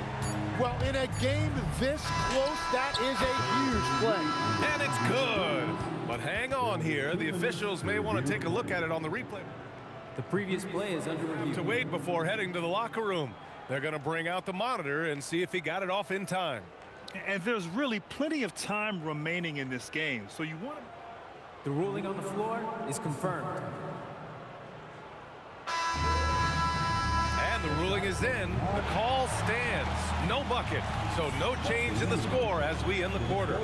[SPEAKER 13] Well, in a game this close, that is a huge play.
[SPEAKER 3] And it's good. But hang on here. The officials may want to take a look at it on the replay.
[SPEAKER 7] The previous play is under review.
[SPEAKER 3] To wait before heading to the locker room. They're going to bring out the monitor and see if he got it off in time.
[SPEAKER 5] And there's really plenty of time remaining in this game, so you want to...
[SPEAKER 7] The ruling on the floor is confirmed.
[SPEAKER 3] And the ruling is in. The call stands. No bucket, so no change in the score as we end the quarter.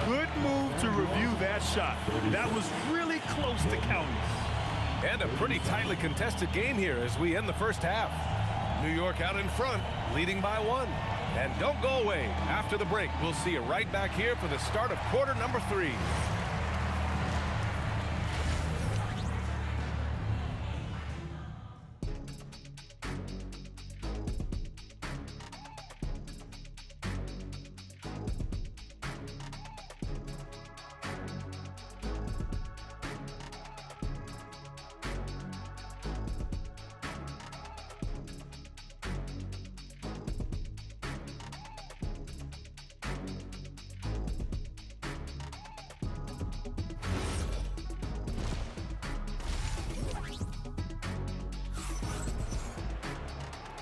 [SPEAKER 5] Good move to review that shot. That was really close to counting.
[SPEAKER 3] And a pretty tightly contested game here as we end the first half. New York out in front, leading by 1. And don't go away. After the break, we'll see you right back here for the start of quarter number 3.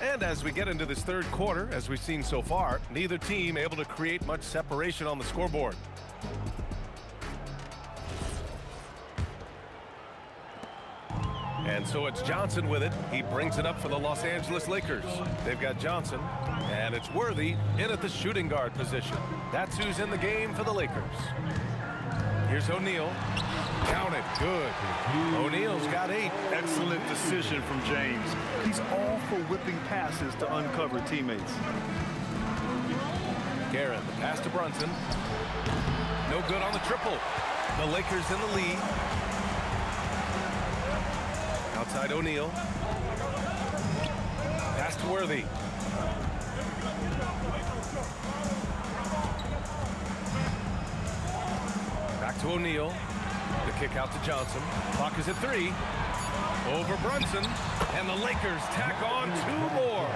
[SPEAKER 3] And as we get into this third quarter, as we've seen so far, neither team able to create much separation on the scoreboard. And so it's Johnson with it. He brings it up for the Los Angeles Lakers. They've got Johnson, and it's Worthy in at the shooting guard position. That's who's in the game for the Lakers. Here's O'Neal. Count it. Good. O'Neal's got 8.
[SPEAKER 5] Excellent decision from James. He's all for whipping passes to uncover teammates.
[SPEAKER 3] Guerin, the pass to Brunson. No good on the triple. The Lakers in the lead. Outside O'Neal. Pass to Worthy. Back to O'Neal. The kick out to Johnson. Clock is at 3. Over Brunson. And the Lakers tack on 2 more.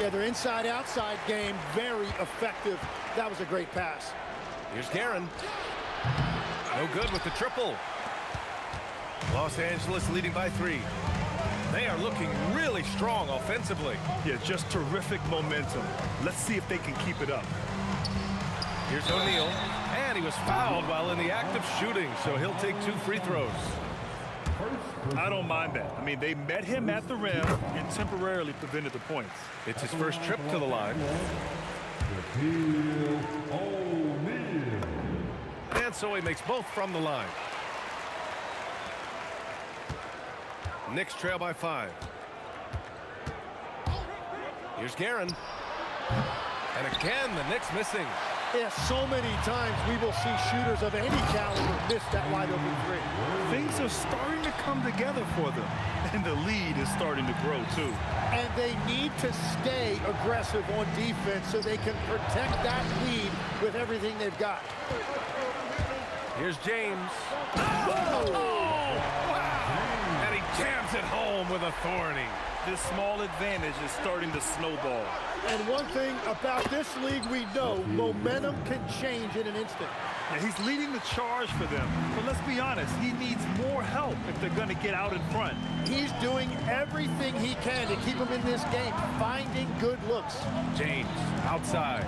[SPEAKER 13] Yeah, their inside-outside game, very effective. That was a great pass.
[SPEAKER 3] Here's Guerin. No good with the triple. Los Angeles leading by 3. They are looking really strong offensively.
[SPEAKER 5] Yeah, just terrific momentum. Let's see if they can keep it up.
[SPEAKER 3] Here's O'Neal. And he was fouled while in the act of shooting, so he'll take 2 free throws.
[SPEAKER 5] I don't mind that. I mean, they met him at the rim and temporarily prevented the points.
[SPEAKER 3] It's his first trip to the line. And so he makes both from the line. Knicks trail by 5. Here's Guerin. And again, the Knicks missing.
[SPEAKER 13] Yeah, so many times we will see shooters of any caliber miss that wide open three.
[SPEAKER 5] Things are starting to come together for them, and the lead is starting to grow too.
[SPEAKER 13] And they need to stay aggressive on defense so they can protect that lead with everything they've got.
[SPEAKER 3] Here's James. Oh, wow. And he jams it home with authority.
[SPEAKER 5] This small advantage is starting to snowball.
[SPEAKER 13] And one thing about this league we know, momentum can change in an instant.
[SPEAKER 5] And he's leading the charge for them. But let's be honest, he needs more help if they're going to get out in front.
[SPEAKER 13] He's doing everything he can to keep them in this game, finding good looks.
[SPEAKER 3] James outside.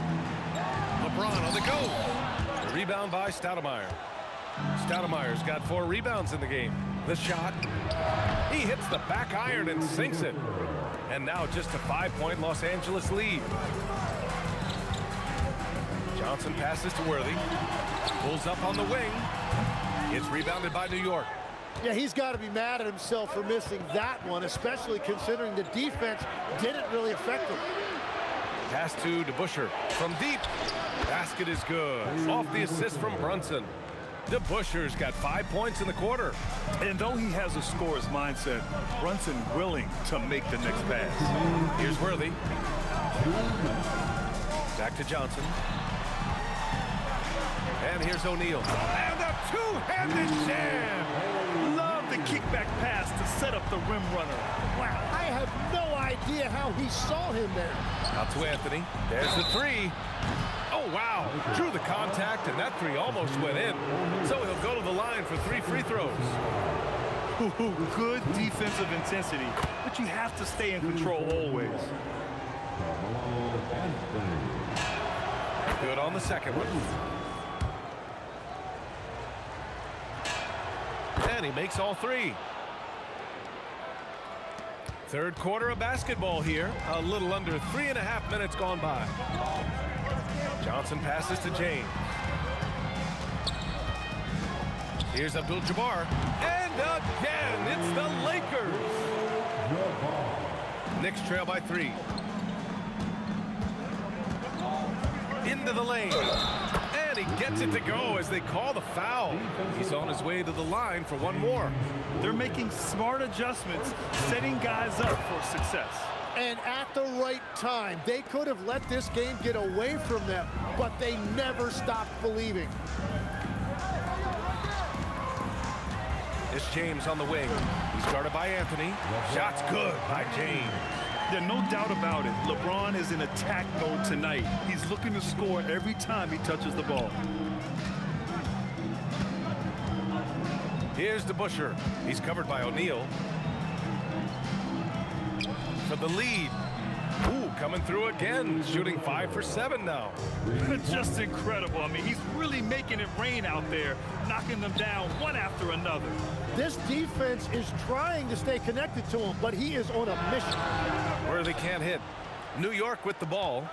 [SPEAKER 3] LeBron on the go. The rebound by Stoudemire. Stoudemire's got 4 rebounds in the game. The shot. He hits the back iron and sinks it. And now just a 5-point Los Angeles lead. Johnson passes to Worthy. Pulls up on the wing. It's rebounded by New York.
[SPEAKER 13] Yeah, he's got to be mad at himself for missing that one, especially considering the defense didn't really affect him.
[SPEAKER 3] Pass to DeBusschere from deep. Basket is good. Off the assist from Brunson. DeBusschere's got 5 points in the quarter.
[SPEAKER 5] And though he has a scorer's mindset, Brunson willing to make the next pass.
[SPEAKER 3] Here's Worthy. Back to Johnson. And here's O'Neal. And a two-handed jam.
[SPEAKER 5] Love the kickback pass to set up the rim runner.
[SPEAKER 13] Wow, I have no idea how he saw him there.
[SPEAKER 3] Out to Anthony. There's the three. Oh, wow. Drew the contact, and that three almost went in. So he'll go to the line for 3 free throws.
[SPEAKER 5] Good defensive intensity, but you have to stay in control always.
[SPEAKER 3] Good on the second one. And he makes all 3. Third quarter of basketball here. A little under 3.5 minutes gone by. Johnson passes to James. Here's Abdul-Jabbar. And again, it's the Lakers. Knicks trail by 3. Into the lane. And he gets it to go as they call the foul. He's on his way to the line for one more.
[SPEAKER 5] They're making smart adjustments, setting guys up for success.
[SPEAKER 13] And at the right time, they could have let this game get away from them, but they never stopped believing.
[SPEAKER 3] It's James on the wing. He's guarded by Anthony. Shot's good by James.
[SPEAKER 5] Yeah, no doubt about it. LeBron is in attack mode tonight. He's looking to score every time he touches the ball.
[SPEAKER 3] Here's DeBusschere. He's covered by O'Neal. For the lead. Ooh, coming through again. Shooting 5 for 7 now.
[SPEAKER 5] Just incredible. I mean, he's really making it rain out there, knocking them down one after another.
[SPEAKER 13] This defense is trying to stay connected to him, but he is on a mission.
[SPEAKER 3] Worthy can't hit. New York with the ball.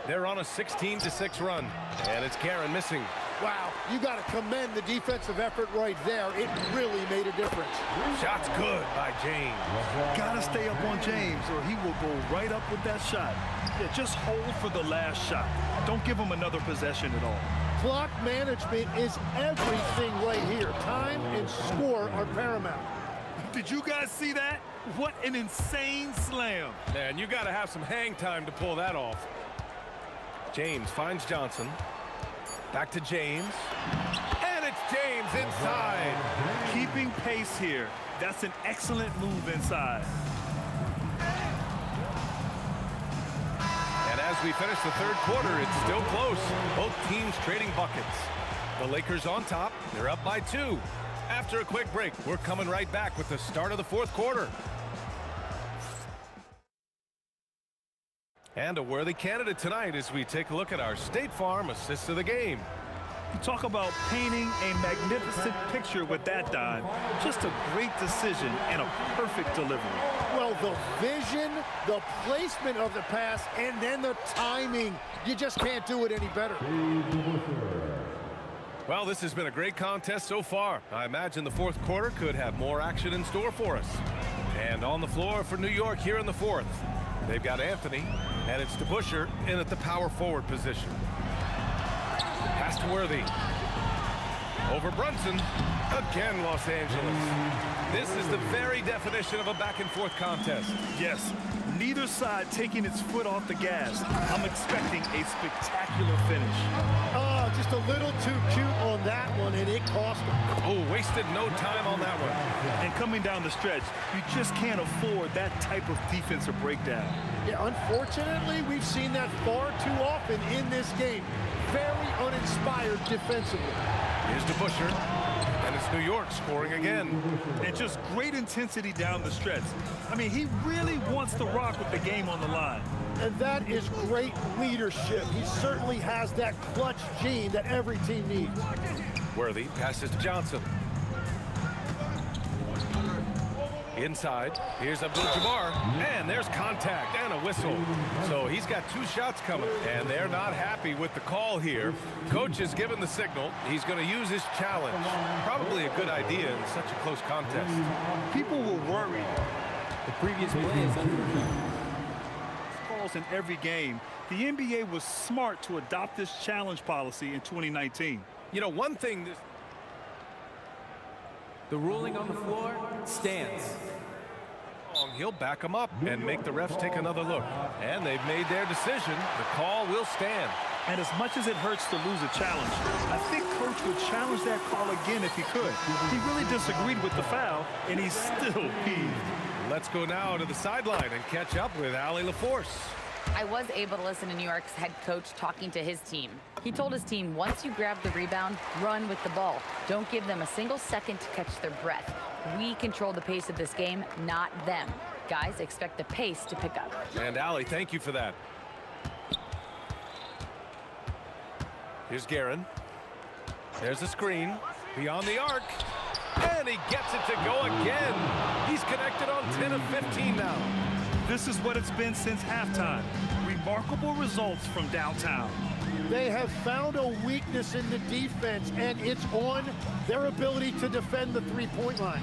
[SPEAKER 3] They're on a 16-6 run. And it's Karen missing.
[SPEAKER 13] Wow, you got to commend the defensive effort right there. It really made a difference.
[SPEAKER 3] Shot's good by James.
[SPEAKER 5] Gotta stay up on James or he will go right up with that shot. Yeah, just hold for the last shot. Don't give him another possession at all.
[SPEAKER 13] Clock management is everything right here. Time and score are paramount.
[SPEAKER 5] Did you guys see that? What an insane slam.
[SPEAKER 3] Man, you got to have some hang time to pull that off. James finds Johnson. Back to James. And it's James inside.
[SPEAKER 5] Keeping pace here. That's an excellent move inside.
[SPEAKER 3] And as we finish the third quarter, it's still close. Both teams trading buckets. The Lakers on top. They're up by 2. After a quick break, we're coming right back with the start of the fourth quarter. And a worthy candidate tonight as we take a look at our State Farm assist of the game.
[SPEAKER 5] You talk about painting a magnificent picture with that dime. Just a great decision and a perfect delivery.
[SPEAKER 13] Well, the vision, the placement of the pass, and then the timing. You just can't do it any better.
[SPEAKER 3] Well, this has been a great contest so far. I imagine the fourth quarter could have more action in store for us. And on the floor for New York here in the fourth. They've got Anthony, and it's DeBusschere in at the power forward position. Pass to Worthy. Over Brunson. Again, Los Angeles. This is the very definition of a back-and-forth contest.
[SPEAKER 5] Yes, neither side taking its foot off the gas. I'm expecting a spectacular finish.
[SPEAKER 13] Oh, just a little too cute on that one, and it cost him.
[SPEAKER 3] Oh, wasted no time on that one.
[SPEAKER 5] And coming down the stretch, you just can't afford that type of defensive breakdown.
[SPEAKER 13] Yeah, unfortunately, we've seen that far too often in this game. Very uninspired defensively.
[SPEAKER 3] Here's DeBusschere, and it's New York scoring again.
[SPEAKER 5] And just great intensity down the stretch. I mean, he really wants to rock with the game on the line.
[SPEAKER 13] And that is great leadership. He certainly has that clutch gene that every team needs.
[SPEAKER 3] Worthy passes to Johnson. Inside, here's Abdul-Jabbar, and there's contact and a whistle. So he's got 2 shots coming, and they're not happy with the call here. Coach has given the signal. He's going to use his challenge. Probably a good idea in such a close contest.
[SPEAKER 5] People were worried.
[SPEAKER 7] The previous play is under.
[SPEAKER 5] Calls in every game. The NBA was smart to adopt this challenge policy in 2019.
[SPEAKER 3] You know, one thing this...
[SPEAKER 7] The ruling on the floor stands.
[SPEAKER 3] He'll back him up and make the refs take another look. And they've made their decision. The call will stand.
[SPEAKER 5] And as much as it hurts to lose a challenge, I think Coach would challenge that call again if he could. He really disagreed with the foul, and he's still peeved.
[SPEAKER 3] Let's go now to the sideline and catch up with Allie LaForce.
[SPEAKER 6] I was able to listen to New York's head coach talking to his team. He told his team, once you grab the rebound, run with the ball. Don't give them a single second to catch their breath. We control the pace of this game, not them. Guys, expect the pace to pick up.
[SPEAKER 3] And Allie, thank you for that. Here's Guerin. There's a screen. Beyond the arc. And he gets it to go again. He's connected on 10 of 15 now.
[SPEAKER 5] This is what it's been since halftime. Remarkable results from downtown.
[SPEAKER 13] They have found a weakness in the defense, and it's on their ability to defend the three-point line.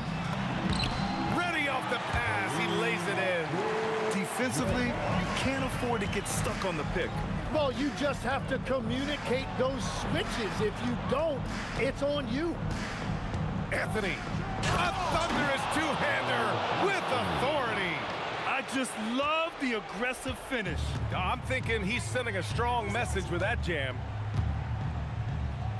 [SPEAKER 3] Ready off the pass. He lays it in.
[SPEAKER 5] Defensively, you can't afford to get stuck on the pick.
[SPEAKER 13] Well, you just have to communicate those switches. If you don't, it's on you.
[SPEAKER 3] Anthony, a thunderous two-hander with authority.
[SPEAKER 5] I just love the aggressive finish.
[SPEAKER 3] I'm thinking he's sending a strong message with that jam.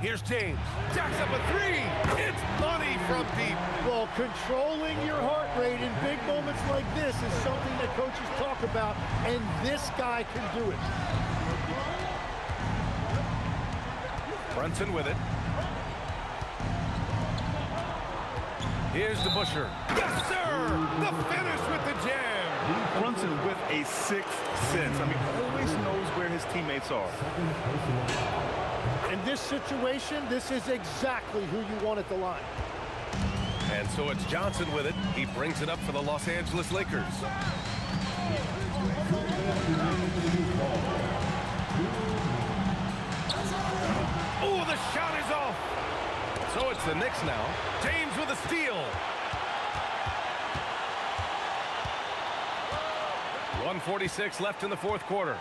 [SPEAKER 3] Here's James. Jacks up a 3. It's money from deep.
[SPEAKER 13] Well, controlling your heart rate in big moments like this is something that coaches talk about, and this guy can do it.
[SPEAKER 3] Brunson with it. Here's DeBusschere. Yes, sir! The finish with the jam.
[SPEAKER 5] Brunson with a sixth sense. I mean, always knows where his teammates are.
[SPEAKER 13] In this situation, this is exactly who you want at the line.
[SPEAKER 3] And so it's Johnson with it. He brings it up for the Los Angeles Lakers. Oh, the shot is off. So it's the Knicks now. James with a steal. 1:46 left in the fourth quarter.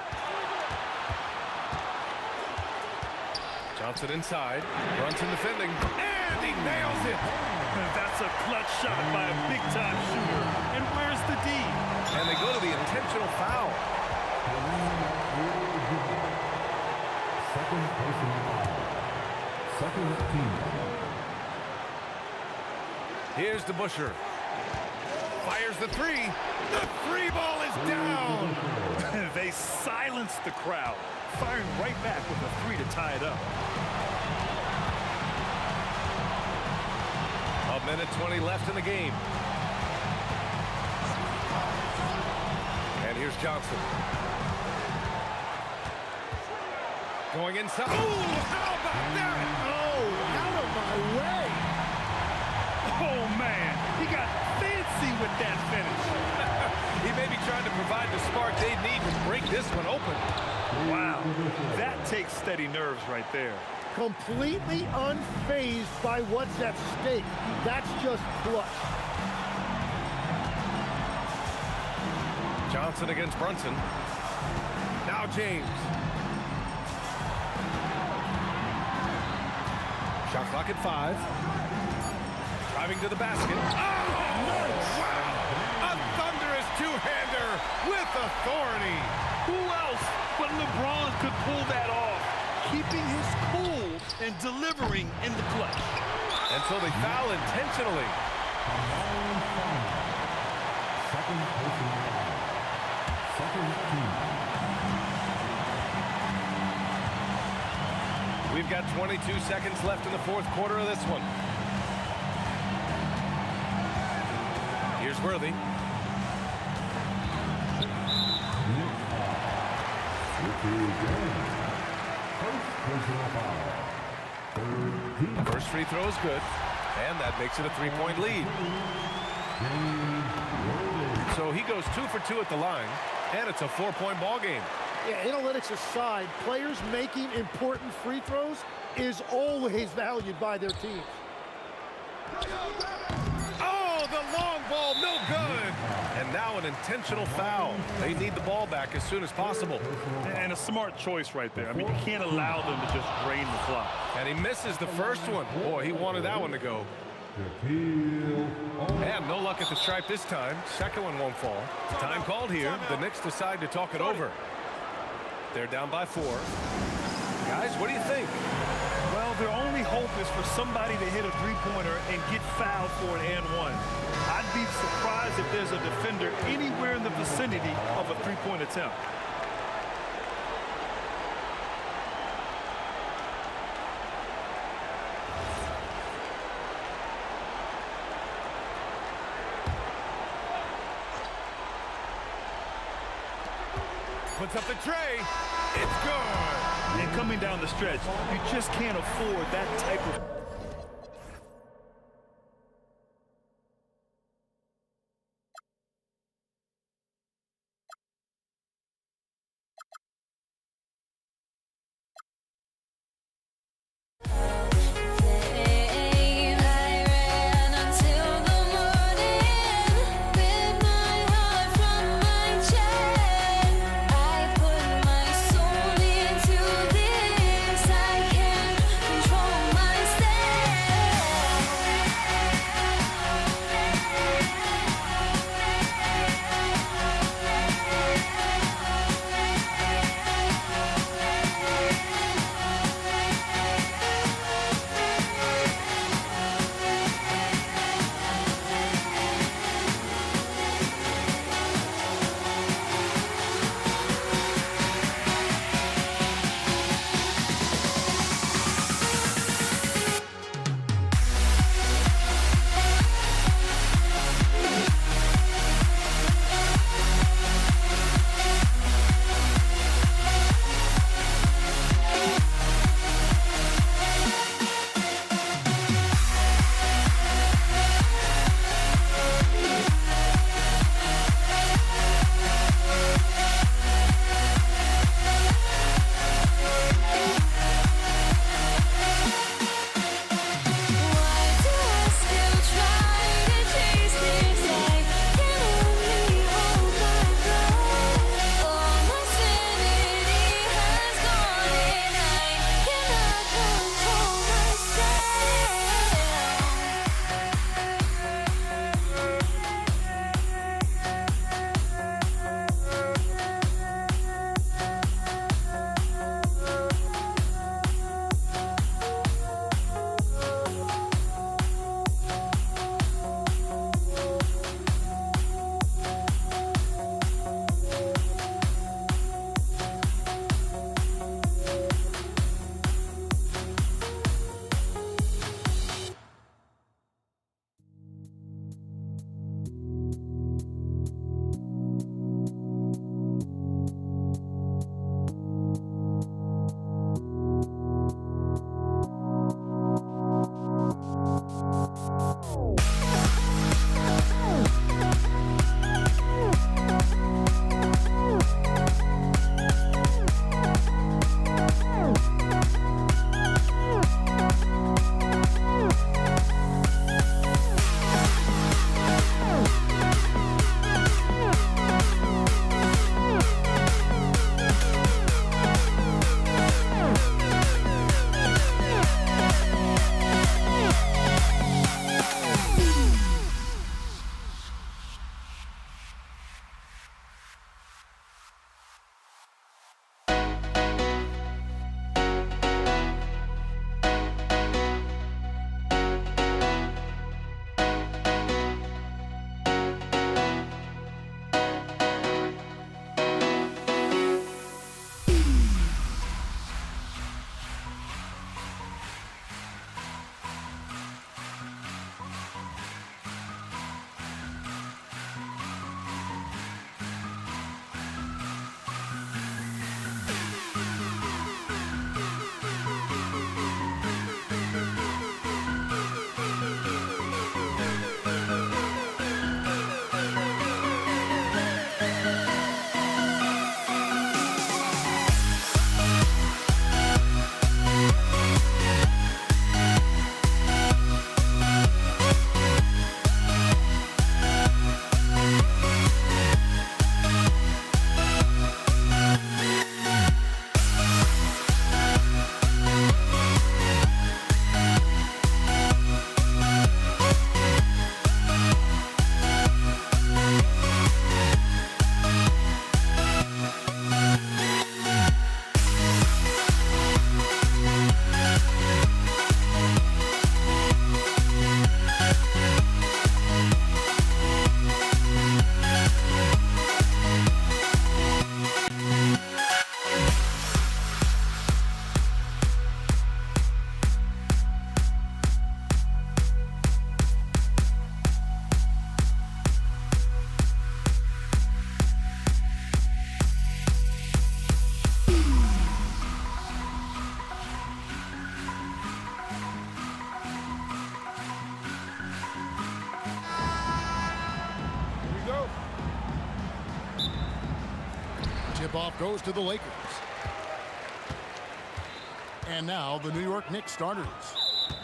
[SPEAKER 3] Johnson inside. Brunson defending. And he nails it.
[SPEAKER 5] That's a clutch shot by a big-time shooter. And where's the D?
[SPEAKER 3] And they go to the intentional foul.
[SPEAKER 7] Second team.
[SPEAKER 3] Here's DeBusschere. Fires the 3. The 3 ball is down.
[SPEAKER 5] They silenced the crowd, firing right back with a 3 to tie it up.
[SPEAKER 3] A minute 20 left in the game. And here's Johnson. Going inside. Ooh, how about that?
[SPEAKER 13] Oh, out of my way.
[SPEAKER 5] Oh, man, he got fancy with that finish.
[SPEAKER 3] He may be trying to provide the spark they need to break this one open.
[SPEAKER 5] Wow, that takes steady nerves right there.
[SPEAKER 13] Completely unfazed by what's at stake. That's just clutch.
[SPEAKER 3] Johnson against Brunson. Now James. Shot clock at 5. Driving to the basket. Oh, wow! A thunderous two-hander with authority.
[SPEAKER 5] Who else but LeBron could pull that off? Keeping his cool and delivering in the clutch.
[SPEAKER 3] And so they foul intentionally. We've got 22 seconds left in the fourth quarter of this one. Here's Worthy. First free throw is good, and that makes it a 3-point lead. So he goes 2 for 2 at the line, and it's a 4-point ball game.
[SPEAKER 13] Yeah, analytics aside, players making important free throws is always valued by their team.
[SPEAKER 3] Oh, the long ball, no good. And now an intentional foul. They need the ball back as soon as possible.
[SPEAKER 5] And a smart choice right there. I mean, you can't allow them to just drain the clock.
[SPEAKER 3] And he misses the first one. Boy, he wanted that one to go. And no luck at the stripe this time. Second one won't fall. Time called here. The Knicks decide to talk it over. They're down by 4. Guys, what do you think?
[SPEAKER 5] Well, their only hope is for somebody to hit a three-pointer and get fouled for an and one. I'd be surprised if there's a defender anywhere in the vicinity of a three-point attempt.
[SPEAKER 3] Puts up the tray. It's good.
[SPEAKER 5] And coming down the stretch, you just can't afford that type of...
[SPEAKER 8] Tip-off goes to the Lakers. And now the New York Knicks starters.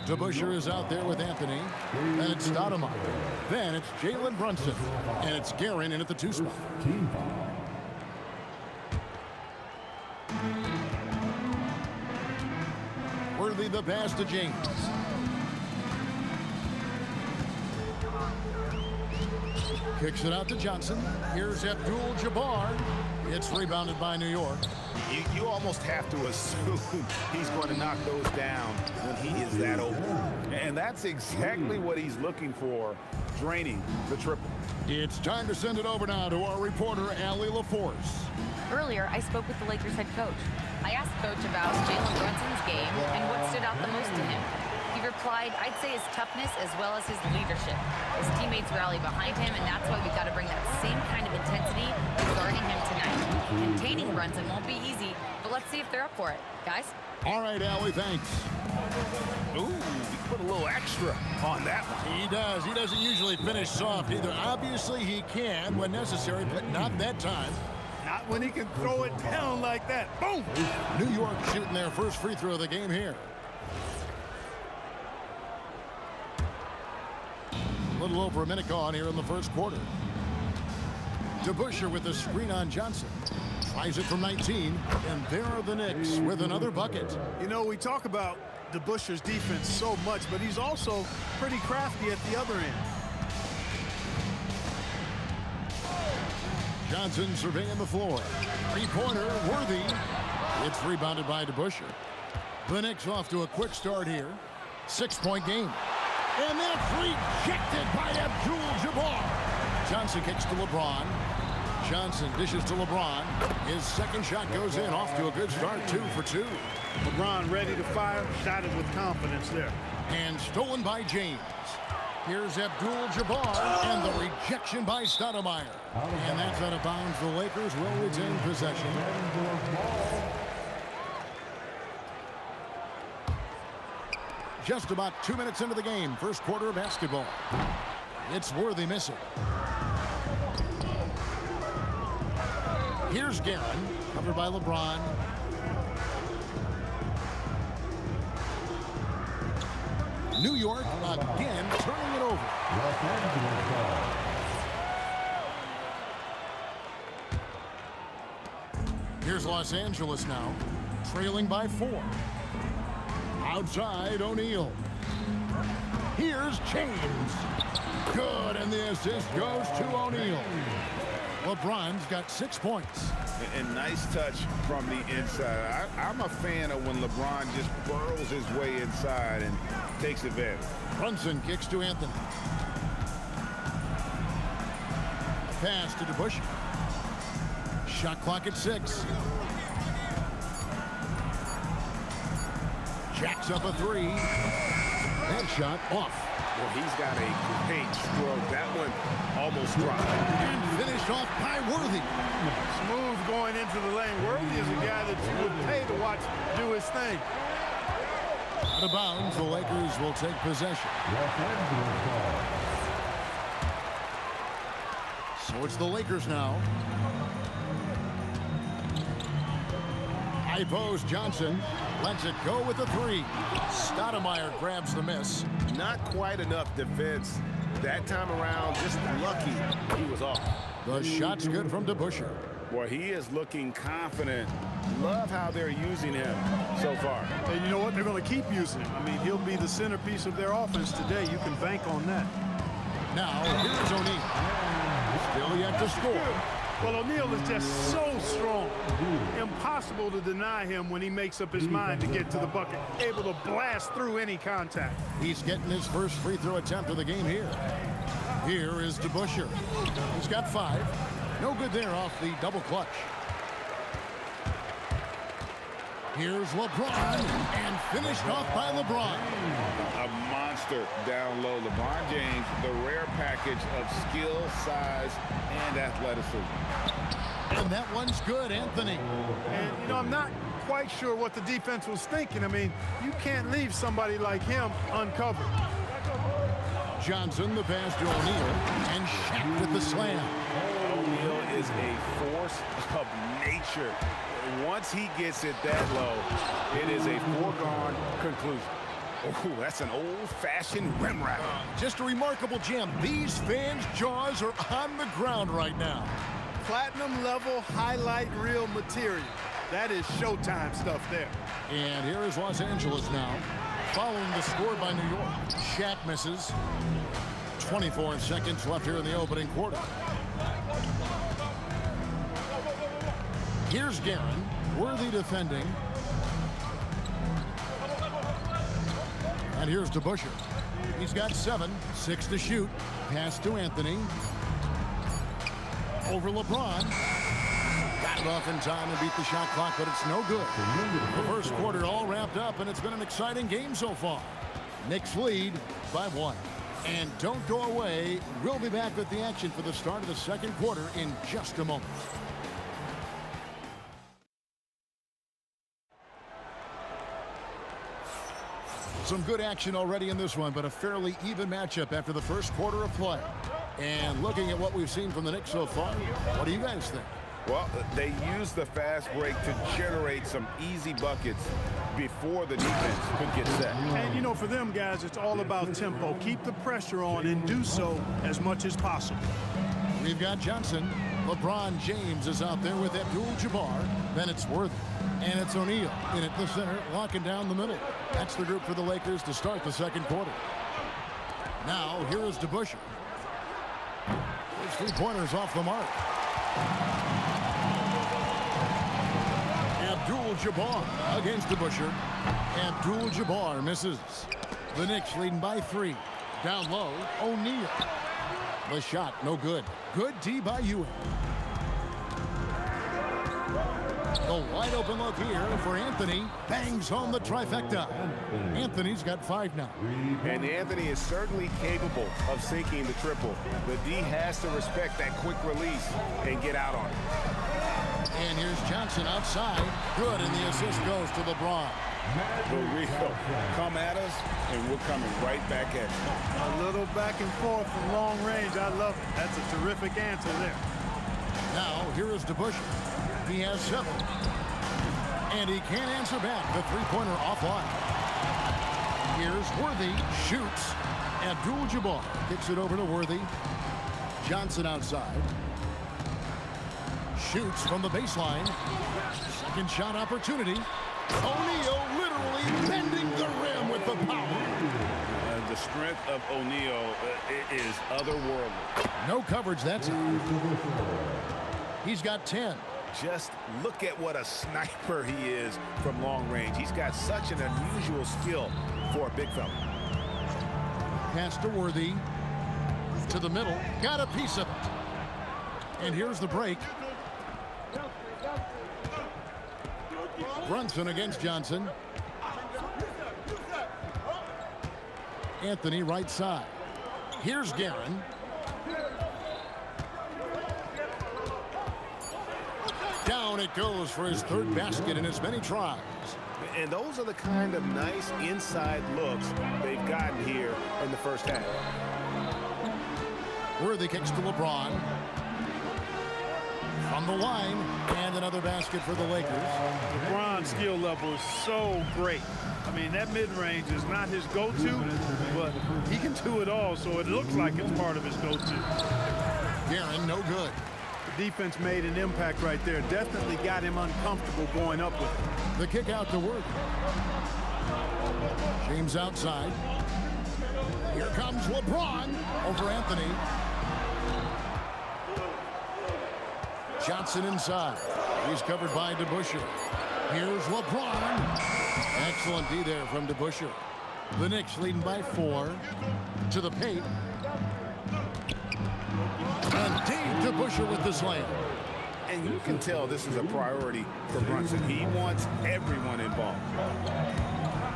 [SPEAKER 8] DeBusschere is out there with Anthony. Then it's Stoudemire. Then it's Jalen Brunson. And it's Guerin in at the 2 spot. Worthy the pass to James. Kicks it out to Johnson. Here's Abdul-Jabbar. It's rebounded by New York.
[SPEAKER 10] You almost have to assume he's going to knock those down when he is that open. And that's exactly what he's looking for, draining the triple.
[SPEAKER 8] It's time to send it over now to our reporter, Allie LaForce.
[SPEAKER 6] Earlier, I spoke with the Lakers head coach. I asked Coach about Jalen Brunson's game and what stood out the most to him. He replied, I'd say his toughness as well as his leadership. His teammates rally behind him, and that's why we got to bring that same kind of intensity to guarding him tonight. Containing Brunson won't be easy, but let's see if they're up for it. Guys?
[SPEAKER 8] All right, Allie, thanks.
[SPEAKER 10] Ooh, he put a little extra on that one.
[SPEAKER 8] He does. He doesn't usually finish soft either. Obviously, he can when necessary, but not that time.
[SPEAKER 13] Not when he can throw it down like that. Boom!
[SPEAKER 8] New York shooting their first free throw of the game here. A little over a minute gone here in the first quarter. DeBusschere with the screen on Johnson. Tries it from 19, and there are the Knicks with another bucket.
[SPEAKER 13] You know, we talk about DeBusschere's defense so much, but he's also pretty crafty at the other end.
[SPEAKER 8] Johnson surveying the floor. Three-pointer, Worthy. It's rebounded by DeBusschere. The Knicks off to a quick start here. 6-point game. And that's rejected by Abdul-Jabbar. Johnson kicks to LeBron. Johnson dishes to LeBron. His second shot goes in, off to a good start, 2 for 2.
[SPEAKER 13] LeBron ready to fire, shot it with confidence there.
[SPEAKER 8] And stolen by James. Here's Abdul-Jabbar, and the rejection by Stoudemire. And that's out of bounds. The Lakers will retain possession. Just about 2 minutes into the game, first quarter of basketball. It's Worthy missing. Here's Guerin, covered by LeBron. New York again turning it over. Here's Los Angeles now, trailing by 4. Outside, O'Neal. Here's James. Good, and the assist goes to O'Neal. LeBron's got 6 points.
[SPEAKER 10] And nice touch from the inside. I'm a fan of when LeBron just burrows his way inside and takes advantage.
[SPEAKER 8] Brunson kicks to Anthony. Pass to DeBusschere. Shot clock at 6. Jacks up a 3. That shot off.
[SPEAKER 10] Well, he's got a great stroke. That one almost dropped.
[SPEAKER 8] And finished off by Worthy.
[SPEAKER 13] Smooth going into the lane. Worthy is a guy that you would pay to watch do his thing.
[SPEAKER 8] Out of bounds, the Lakers will take possession. So it's the Lakers now. High post, Johnson lets it go with the 3. Stoudemire grabs the miss.
[SPEAKER 10] Not quite enough defense that time around. Just lucky he was off.
[SPEAKER 8] The shot's good from DeBusschere.
[SPEAKER 10] Boy, he is looking confident. Love how they're using him so far.
[SPEAKER 13] And you know what? They're going to keep using him. I mean, he'll be the centerpiece of their offense today. You can bank on that.
[SPEAKER 8] Now, here's O'Neal. Still yet to score.
[SPEAKER 13] Well, O'Neal is just so strong. Impossible to deny him when he makes up his mind to get to the bucket. Able to blast through any contact.
[SPEAKER 8] He's getting his first free throw attempt of the game here. Here is DeBusschere. He's got 5. No good there off the double clutch. Here's LeBron, and finished off by LeBron.
[SPEAKER 10] A monster down low. LeBron James, the rare package of skill, size, and athleticism.
[SPEAKER 8] And that one's good, Anthony.
[SPEAKER 13] And, you know, I'm not quite sure what the defense was thinking. I mean, you can't leave somebody like him uncovered.
[SPEAKER 8] Johnson, the pass to O'Neal, and Shaq with the slam.
[SPEAKER 10] O'Neal is a force of nature. Once he gets it that low, it is a foregone conclusion. Oh, that's an old-fashioned rim wrap.
[SPEAKER 8] Just a remarkable gem. These fans' jaws are on the ground right now.
[SPEAKER 13] Platinum level highlight reel material. That is Showtime stuff there.
[SPEAKER 8] And here is Los Angeles now, following the score by New York. Shaq misses. 24 seconds left here in the opening quarter. Here's Guerin, Worthy defending. And here's DeBusschere. He's got 7, 6 to shoot. Pass to Anthony. Over LeBron. Got it off in time and beat the shot clock, but it's no good. The first quarter all wrapped up, and it's been an exciting game so far. Knicks lead by 1. And don't go away. We'll be back with the action for the start of the second quarter in just a moment. Some good action already in this one, but a fairly even matchup after the first quarter of play. And looking at what we've seen from the Knicks so far, what do you guys think?
[SPEAKER 10] Well, they used the fast break to generate some easy buckets before the defense could get set.
[SPEAKER 13] And, you know, for them guys, it's all about tempo. Keep the pressure on and do so as much as possible.
[SPEAKER 8] We've got Johnson. LeBron James is out there with Abdul-Jabbar. Then it's Worthy. And it's O'Neal in at the center, locking down the middle. That's the group for the Lakers to start the second quarter. Now, here is DeBusschere. His three-pointers off the mark. Abdul-Jabbar against DeBusschere. Abdul-Jabbar misses. The Knicks leading by 3. Down low, O'Neal. The shot, no good. Good D by Ewing. The wide open look here for Anthony. Bangs home the trifecta. Anthony's got 5 now.
[SPEAKER 11] And Anthony is certainly capable of sinking the triple. The D has to respect that quick release and get out on it.
[SPEAKER 8] And here's Johnson outside. Good, and the assist goes to LeBron.
[SPEAKER 10] The real come at us, and we're coming right back at you.
[SPEAKER 13] A little back and forth from long range. I love it. That's a terrific answer there.
[SPEAKER 8] Now, here is DeBusschere. He has 7. And he can't answer back. The three-pointer offline. Here's Worthy. Shoots. Abdul-Jabbar kicks it over to Worthy. Johnson outside. Shoots from the baseline. Second shot opportunity. O'Neal literally bending the rim with the power.
[SPEAKER 10] The strength of O'Neal is otherworldly.
[SPEAKER 8] No coverage that time. He's got 10.
[SPEAKER 10] Just look at what a sniper he is from long range. He's got such an unusual skill for a big fella.
[SPEAKER 8] Pass to Worthy. To the middle. Got a piece of it. And here's the break. Brunson against Johnson. Anthony right side. Here's Guerin. Down it goes for his 3rd basket in as many tries.
[SPEAKER 11] And those are the kind of nice inside looks they've gotten here in the first half.
[SPEAKER 8] Worthy kicks to LeBron. From the line, and another basket for the Lakers.
[SPEAKER 13] LeBron's skill level is so great. I mean, that mid-range is not his go-to, but he can do it all, so it looks like it's part of his go-to.
[SPEAKER 8] Guerin, no good.
[SPEAKER 13] The defense made an impact right there. Definitely got him uncomfortable going up with it.
[SPEAKER 8] The kick out to Worthy. James outside. Here comes LeBron over Anthony. Johnson inside. He's covered by DeBusschere. Here's LeBron. Excellent D there from DeBusschere. The Knicks leading by 4. To the paint. And Dave DeBusschere with the slam.
[SPEAKER 10] And you can tell this is a priority for Brunson. He wants everyone involved.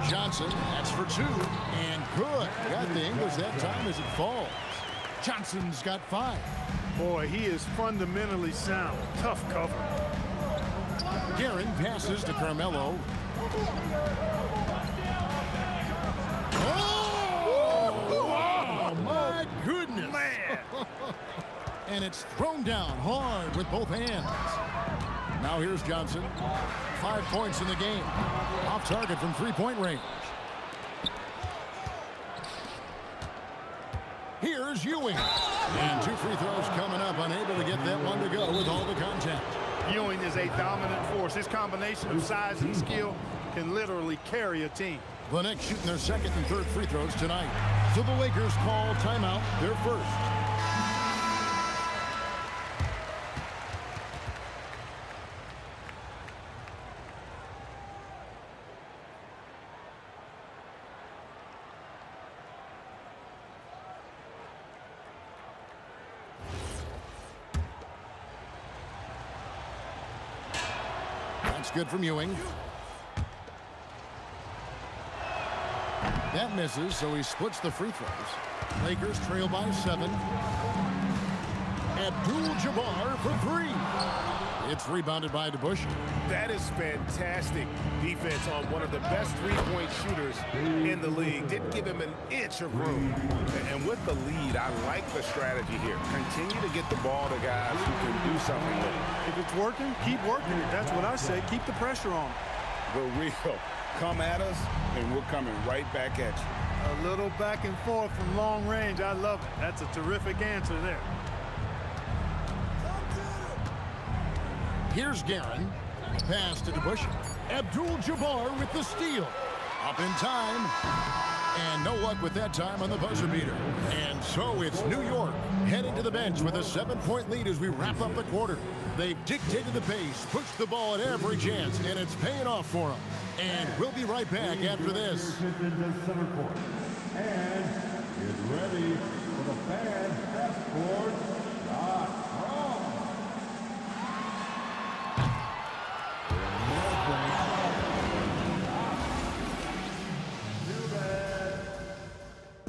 [SPEAKER 8] Johnson, that's for 2. And good. Got the English that time as it falls. Johnson's got 5.
[SPEAKER 13] Boy, he is fundamentally sound. Tough cover.
[SPEAKER 8] Guerin passes to Carmelo. Oh, my goodness.
[SPEAKER 13] Man.
[SPEAKER 8] And it's thrown down hard with both hands. Now here's Johnson. 5 points in the game. Off target from three-point range. Here's Ewing. And 2 free throws coming up. Unable to get that one to go with all the contact.
[SPEAKER 13] Ewing is a dominant force. His combination of size and skill can literally carry a team.
[SPEAKER 8] The Knicks shooting their second and third free throws tonight. So the Lakers call timeout, their first. That's good from Ewing. That misses, so he splits the free throws. Lakers trail by 7. Abdul-Jabbar for 3. It's rebounded by DeBusschere.
[SPEAKER 11] That is fantastic defense on one of the best three-point shooters in the league. Didn't give him an inch of room.
[SPEAKER 10] And with the lead, I like the strategy here. Continue to get the ball to guys who can do something with it.
[SPEAKER 13] If it's working, keep working it. That's what I say. Keep the pressure on.
[SPEAKER 10] The real. Come at us, and we're coming right back at you.
[SPEAKER 13] A little back and forth from long range. I love it. That's a terrific answer there.
[SPEAKER 8] Here's Guerin. Pass to DeBusschere. Abdul-Jabbar with the steal. Up in time. And no luck with that time on the buzzer beater. And so it's New York heading to the bench with a 7-point lead as we wrap up the quarter. They've dictated the pace, pushed the ball at every chance, and it's paying off for them. And we'll be right back after this.
[SPEAKER 7] Center court. And get ready for the fan passport shot.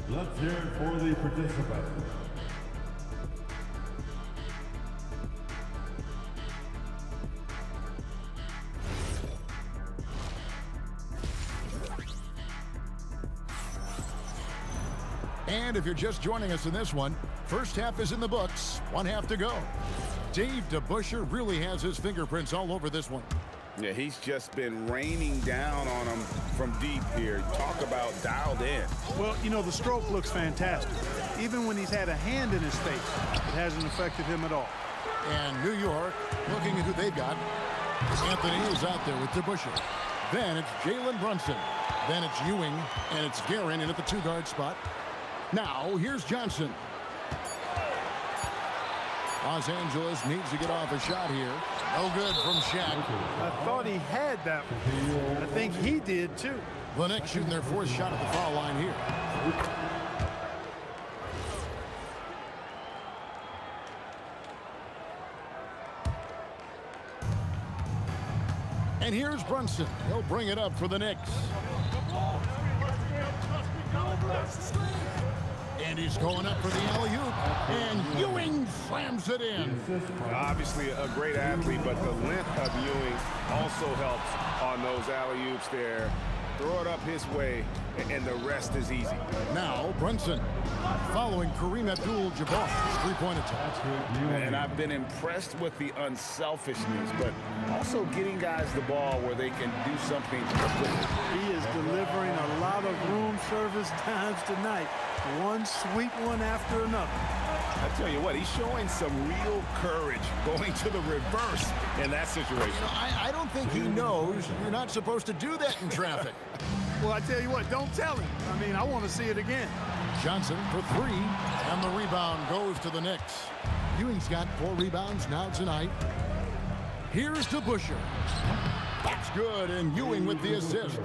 [SPEAKER 7] Let's hear it for the participants.
[SPEAKER 8] And if you're just joining us in this one, first half is in the books, 1 half to go. Dave DeBusschere really has his fingerprints all over this one.
[SPEAKER 10] Yeah, he's just been raining down on them from deep here. Talk about dialed in.
[SPEAKER 13] Well, you know, the stroke looks fantastic. Even when he's had a hand in his face, it hasn't affected him at all.
[SPEAKER 8] And New York, looking at who they've got. Anthony is out there with DeBusschere. Then it's Jalen Brunson. Then it's Ewing, and it's Guerin in at the 2-guard spot. Now, here's Johnson. Los Angeles needs to get off a shot here. No good from Shaq.
[SPEAKER 13] I thought he had that one. I think he did, too.
[SPEAKER 8] The Knicks shooting their 4th shot at the foul line here. And here's Brunson. He'll bring it up for the Knicks. And he's going up for the alley-oop. And Ewing slams it in.
[SPEAKER 10] Obviously a great athlete, but the length of Ewing also helps on those alley-oops there. Throw it up his way, and the rest is easy.
[SPEAKER 8] Now Brunson following Kareem Abdul-Jabbar's three-point attack.
[SPEAKER 10] And I've been impressed with the unselfishness, but also getting guys the ball where they can do something with it.
[SPEAKER 13] He is delivering a lot of room service times tonight. One sweet one after another.
[SPEAKER 10] I tell you what, he's showing some real courage going to the reverse in that situation.
[SPEAKER 8] I don't think he knows you're not supposed to do that in traffic.
[SPEAKER 13] Well, I tell you what, don't tell him. I mean, I want to see it again.
[SPEAKER 8] Johnson for 3, and the rebound goes to the Knicks. Ewing's got 4 rebounds now tonight. Here's DeBusschere. That's good, and Ewing with the assist.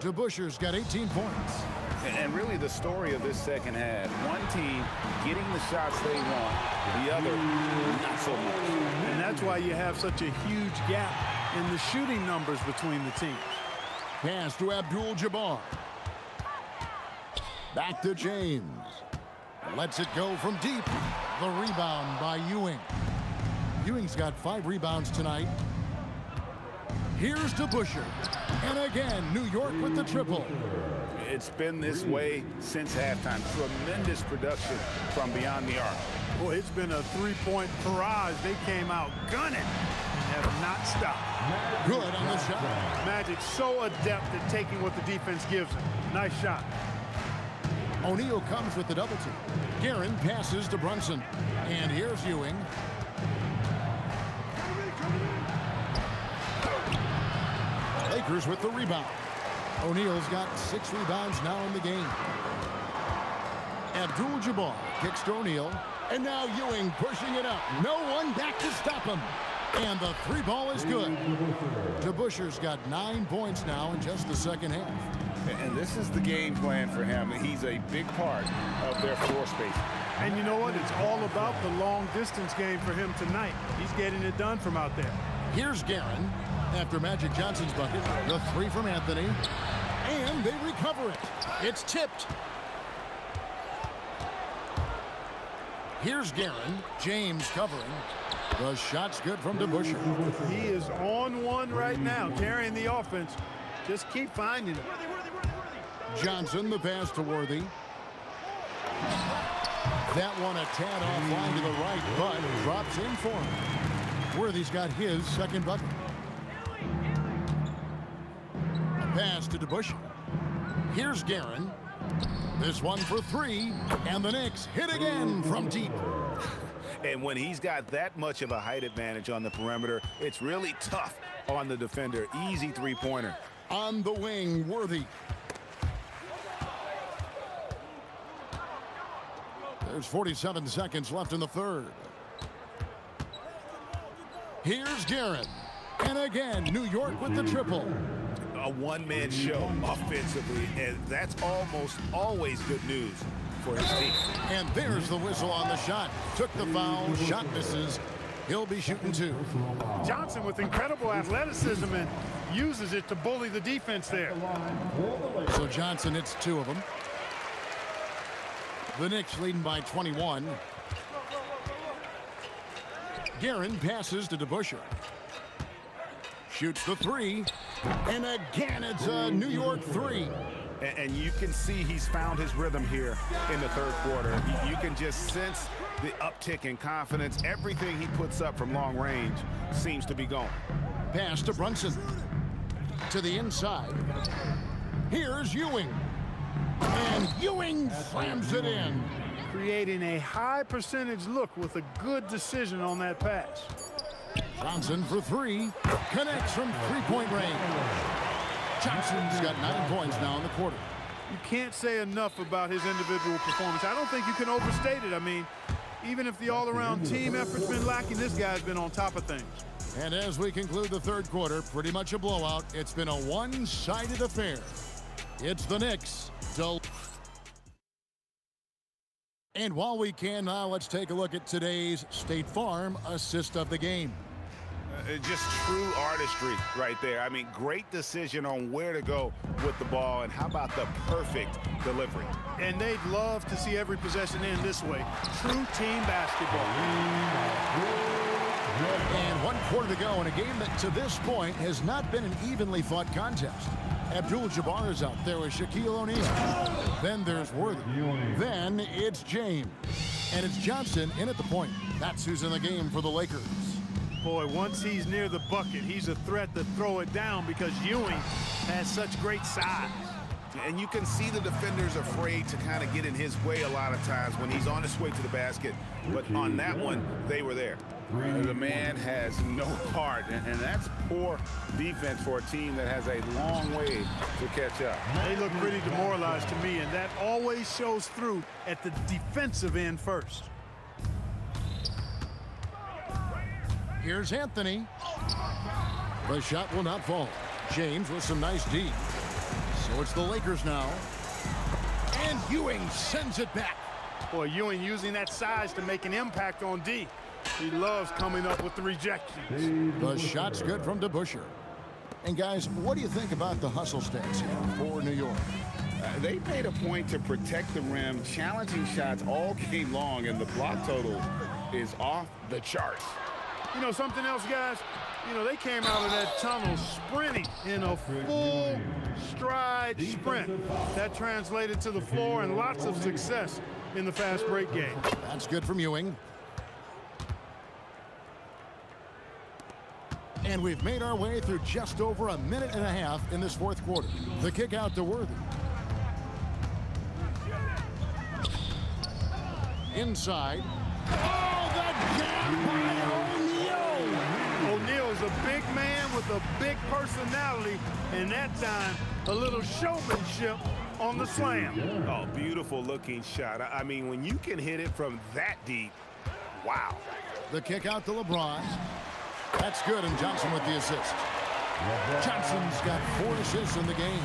[SPEAKER 8] DeBusschere's got 18 points.
[SPEAKER 10] And really the story of this second half, one team getting the shots they want, the other not so much.
[SPEAKER 13] And that's why you have such a huge gap in the shooting numbers between the teams.
[SPEAKER 8] Pass to Abdul-Jabbar. Back to James. Lets it go from deep. The rebound by Ewing. Ewing's got 5 rebounds tonight. Here's DeBusschere. And again, New York with the triple.
[SPEAKER 10] It's been this way since halftime. Tremendous production from beyond the arc.
[SPEAKER 13] Boy, it's been a three-point barrage. They came out gunning and have not stopped.
[SPEAKER 8] Good on the shot.
[SPEAKER 13] Magic so adept at taking what the defense gives him. Nice shot.
[SPEAKER 8] O'Neal comes with the double team. Guerin passes to Brunson. And here's Ewing. Lakers with the rebound. O'Neal's got 6 rebounds now in the game. Abdul-Jabbar kicks to O'Neal. And now Ewing pushing it up. No one back to stop him. And the 3 ball is good. DeBusschere's got 9 points now in just the second half.
[SPEAKER 10] And this is the game plan for him. He's a big part of their floor space.
[SPEAKER 13] And you know what? It's all about the long distance game for him tonight. He's getting it done from out there.
[SPEAKER 8] Here's Guerin after Magic Johnson's bucket. The 3 from Anthony. And they recover it. It's tipped. Here's Guerin. James covering. The shot's good from DeBusschere.
[SPEAKER 13] He is on one right now, carrying the offense. Just keep finding it.
[SPEAKER 8] Johnson, the pass to Worthy. That one a tad offline to the right, but drops in for him. Worthy's got his second bucket. A pass to DeBusschere. Here's Guerin. This one for 3, and the Knicks hit again from deep.
[SPEAKER 10] And when he's got that much of a height advantage on the perimeter, it's really tough on the defender. Easy 3-pointer.
[SPEAKER 8] On the wing, Worthy. There's 47 seconds left in the third. Here's Guerin. And again, New York with the triple.
[SPEAKER 10] A one-man show offensively, and that's almost always good news for his team.
[SPEAKER 8] And there's the whistle on the shot. Took the foul, shot misses. He'll be shooting 2.
[SPEAKER 13] Johnson with incredible athleticism and uses it to bully the defense there.
[SPEAKER 8] So Johnson hits 2 of them. The Knicks leading by 21. Guerin passes to DeBusschere. Shoots the 3. And again, it's a New York 3.
[SPEAKER 10] And you can see he's found his rhythm here in the third quarter. You can just sense the uptick in confidence. Everything he puts up from long range seems to be going.
[SPEAKER 8] Pass to Brunson. To the inside. Here's Ewing. And Ewing slams it in.
[SPEAKER 13] Creating a high percentage look with a good decision on that pass.
[SPEAKER 8] Johnson for 3. Connects from 3-point range. Johnson's got 9 points now in the quarter.
[SPEAKER 13] You can't say enough about his individual performance. I don't think you can overstate it. I mean, even if the all-around team effort's been lacking, this guy's been on top of things.
[SPEAKER 8] And as we conclude the third quarter, pretty much a blowout. It's been a one-sided affair. It's the Knicks. And while we can now, let's take a look at today's State Farm assist of the game.
[SPEAKER 10] Just true artistry right there. I mean, great decision on where to go with the ball, and how about the perfect delivery?
[SPEAKER 13] And they'd love to see every possession end this way. True team basketball.
[SPEAKER 8] And 1 quarter to go in a game that to this point has not been an evenly fought contest. Abdul-Jabbar is out there with Shaquille O'Neal. Then there's Worthy. Then it's James. And it's Johnson in at the point. That's who's in the game for the Lakers.
[SPEAKER 13] Boy, once he's near the bucket, he's a threat to throw it down because Ewing has such great size.
[SPEAKER 10] And you can see the defenders afraid to kind of get in his way a lot of times when he's on his way to the basket. But on that one, they were there. The man has no heart, and that's poor defense for a team that has a long way to catch up.
[SPEAKER 13] They look pretty demoralized to me, and that always shows through at the defensive end first.
[SPEAKER 8] Here's Anthony. The shot will not fall. James with some nice D. So it's the Lakers now. And Ewing sends it back.
[SPEAKER 13] Boy, Ewing using that size to make an impact on D. He loves coming up with the rejections.
[SPEAKER 8] The shot's good from DeBusschere. And guys, what do you think about the hustle stats here for New York?
[SPEAKER 10] They made a point to protect the rim, challenging shots all game long, and the block total is off the charts.
[SPEAKER 13] You know something else, guys? You know, they came out of that tunnel sprinting in a full stride sprint. That translated to the floor and lots of success in the fast break game.
[SPEAKER 8] That's good from Ewing. And we've made our way through just over a minute and a half in this fourth quarter. The kick out to Worthy. Inside. Oh, the jam by O'Neal!
[SPEAKER 13] O'Neal is a big man with a big personality, and that time, a little showmanship on the slam.
[SPEAKER 11] Oh, beautiful looking shot. I mean, when you can hit it from that deep, wow.
[SPEAKER 8] The kick out to LeBron. That's good, and Johnson with the assist. Johnson's got 4 assists in the game.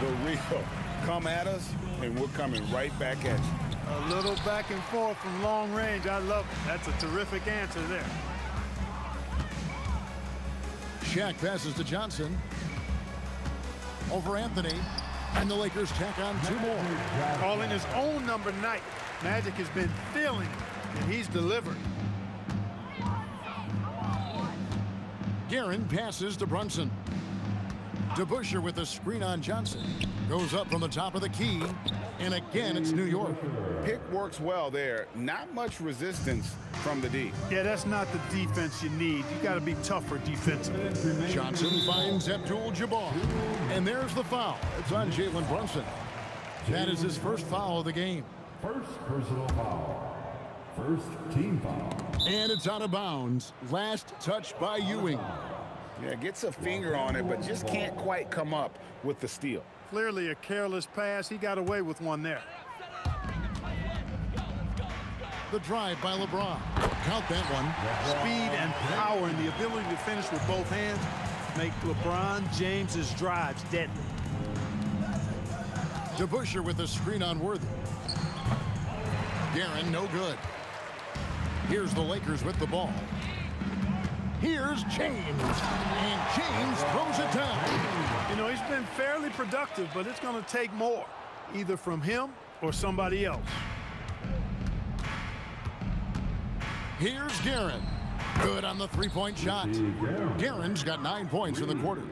[SPEAKER 10] The real come at us, and we're coming right back at you.
[SPEAKER 13] A little back and forth from long range. I love it. That's a terrific answer there.
[SPEAKER 8] Shaq passes to Johnson. Over Anthony. And the Lakers tack on 2 more.
[SPEAKER 13] Calling his own number night. Magic has been feeling it, and he's delivered.
[SPEAKER 8] Guerin passes to Brunson. DeBusschere with a screen on Johnson. Goes up from the top of the key. And again, it's New York.
[SPEAKER 10] Pick works well there. Not much resistance from the D.
[SPEAKER 13] Yeah, that's not the defense you need. You got to be tougher defensively.
[SPEAKER 8] Johnson finds Abdul-Jabbar. And there's the foul. It's on Jalen Brunson. That is his first foul of the game.
[SPEAKER 7] First personal foul. First team foul.
[SPEAKER 8] And it's out of bounds. Last touch by Ewing.
[SPEAKER 10] Yeah, gets a finger on it, but just can't quite come up with the steal.
[SPEAKER 13] Clearly a careless pass. He got away with one there.
[SPEAKER 8] The drive by LeBron. Count that one.
[SPEAKER 13] Speed and power and the ability to finish with both hands make LeBron James's drives deadly.
[SPEAKER 8] DeBusschere with a screen on Worthy. Guerin, no good. Here's the Lakers with the ball. Here's James. And James throws it down.
[SPEAKER 13] You know, he's been fairly productive, but it's going to take more, either from him or somebody else.
[SPEAKER 8] Here's Guerin. Good on the three-point shot. Guerin's got 9 points in the quarter.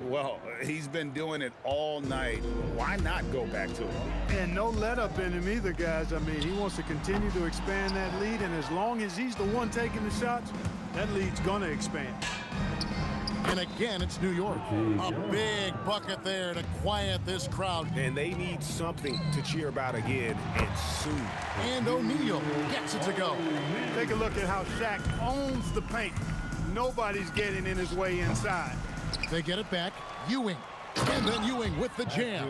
[SPEAKER 10] Well, he's been doing it all night. Why not go back to it?
[SPEAKER 13] And no let-up in him either, guys. I mean, he wants to continue to expand that lead, and as long as he's the one taking the shots, that lead's going to expand.
[SPEAKER 8] And again, it's New York. A big bucket there to quiet this crowd.
[SPEAKER 11] And they need something to cheer about again, and soon.
[SPEAKER 8] And O'Neal gets it to go.
[SPEAKER 13] Take a look at how Shaq owns the paint. Nobody's getting in his way inside.
[SPEAKER 8] They get it back. Ewing. And then Ewing with the jam.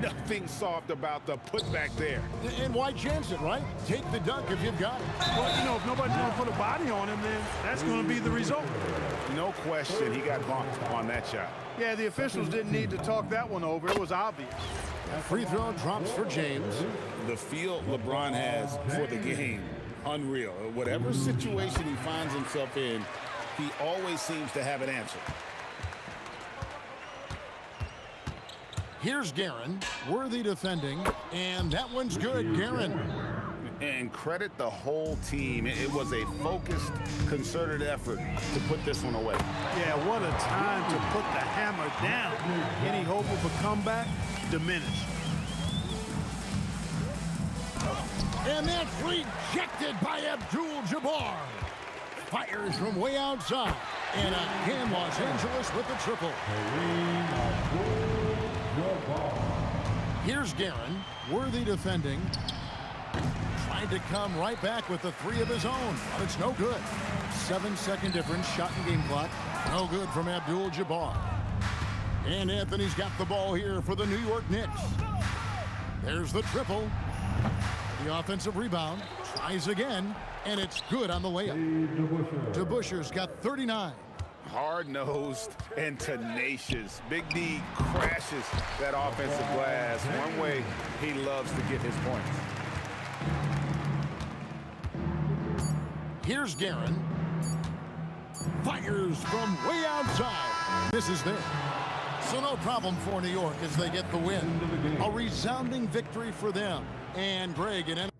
[SPEAKER 11] Nothing soft about the putback there.
[SPEAKER 8] And why chance it, right? Take the dunk if you've got it.
[SPEAKER 13] Well, you know, if nobody's going to put a body on him, then that's going to be the result.
[SPEAKER 10] No question, he got bumped on that shot.
[SPEAKER 13] Yeah, the officials didn't need to talk that one over. It was obvious.
[SPEAKER 8] Free throw drops for James.
[SPEAKER 10] The feel LeBron has for the game, unreal. Whatever situation he finds himself in, he always seems to have an answer.
[SPEAKER 8] Here's Guerin, Worthy defending, and that one's good, Guerin.
[SPEAKER 10] And credit the whole team. It was a focused, concerted effort to put this one away.
[SPEAKER 13] Yeah, what a time to put the hammer down. Any hope of a comeback diminished.
[SPEAKER 8] And that's rejected by Abdul-Jabbar. Fires from way outside. And again, Los Angeles with the triple. Here's Guerin, Worthy defending. Trying to come right back with the 3 of his own, but it's no good. 7-second difference, shot and game clock. No good from Abdul-Jabbar. And Anthony's got the ball here for the New York Knicks. There's the triple. The offensive rebound. Tries again, and it's good on the layup. DeBusschere's got 39.
[SPEAKER 10] Hard-nosed and tenacious. Big D crashes that offensive glass. One way he loves to get his points.
[SPEAKER 8] Here's Guerin. Fires from way outside. This is there. So no problem for New York as they get the win. A resounding victory for them. And Greg and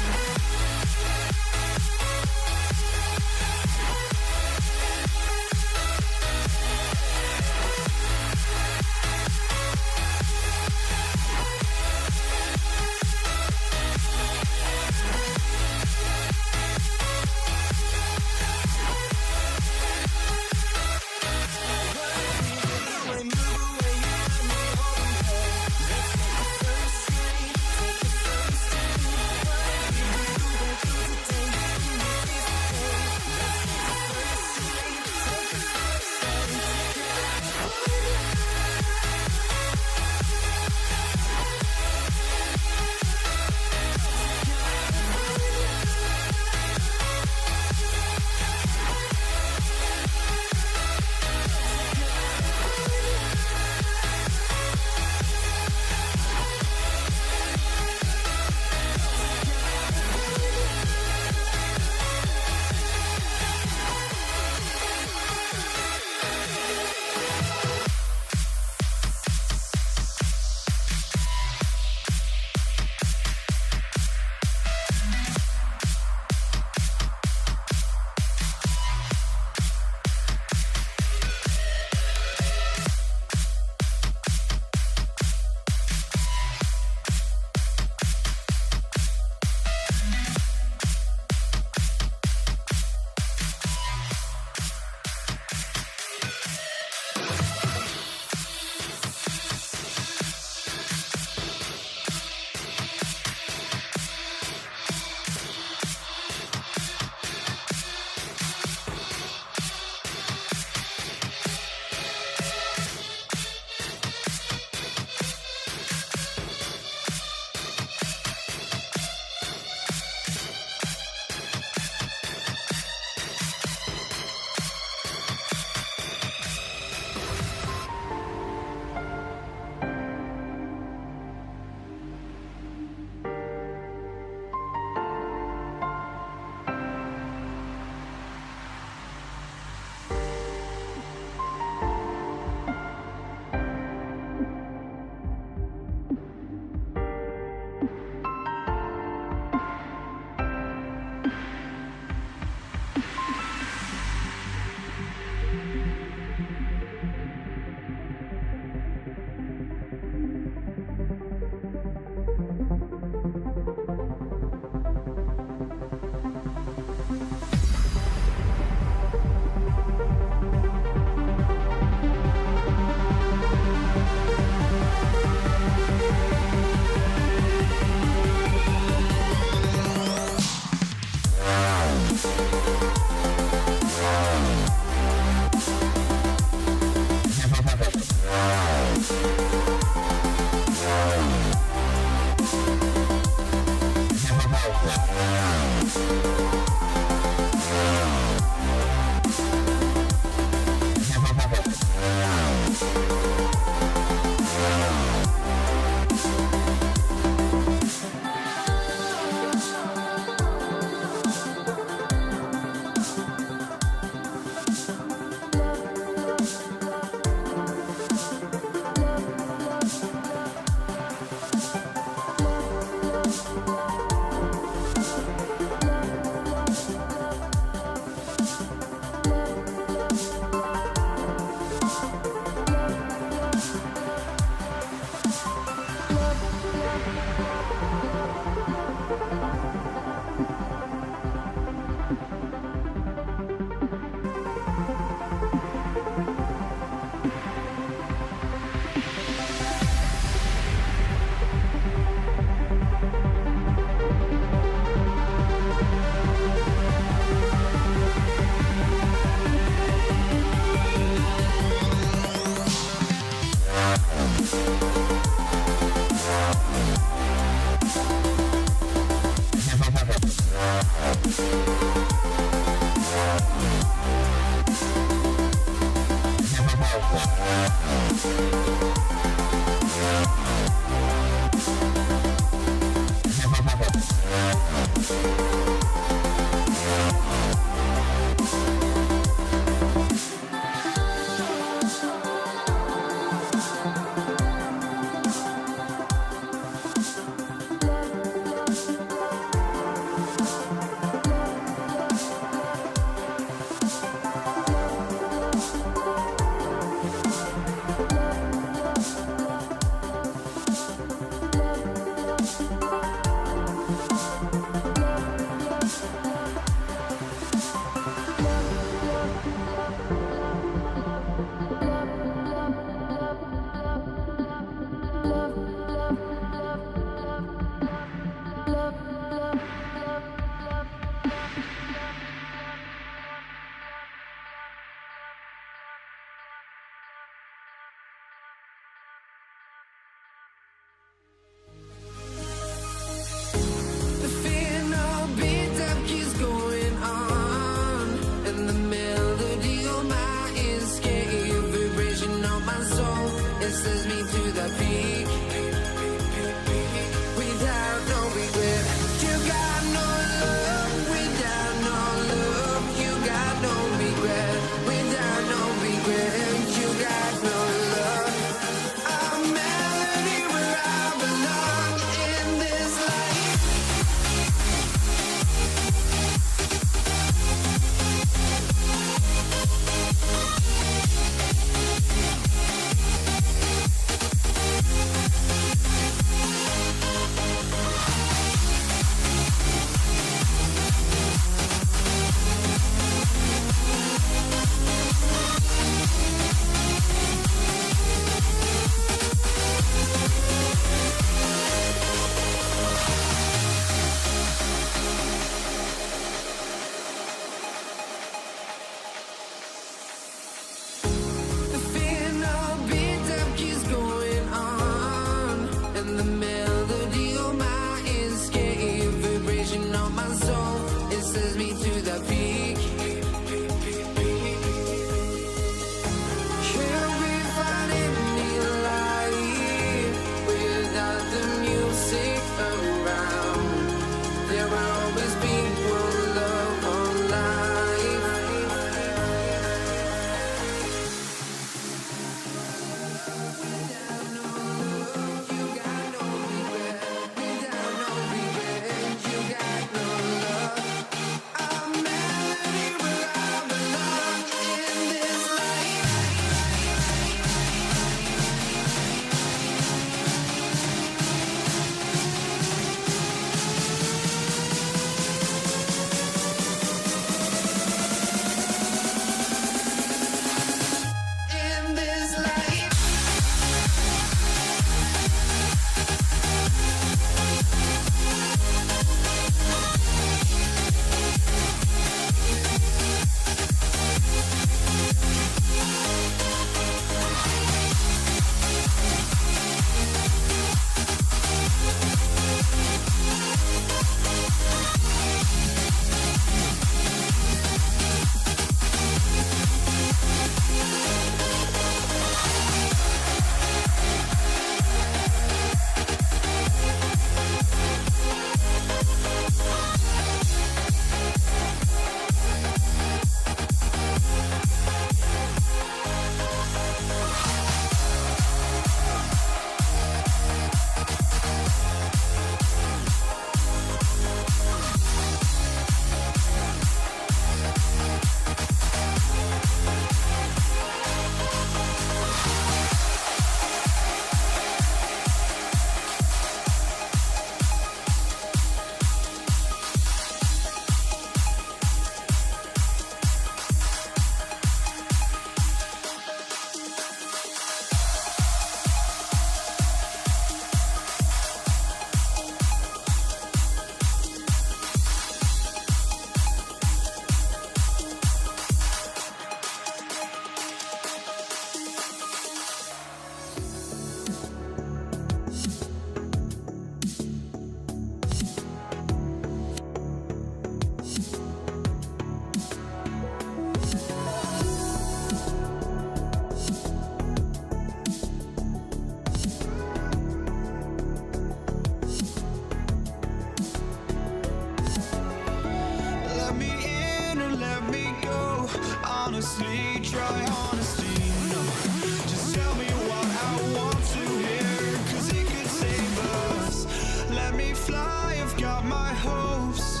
[SPEAKER 2] my hopes,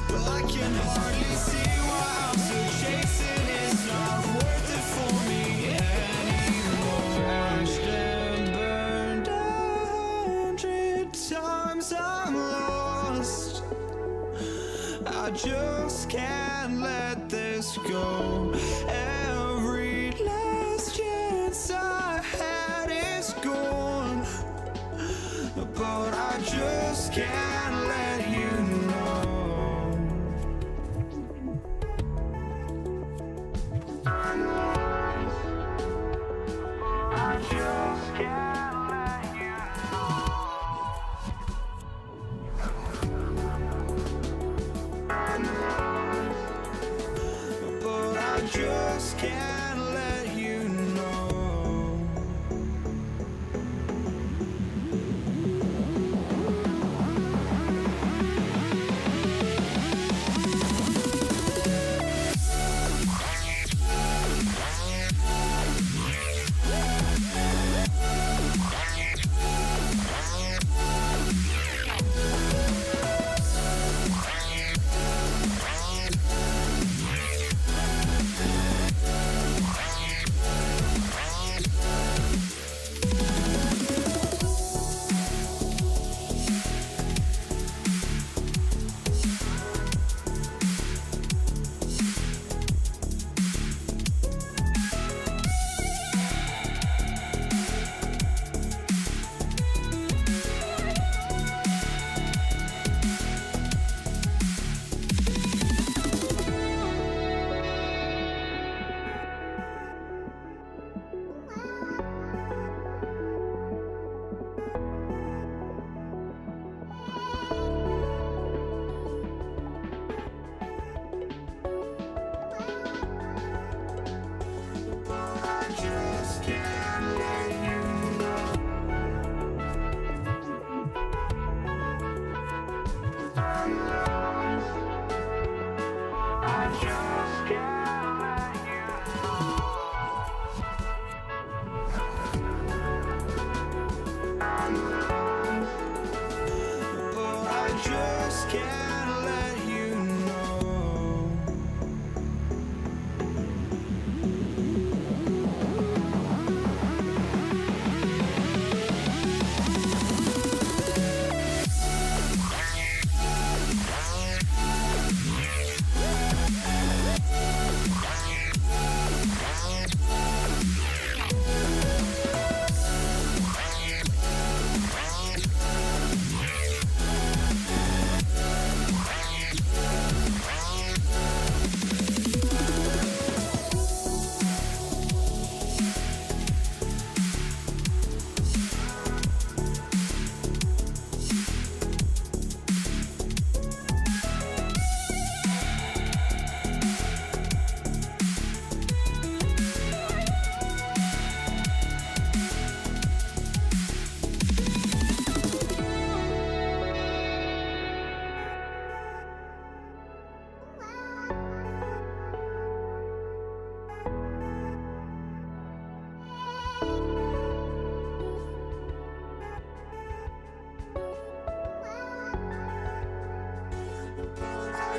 [SPEAKER 2] but I can hardly see why I'm still chasing. It's not worth it for me anymore. Crashed and burned 100 times, I'm lost. I just can't let this go. Every last chance I had is gone, but I just can't let you know. I just can't let you know. But I just can't let you know.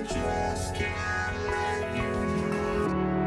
[SPEAKER 2] Just can't let you know.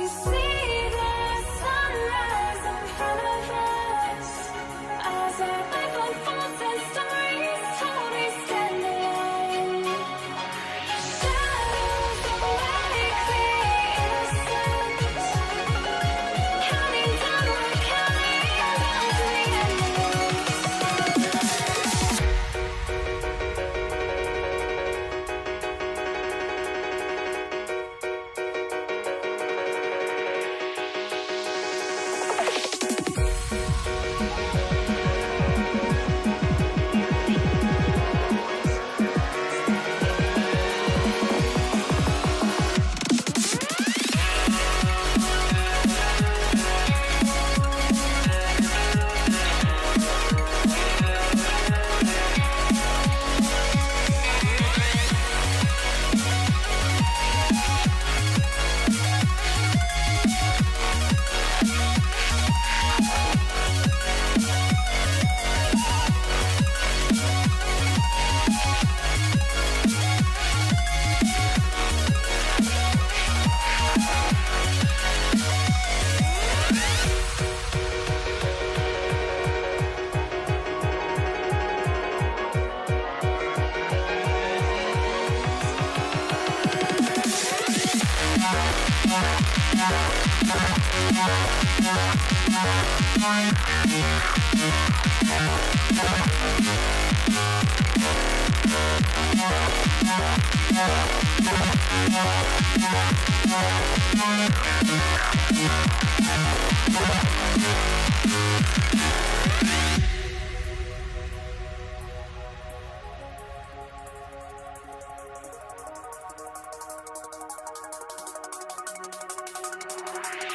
[SPEAKER 1] see the sunrise in front of us as our life unfolds and stories told we stand alone. Shadows awake the innocent, counting down, we're counting down to the end.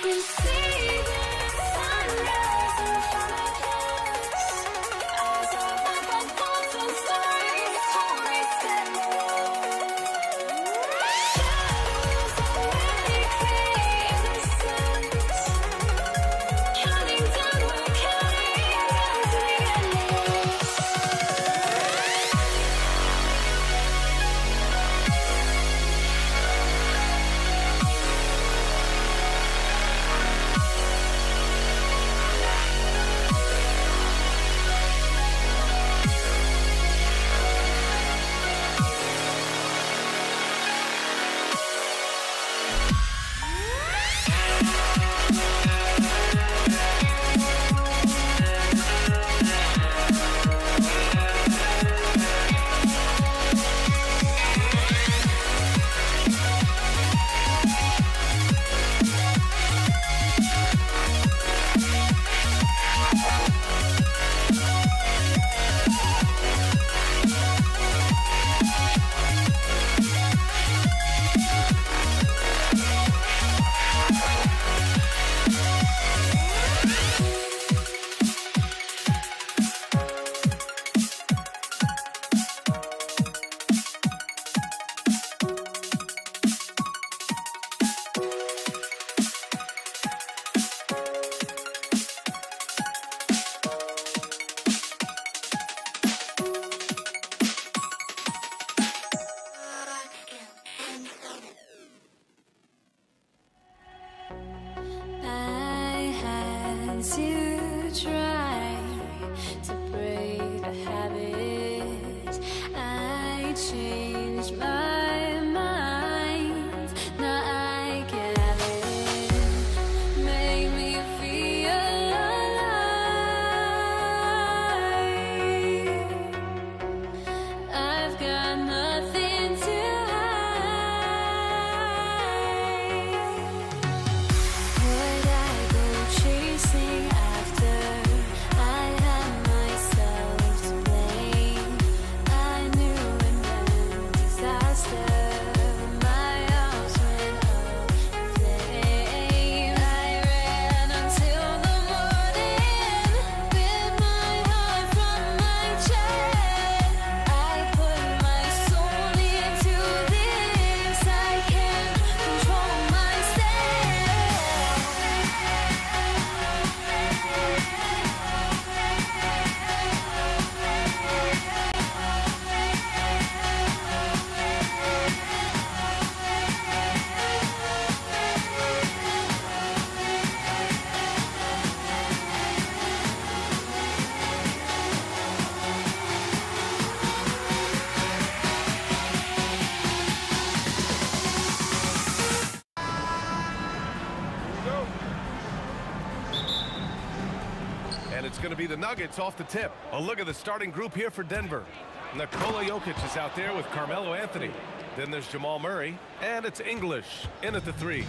[SPEAKER 1] We see the sunrise in front of us as our life unfolds and stories told we stand alone. Shadows awake the innocent,
[SPEAKER 3] be the Nuggets off the tip. A look at the starting group here for Denver. Nikola Jokic is out there with Carmelo Anthony. Then there's Jamal Murray, and it's English in at the 3.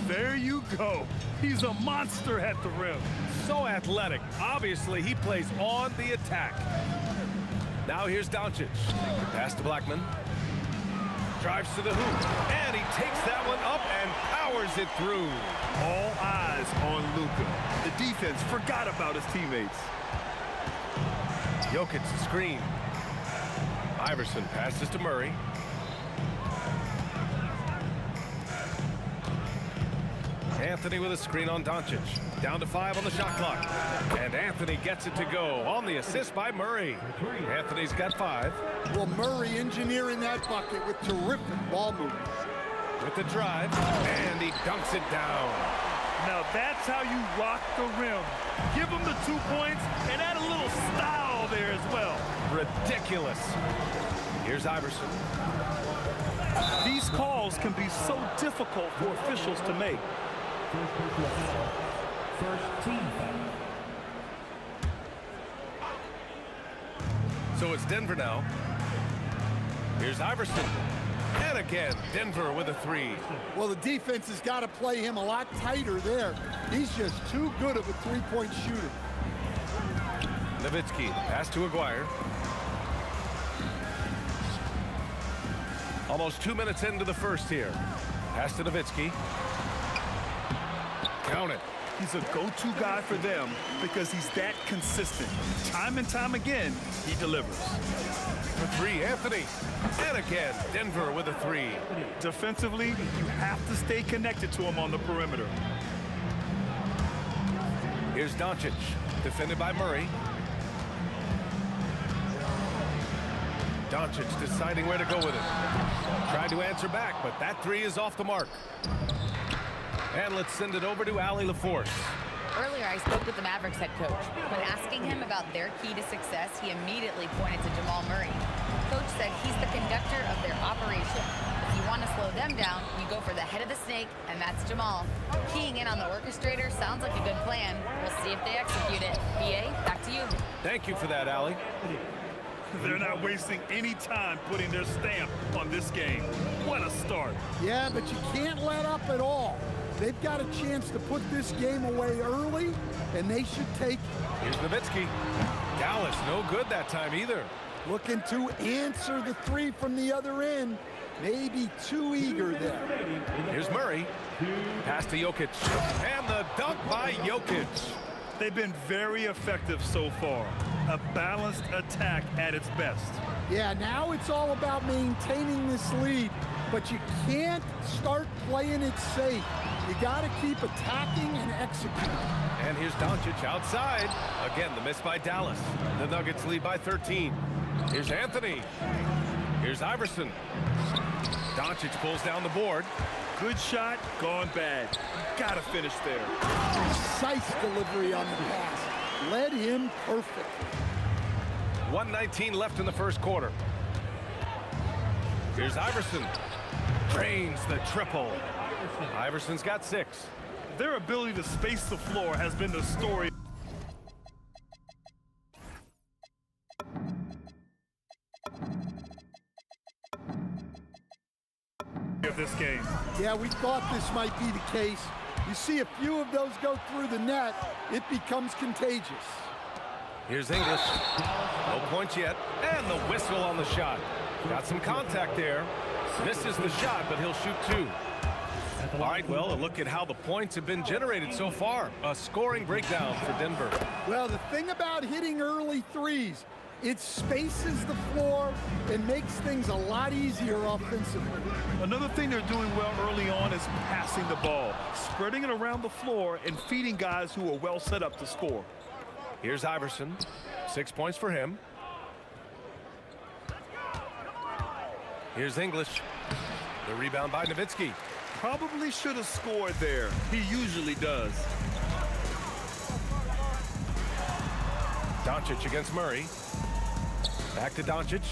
[SPEAKER 5] There you go. He's a monster at the rim.
[SPEAKER 3] So athletic. Obviously, he plays on the attack. Now here's Doncic. Pass to Blackman. Drives to the hoop, and he takes that one up and powers it through.
[SPEAKER 5] All eyes on Luka. The defense forgot about his teammates.
[SPEAKER 3] Jokic screen. Iverson passes to Murray. Anthony with a screen on Doncic. Down to 5 on the shot clock. And Anthony gets it to go on the assist by Murray. Anthony's got 5.
[SPEAKER 8] Well, Murray engineering that bucket with terrific ball movement.
[SPEAKER 3] With the drive, and he dunks it down.
[SPEAKER 5] Now that's how you rock the rim. Give him the 2 points and add a little style there as well.
[SPEAKER 3] Ridiculous. Here's Iverson.
[SPEAKER 5] These calls can be so difficult for officials to make.
[SPEAKER 7] First team foul.
[SPEAKER 3] So it's Denver now. Here's Iverson. And again, Denver with a 3.
[SPEAKER 8] Well, the defense has got to play him a lot tighter there. He's just too good of a three-point shooter.
[SPEAKER 3] Nowitzki, pass to Aguirre. Almost 2 minutes into the first here. Pass to Nowitzki. Count it.
[SPEAKER 5] He's a go-to guy for them because he's that consistent. Time and time again, he delivers.
[SPEAKER 3] For 3, Anthony. And again, Denver with a 3.
[SPEAKER 5] Defensively, you have to stay connected to him on the perimeter.
[SPEAKER 3] Here's Doncic, defended by Murray. Doncic deciding where to go with it. Tried to answer back, but that 3 is off the mark. And let's send it over to Allie LaForce.
[SPEAKER 6] Earlier, I spoke with the Mavericks head coach. When asking him about their key to success, he immediately pointed to Jamal Murray. Coach said he's the conductor of their operation. If you want to slow them down, you go for the head of the snake, and that's Jamal. Keying in on the orchestrator sounds like a good plan. We'll see if they execute it. BA, back to you.
[SPEAKER 3] Thank you for that, Allie.
[SPEAKER 5] They're not wasting any time putting their stamp on this game. What a start.
[SPEAKER 8] Yeah, but you can't let up at all. They've got a chance to put this game away early, and they should take it.
[SPEAKER 3] Here's Nowitzki. Dallas, no good that time either.
[SPEAKER 8] Looking to answer the 3 from the other end. Maybe too eager there.
[SPEAKER 3] Here's Murray. Pass to Jokic. And the dunk by Jokic.
[SPEAKER 5] They've been very effective so far. A balanced attack at its best.
[SPEAKER 8] Yeah, now it's all about maintaining this lead, but you can't start playing it safe. You got to keep attacking and executing.
[SPEAKER 3] And here's Doncic outside. Again, the miss by Dallas. The Nuggets lead by 13. Here's Anthony. Here's Iverson. Doncic pulls down the board.
[SPEAKER 5] Good shot, gone bad. Gotta finish there.
[SPEAKER 8] Precise delivery on the pass. Led him perfect.
[SPEAKER 3] 1:19 left in the first quarter. Here's Iverson. Drains the triple. Iverson's got 6.
[SPEAKER 5] Their ability to space the floor has been the story of this game.
[SPEAKER 8] Yeah, we thought this might be the case. You see a few of those go through the net, it becomes contagious.
[SPEAKER 3] Here's English. No points yet. And the whistle on the shot. Got some contact there. Misses the shot, but he'll shoot 2. All right, well, a look at how the points have been generated so far. A scoring breakdown for Denver.
[SPEAKER 8] Well, the thing about hitting early 3s, it spaces the floor and makes things a lot easier offensively.
[SPEAKER 5] Another thing they're doing well early on is passing the ball, spreading it around the floor and feeding guys who are well set up to score.
[SPEAKER 3] Here's Iverson. 6 points for him. Here's English. The rebound by Nowitzki.
[SPEAKER 5] Probably should have scored there. He usually does.
[SPEAKER 3] Doncic against Murray. Back to Doncic.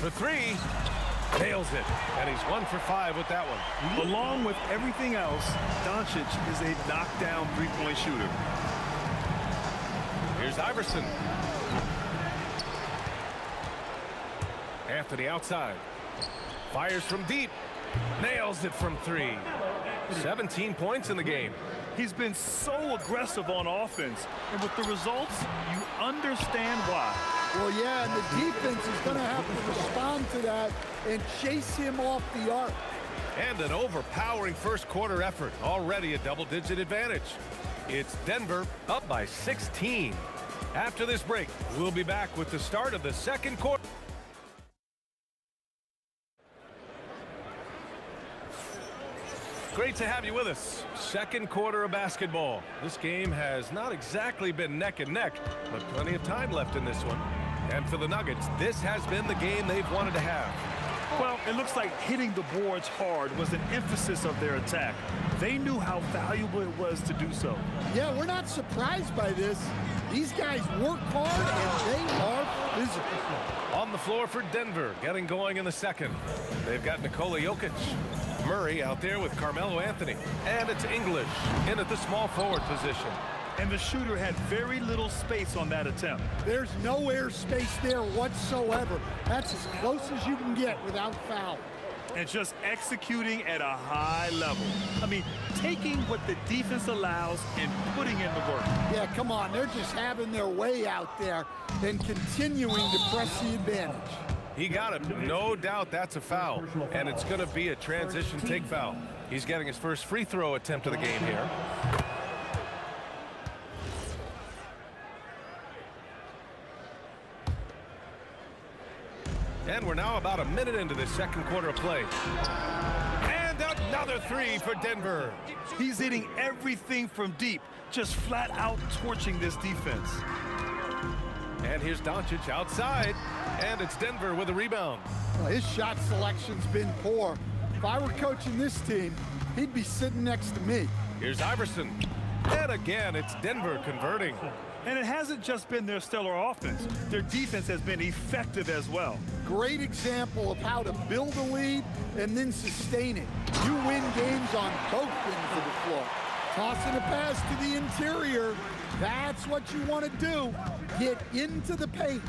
[SPEAKER 3] For 3. Nails it. And he's 1 for 5 with that one.
[SPEAKER 5] Along with everything else, Doncic is a knockdown three-point shooter.
[SPEAKER 3] Here's Here's Iverson. Anthony outside. Fires from deep. Nails it from 3. 17 points in the game.
[SPEAKER 5] He's been so aggressive on offense, and with the results, you understand why.
[SPEAKER 14] Well, yeah, and the defense is going to have to respond to that and chase him off the arc.
[SPEAKER 3] And an overpowering first quarter effort. Already a double-digit advantage. It's Denver up by 16. After this break, we'll be back with the start of the second quarter. Great to have you with us. Second quarter of basketball. This game has not exactly been neck and neck, but plenty of time left in this one. And for the Nuggets, this has been the game they've wanted to have.
[SPEAKER 5] Well, it looks like hitting the boards hard was an emphasis of their attack. They knew how valuable it was to do so.
[SPEAKER 14] Yeah, we're not surprised by this. These guys work hard and they are physical.
[SPEAKER 3] On the floor for Denver, getting going in the second. They've got Nikola Jokic. Murray out there with Carmelo Anthony. And it's English in at the small forward position.
[SPEAKER 5] And the shooter had very little space on that attempt.
[SPEAKER 14] There's no air space there whatsoever. That's as close as you can get without foul.
[SPEAKER 5] And just executing at a high level. I mean, taking what the defense allows and putting in the work.
[SPEAKER 14] Yeah, come on. They're just having their way out there and continuing to press the advantage.
[SPEAKER 3] He got him. No doubt that's a foul. And it's going to be a transition take foul. He's getting his first free throw attempt of the game here. And we're now about a minute into the second quarter of play. And another 3 for Denver.
[SPEAKER 5] He's hitting everything from deep, just flat out torching this defense.
[SPEAKER 3] And here's Doncic outside. And it's Denver with a rebound.
[SPEAKER 14] Well, his shot selection's been poor. If I were coaching this team, he'd be sitting next to me.
[SPEAKER 3] Here's Iverson. And again, it's Denver converting.
[SPEAKER 5] And it hasn't just been their stellar offense. Their defense has been effective as well.
[SPEAKER 14] Great example of how to build a lead and then sustain it. You win games on both ends of the floor. Tossing a pass to the interior, that's what you want to do. Get into the paint.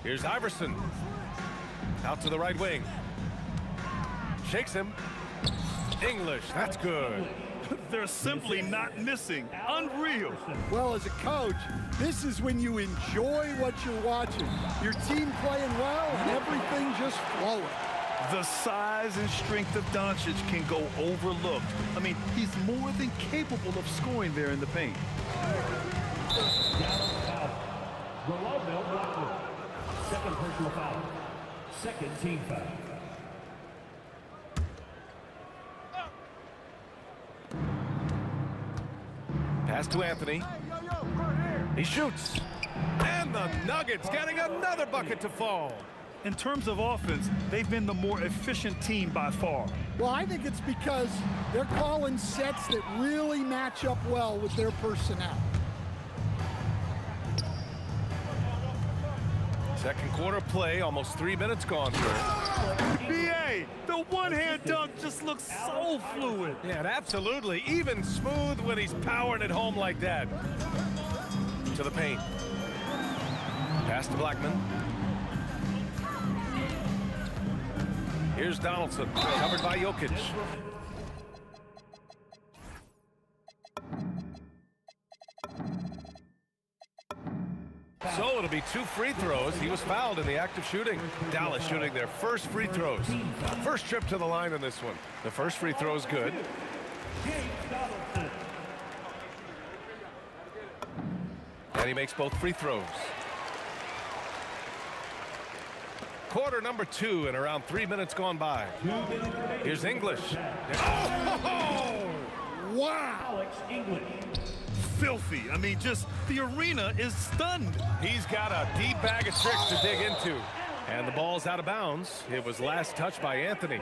[SPEAKER 3] Here's Iverson. Out to the right wing. Shakes him. English, that's good.
[SPEAKER 5] They're simply not missing. Unreal.
[SPEAKER 14] Well, as a coach, this is when you enjoy what you're watching. Your team playing well and everything just flowing.
[SPEAKER 5] The size and strength of Doncic can go overlooked. I mean, he's more than capable of scoring there in the paint.
[SPEAKER 7] Second personal foul. Second team foul.
[SPEAKER 3] Pass to Anthony. He shoots. And the Nuggets getting another bucket to fall.
[SPEAKER 5] In terms of offense, they've been the more efficient team by far.
[SPEAKER 14] Well, I think it's because they're calling sets that really match up well with their personnel.
[SPEAKER 3] Second quarter play, almost 3 minutes gone through.
[SPEAKER 5] BA, the one-hand dunk just looks so fluid.
[SPEAKER 3] Yeah, and absolutely. Even smooth when he's powering it home like that. To the paint. Pass to Blackman. Here's Donaldson, covered by Jokic. So it'll be 2 free throws. He was fouled in the act of shooting. Dallas shooting their first free throws. First trip to the line in this one. The first free throw is good. And he makes both free throws. Quarter number 2 and around 3 minutes gone by. Here's English. Oh!
[SPEAKER 14] Wow!
[SPEAKER 5] Filthy. I mean, just the arena is stunned.
[SPEAKER 3] He's got a deep bag of tricks to dig into. And the ball's out of bounds. It was last touched by Anthony.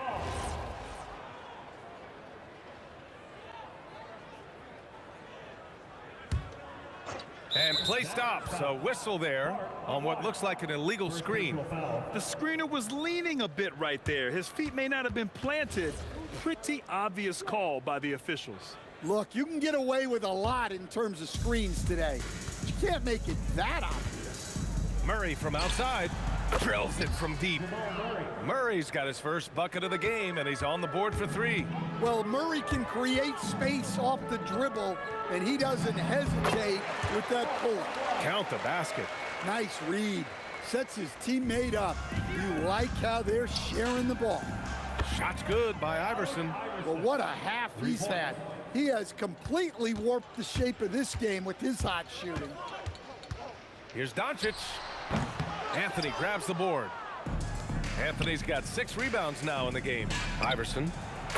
[SPEAKER 3] And play stops. A whistle there on what looks like an illegal screen.
[SPEAKER 5] The screener was leaning a bit right there. His feet may not have been planted. Pretty obvious call by the officials.
[SPEAKER 14] Look, you can get away with a lot in terms of screens today. You You can't make it that obvious.
[SPEAKER 3] Murray from outside drills it from deep. Murray's got his first bucket of the game, and he's on the board for 3.
[SPEAKER 14] Well, Murray can create space off the dribble, and he doesn't hesitate with that pull.
[SPEAKER 3] Count the basket.
[SPEAKER 14] Nice read. Sets his teammate up. You like how they're sharing the ball.
[SPEAKER 3] Shot's good by Iverson.
[SPEAKER 14] Well, what a half he's had. He has completely warped the shape of this game with his hot shooting.
[SPEAKER 3] Here's Doncic. Anthony grabs the board. Anthony's got 6 rebounds now in the game. Iverson.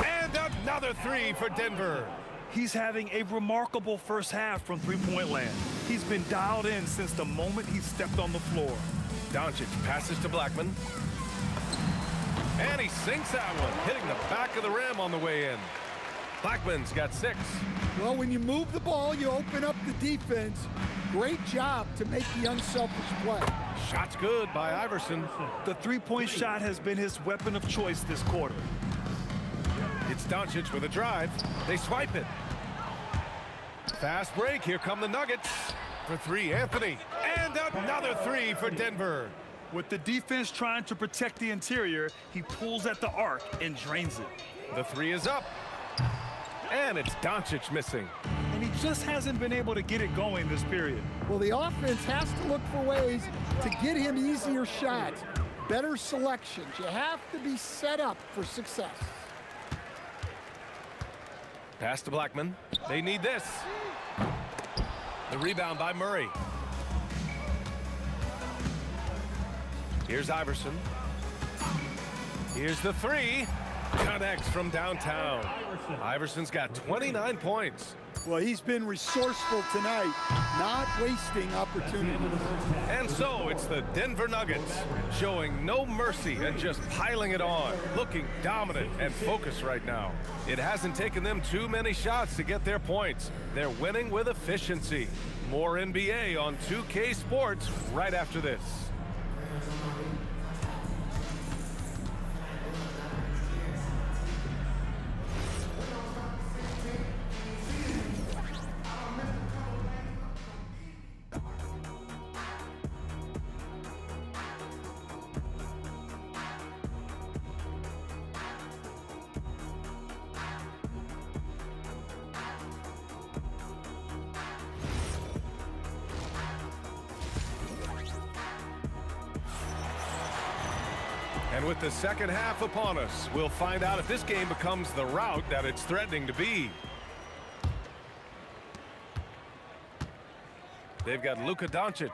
[SPEAKER 3] And another 3 for Denver.
[SPEAKER 5] He's having a remarkable first half from three-point land. He's been dialed in since the moment he stepped on the floor.
[SPEAKER 3] Doncic passes to Blackman. And he sinks that one, hitting the back of the rim on the way in. Blackman's got 6.
[SPEAKER 14] Well, when you move the ball, you open up the defense. Great job to make the unselfish play.
[SPEAKER 3] Shot's good by Iverson.
[SPEAKER 5] The three-point shot has been his weapon of choice this quarter.
[SPEAKER 3] It's Doncic with a drive. They swipe it. Fast break. Here come the Nuggets. For 3, Anthony. And another 3 for Denver.
[SPEAKER 5] With the defense trying to protect the interior, he pulls at the arc and drains it.
[SPEAKER 3] The 3 is up. And it's Doncic missing.
[SPEAKER 5] And he just hasn't been able to get it going this period.
[SPEAKER 14] Well, the offense has to look for ways to get him easier shots, better selections. You have to be set up for success.
[SPEAKER 3] Pass to Blackman. They need this. The rebound by Murray. Here's Iverson. Here's the 3. Connects from downtown. Iverson's got 29 points.
[SPEAKER 14] Well, he's been resourceful tonight, not wasting opportunities.
[SPEAKER 3] And so it's the Denver Nuggets showing no mercy and just piling it on, looking dominant and focused right now. It hasn't taken them too many shots to get their points. They're winning with efficiency. More NBA on 2K Sports right after this. And with the second half upon us, we'll find out if this game becomes the rout that it's threatening to be. They've got Luka Doncic,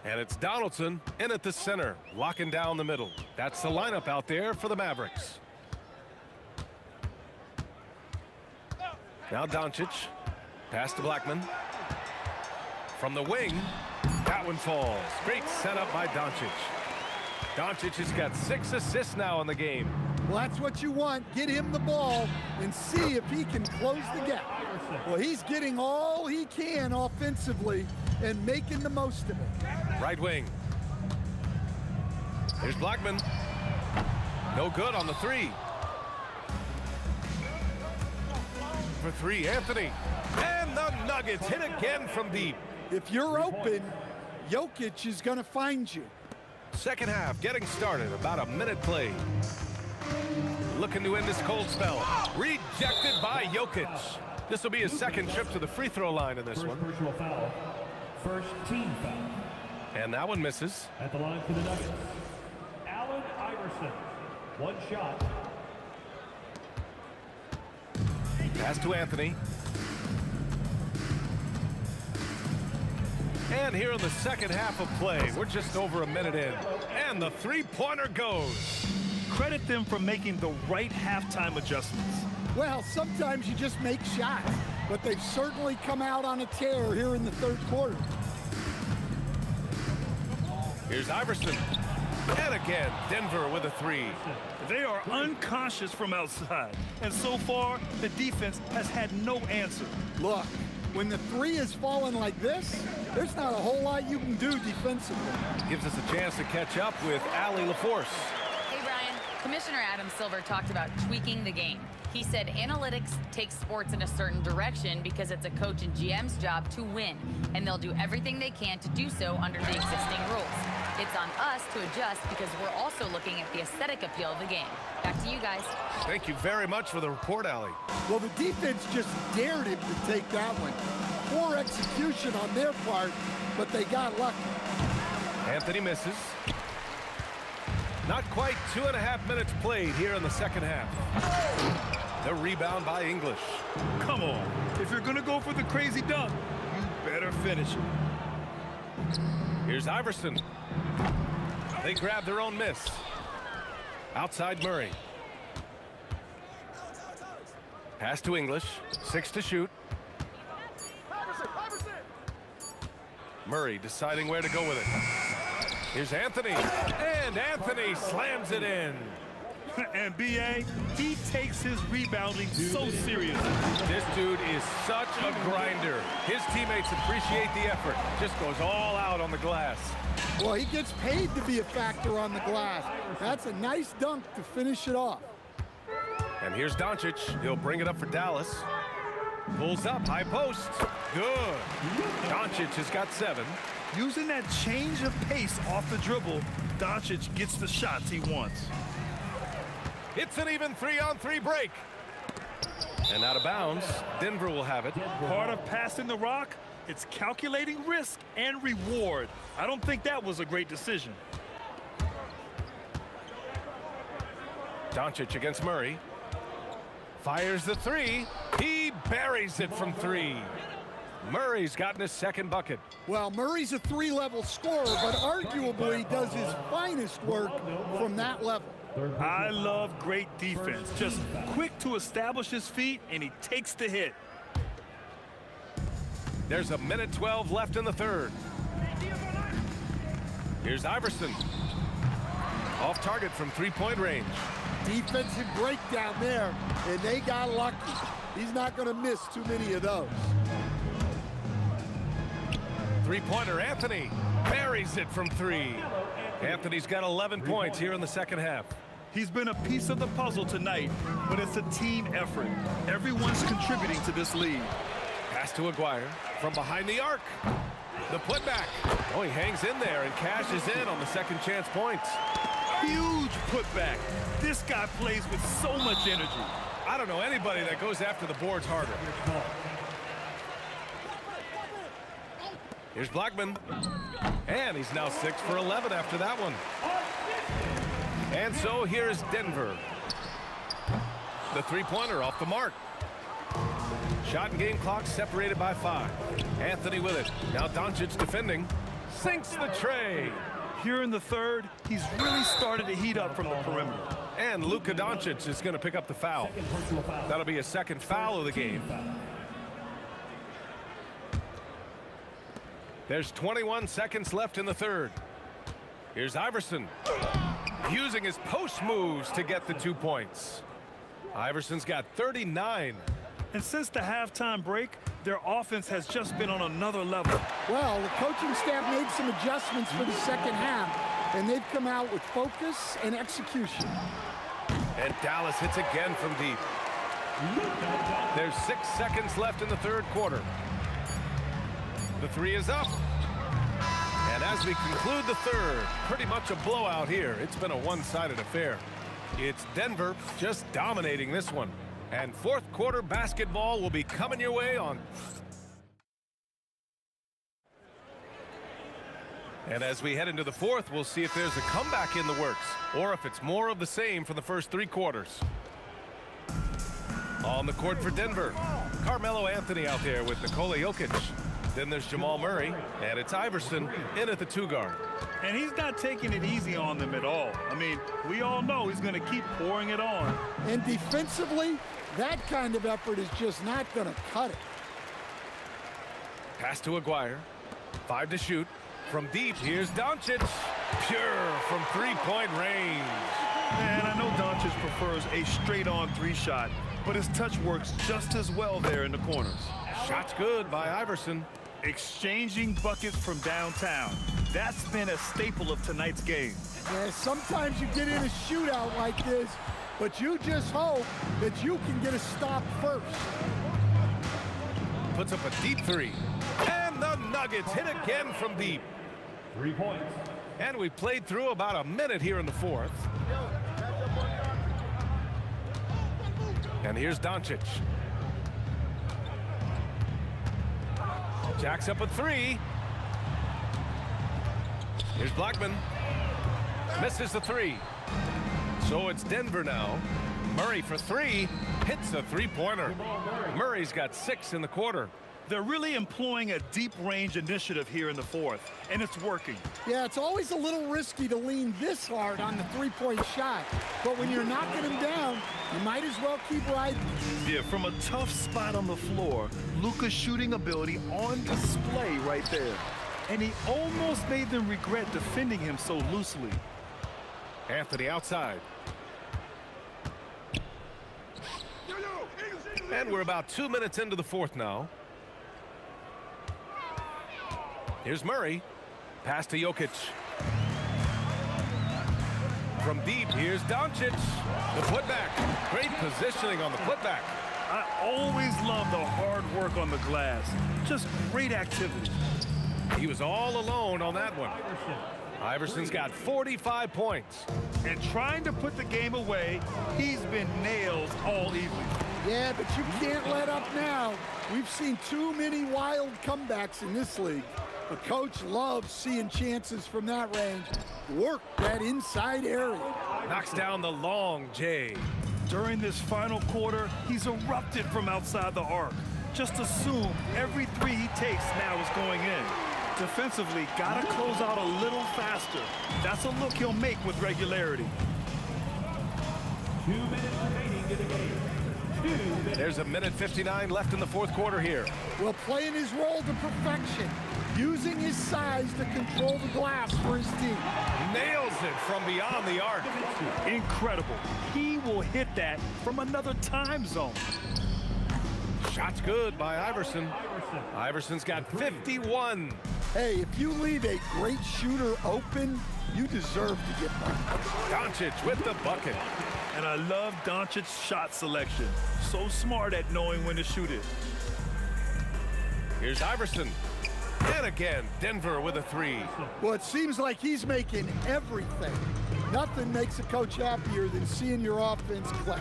[SPEAKER 3] and it's Donaldson in at the center, locking down the middle. That's the lineup out there for the Mavericks. Now Doncic, pass to Blackman. From the wing, that one falls. Great setup by Doncic. Doncic has got 6 assists now in the game.
[SPEAKER 14] Well, that's what you want. Get him the ball and see if he can close the gap. Well, he's getting all he can offensively and making the most of it.
[SPEAKER 3] Right wing. Here's Blackman. No good on the 3. For 3, Anthony. And the Nuggets hit again from deep.
[SPEAKER 14] If you're open, Jokic is going to find you.
[SPEAKER 3] Second half getting started, about a minute played. Looking to end this cold spell. Rejected by Jokic. This will be his second trip to the free throw line in this one.
[SPEAKER 7] Personal foul. First team foul.
[SPEAKER 3] And that one misses.
[SPEAKER 7] At the line for the Nuggets, Allen Iverson. 1 shot.
[SPEAKER 3] Pass to Anthony. And here in the second half of play, we're just over a minute in. And the three-pointer goes.
[SPEAKER 5] Credit them for making the right halftime adjustments.
[SPEAKER 14] Well, sometimes you just make shots, but they've certainly come out on a tear here in the third quarter.
[SPEAKER 3] Here's Iverson. And again, Denver with a 3.
[SPEAKER 5] They are unconscious from outside. And so far, the defense has had no answer.
[SPEAKER 14] Look, when the 3 is falling like this, there's not a whole lot you can do defensively.
[SPEAKER 3] Gives us a chance to catch up with Allie LaForce.
[SPEAKER 6] Hey, Brian. Commissioner Adam Silver talked about tweaking the game. He said analytics takes sports in a certain direction because it's a coach and GM's job to win, and they'll do everything they can to do so under the existing rules. It's on us to adjust because we're also looking at the aesthetic appeal of the game. Back to you guys.
[SPEAKER 3] Thank you very much for the report, Allie.
[SPEAKER 14] Well, the defense just dared him to take that one. Poor execution on their part, but they got lucky.
[SPEAKER 3] Anthony misses. Not quite 2.5 minutes played here in the second half. The rebound by English.
[SPEAKER 5] Come on. If you're going to go for the crazy dunk, you better finish it.
[SPEAKER 3] Here's Iverson. They grab their own miss. Outside Murray. Pass to English. 6 to shoot. Murray deciding where to go with it. Here's Anthony. And Anthony slams it in.
[SPEAKER 5] And B.A., he takes his rebounding so seriously.
[SPEAKER 3] This dude is such a grinder. His teammates appreciate the effort. Just goes all out on the glass.
[SPEAKER 14] Well, he gets paid to be a factor on the glass. That's a nice dunk to finish it off.
[SPEAKER 3] And here's Doncic. He'll bring it up for Dallas. Pulls up, high post. Good. Doncic has got 7.
[SPEAKER 5] Using that change of pace off the dribble, Doncic gets the shots he wants.
[SPEAKER 3] It's an even 3-on-3 break. And out of bounds, Denver will have it.
[SPEAKER 5] Part of passing the rock, it's calculating risk and reward. I don't think that was a great decision.
[SPEAKER 3] Doncic against Murray. Fires the 3. He buries it from 3. Murray's gotten his second bucket.
[SPEAKER 14] Well, Murray's a 3-level scorer, but arguably does his finest work from that level.
[SPEAKER 5] I love great defense. Just quick to establish his feet, and he takes the hit.
[SPEAKER 3] There's a minute 12 left in the third. Here's Iverson. Off target from 3-point range.
[SPEAKER 14] Defensive breakdown there, and they got lucky. He's not going to miss too many of those.
[SPEAKER 3] 3-pointer Anthony buries it from 3. Anthony's got 11 points here in the second half.
[SPEAKER 5] He's been a piece of the puzzle tonight, but it's a team effort. Everyone's contributing to this lead.
[SPEAKER 3] Pass to Aguirre from behind the arc. The putback. Oh, he hangs in there and cashes in on the second chance points.
[SPEAKER 5] Huge putback. This guy plays with so much energy.
[SPEAKER 3] I don't know anybody that goes after the boards harder. Here's Blackman. And he's now 6 for 11 after that one. And so here's Denver. The 3-pointer off the mark. Shot and game clock separated by 5. Anthony with it. Now Doncic defending. Sinks the tray.
[SPEAKER 5] Here in the third, he's really started to heat up from the perimeter.
[SPEAKER 3] And Luka Doncic is going to pick up the foul. That'll be a second foul of the game. There's 21 seconds left in the third. Here's Iverson. Using his post moves to get the 2 points. Iverson's got 39.
[SPEAKER 5] And since the halftime break, their offense has just been on another level.
[SPEAKER 14] Well, the coaching staff made some adjustments for the second half, and they've come out with focus and execution.
[SPEAKER 3] And Dallas hits again from deep. There's 6 seconds left in the third quarter. The 3 is up. And as we conclude the third, pretty much a blowout here. It's been a one-sided affair. It's Denver just dominating this one. And fourth quarter basketball will be coming your way on. And as we head into the fourth, we'll see if there's a comeback in the works or if it's more of the same for the first 3 quarters. On the court for Denver, Carmelo Anthony out there with Nikola Jokic. Then there's Jamal Murray, and it's Iverson in at the 2-guard.
[SPEAKER 5] And he's not taking it easy on them at all. I mean, we all know he's going to keep pouring it on.
[SPEAKER 14] And defensively, that kind of effort is just not going to cut it.
[SPEAKER 3] Pass to Aguirre. 5 to shoot. From deep, here's Doncic. Pure from 3-point range.
[SPEAKER 5] And I know Doncic prefers a straight-on 3-shot, but his touch works just as well there in the corners.
[SPEAKER 3] Shot's good by Iverson.
[SPEAKER 5] Exchanging buckets from downtown. That's been a staple of tonight's game.
[SPEAKER 14] Yeah, sometimes you get in a shootout like this, but you just hope that you can get a stop first.
[SPEAKER 3] Puts up a deep three. And the Nuggets hit again from deep.
[SPEAKER 7] 3 points.
[SPEAKER 3] And we played through about a minute here in the fourth. And here's Doncic. Jacks up a three. Here's Blackman. Misses the three. So it's Denver now. Murray for three. Hits a three-pointer. Murray's got 6 in the quarter.
[SPEAKER 5] They're really employing a deep range initiative here in the fourth, and it's working.
[SPEAKER 14] Yeah, it's always a little risky to lean this hard on the three-point shot. But when you're knocking him down, you might as well keep riding.
[SPEAKER 5] Yeah, from a tough spot on the floor, Luka's shooting ability on display right there. And he almost made them regret defending him so loosely.
[SPEAKER 3] Anthony outside. And we're about 2 minutes into the fourth now. Here's Murray. Pass to Jokic. From deep, here's Doncic. The putback. Great positioning on the putback.
[SPEAKER 5] I always love the hard work on the glass. Just great activity.
[SPEAKER 3] He was all alone on that one. Iverson's got 45 points.
[SPEAKER 5] And trying to put the game away, he's been nailed all evening.
[SPEAKER 14] Yeah, but you can't let up now. We've seen too many wild comebacks in this league. A coach loves seeing chances from that range. Work that inside area.
[SPEAKER 3] Knocks down the long J.
[SPEAKER 5] During this final quarter, he's erupted from outside the arc. Just assume every three he takes now is going in. Defensively, gotta close out a little faster. That's a look he'll make with regularity.
[SPEAKER 7] 2 minutes remaining in the game.
[SPEAKER 3] There's a minute 59 left in the fourth quarter here.
[SPEAKER 14] Well, playing his role to perfection. Using his size to control the glass for his team.
[SPEAKER 3] Nails it from beyond the arc.
[SPEAKER 5] Incredible. He will hit that from another time zone.
[SPEAKER 3] Shot's good by Iverson. Iverson's got 51.
[SPEAKER 14] Hey, if you leave a great shooter open, you deserve to get one.
[SPEAKER 3] Doncic with the bucket.
[SPEAKER 5] And I love Doncic's shot selection. So smart at knowing when to shoot it.
[SPEAKER 3] Here's Iverson. And again, Denver with a three.
[SPEAKER 14] Well, it seems like he's making everything. Nothing makes a coach happier than seeing your offense click.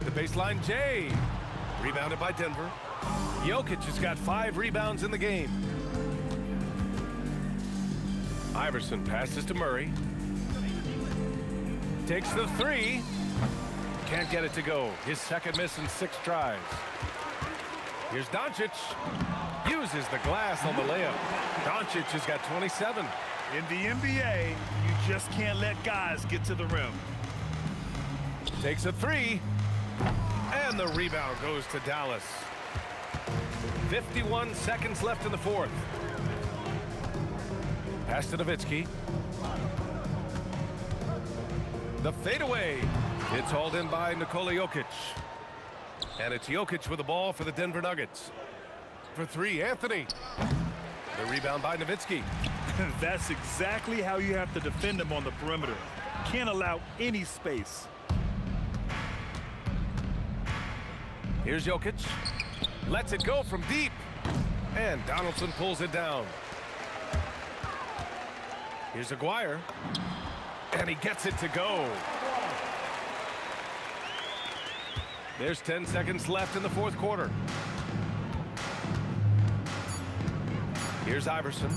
[SPEAKER 3] The baseline J. Rebounded by Denver. Jokic has got 5 rebounds in the game. Iverson passes to Murray. Takes the three. Can't get it to go. His second miss in 6 tries. Here's Doncic. Uses the glass on the layup. Doncic has got 27.
[SPEAKER 5] In the NBA, you just can't let guys get to the rim.
[SPEAKER 3] Takes a three. And the rebound goes to Dallas. 51 seconds left in the fourth. Pass to Nowitzki. The fadeaway. It's hauled in by Nikola Jokic. And it's Jokic with the ball for the Denver Nuggets. For three, Anthony. The rebound by Nowitzki.
[SPEAKER 5] That's exactly how you have to defend him on the perimeter. Can't allow any space.
[SPEAKER 3] Here's Jokic. Lets it go from deep. And Donaldson pulls it down. Here's Aguirre. And he gets it to go. There's 10 seconds left in the fourth quarter. Here's Iverson.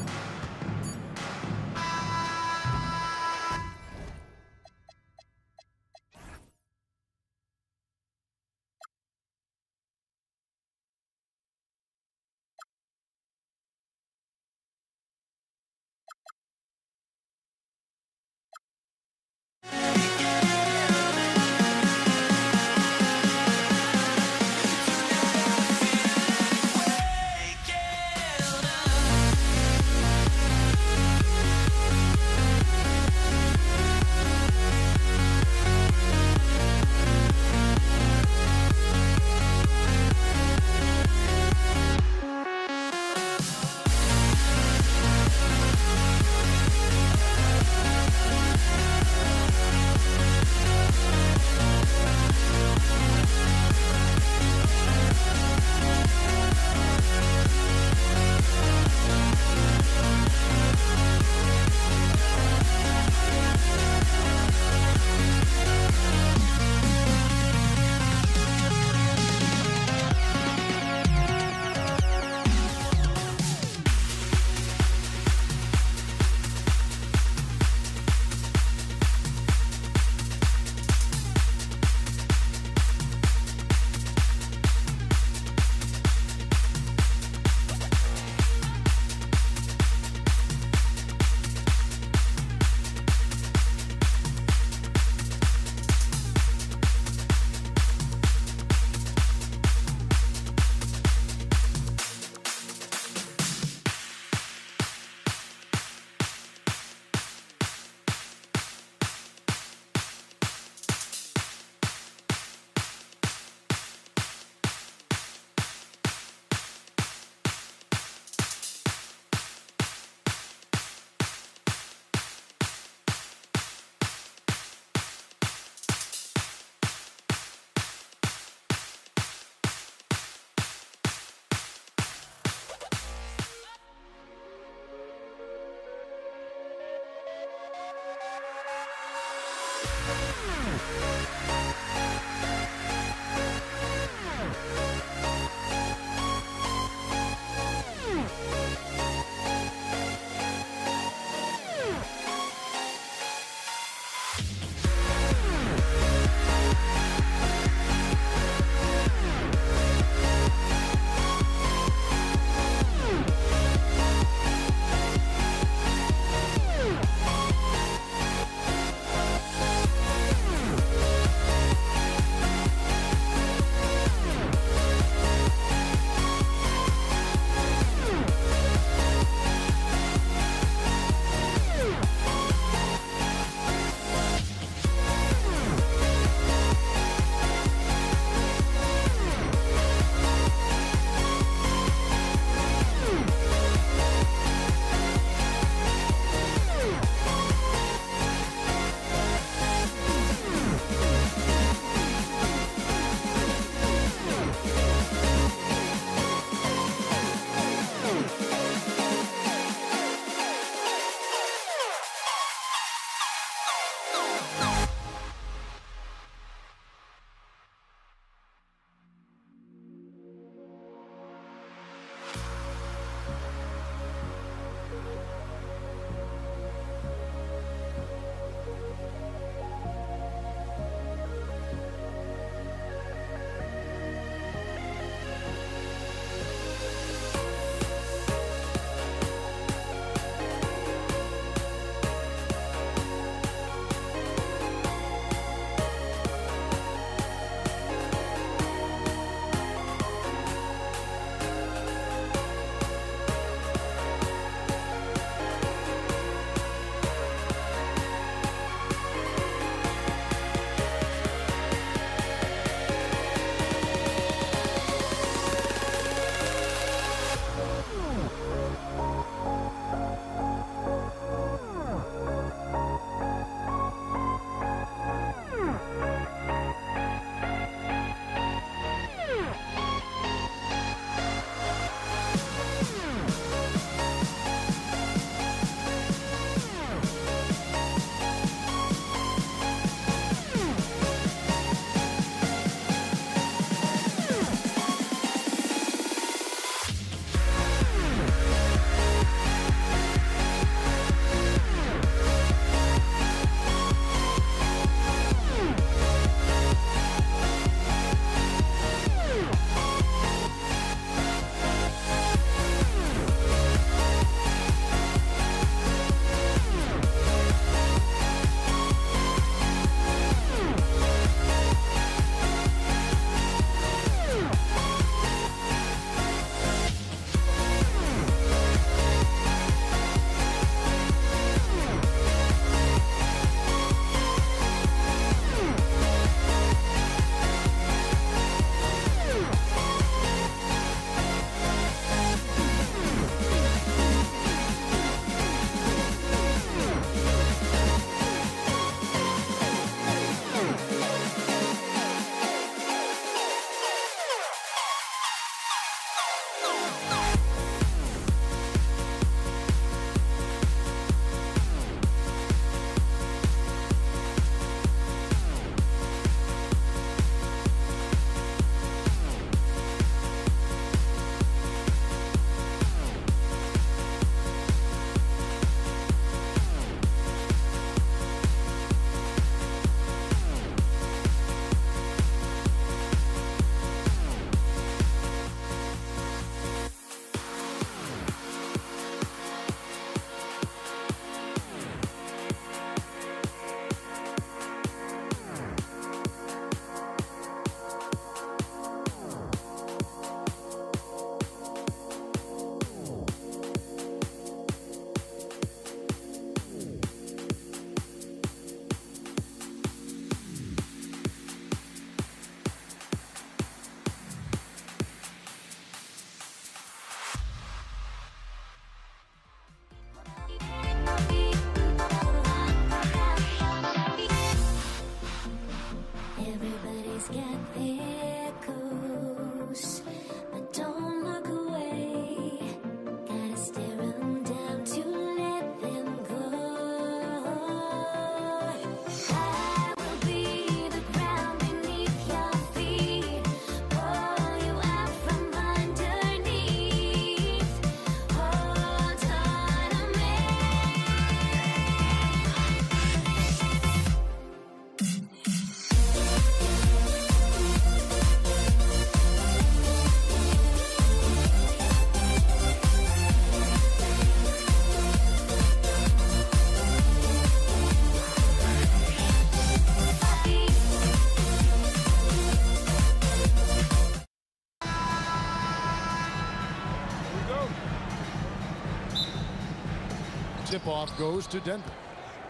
[SPEAKER 8] tip-off goes to Denver.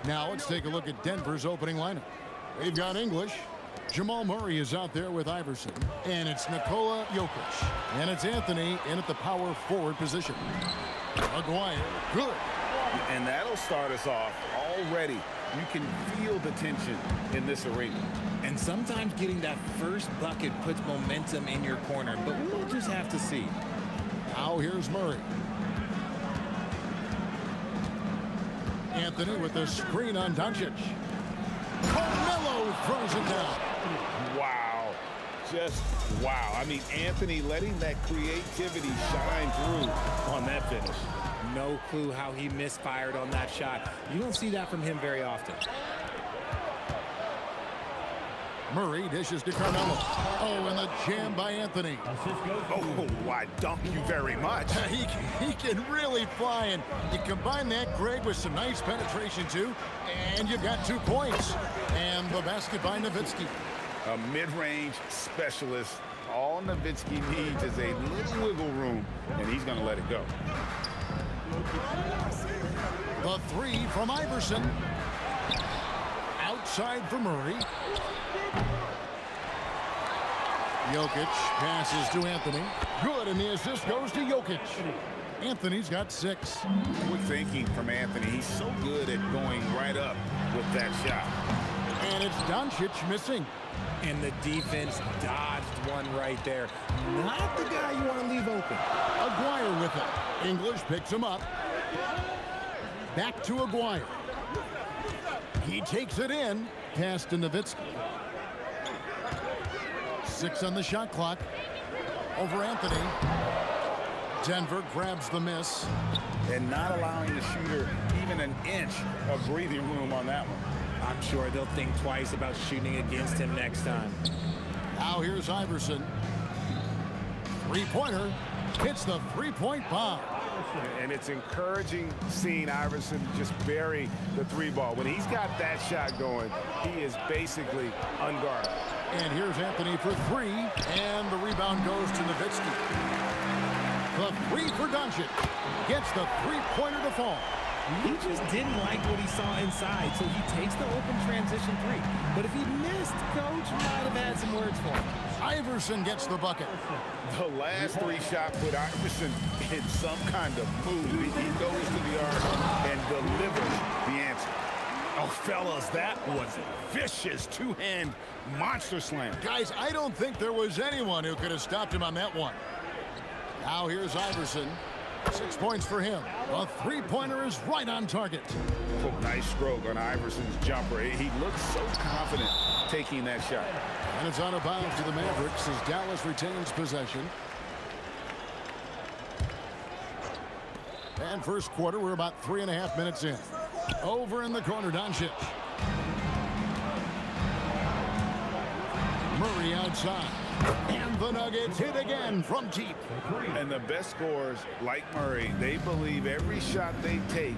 [SPEAKER 8] Now let's take a look at Denver's opening lineup. They've got English. Jamal Murray is out there with Iverson. And it's Nikola Jokic. And it's Anthony in at the power forward position. Maguire, good.
[SPEAKER 10] And that'll start us off already. You can feel the tension in this arena.
[SPEAKER 4] And sometimes getting that first bucket puts momentum in your corner, but we'll just have to see.
[SPEAKER 8] Now here's Murray. Anthony with the screen on Doncic. Carmelo throws it down.
[SPEAKER 10] Wow. Just wow. I mean, Anthony letting that creativity shine through on that finish.
[SPEAKER 4] No clue how he misfired on that shot. You don't see that from him very often.
[SPEAKER 8] Murray dishes to Carmelo. Oh, and the jam by Anthony.
[SPEAKER 10] Oh, why, dunk you very much.
[SPEAKER 8] He can really fly, and you combine that, Greg, with some nice penetration, too, and you've got 2 points. And the basket by Nowitzki.
[SPEAKER 10] A mid-range specialist. All Nowitzki needs is a little wiggle room, and he's going to let it go.
[SPEAKER 8] The 3 from Iverson. Outside for Murray. Jokic passes to Anthony. Good, and the assist goes to Jokic. Anthony's got 6.
[SPEAKER 10] Good thinking from Anthony. He's so good at going right up with that shot.
[SPEAKER 8] And it's Doncic missing.
[SPEAKER 4] And the defense dodged one right there. Not the guy you want to leave open.
[SPEAKER 8] Aguirre with it. English picks him up. Back to Aguirre. He takes it in. Pass to Nowitzki. 6 on the shot clock. Over Anthony. Denver grabs the miss.
[SPEAKER 10] And not allowing the shooter even an inch of breathing room on that one.
[SPEAKER 4] I'm sure they'll think twice about shooting against him next time.
[SPEAKER 8] Now here's Iverson. 3-pointer. Hits the 3-point bomb.
[SPEAKER 11] And it's encouraging seeing Iverson just bury the 3-ball. When he's got that shot going, he is basically unguarded.
[SPEAKER 8] And here's Anthony for 3, and the rebound goes to Nowitzki. The 3 for Doncic. Gets the 3-pointer to fall.
[SPEAKER 4] He just didn't like what he saw inside, so he takes the open transition 3. But if he missed, Coach might have had some words for him.
[SPEAKER 8] Iverson gets the bucket.
[SPEAKER 10] The last 3 shot put Iverson in some kind of mood. He goes to the arc and delivers the answer. Oh, fellas, that was vicious 2-hand monster slam.
[SPEAKER 8] Guys, I don't think there was anyone who could have stopped him on that one. Now here's Iverson. 6 points for him. A 3-pointer is right on target.
[SPEAKER 10] Oh, nice stroke on Iverson's jumper. He looks so confident taking that shot.
[SPEAKER 8] And it's out of bounds to the Mavericks as Dallas retains possession. And first quarter, we're about 3.5 minutes in. Over in the corner, Doncic. Murray outside. And the Nuggets hit again from deep.
[SPEAKER 10] And the best scorers, like Murray, they believe every shot they take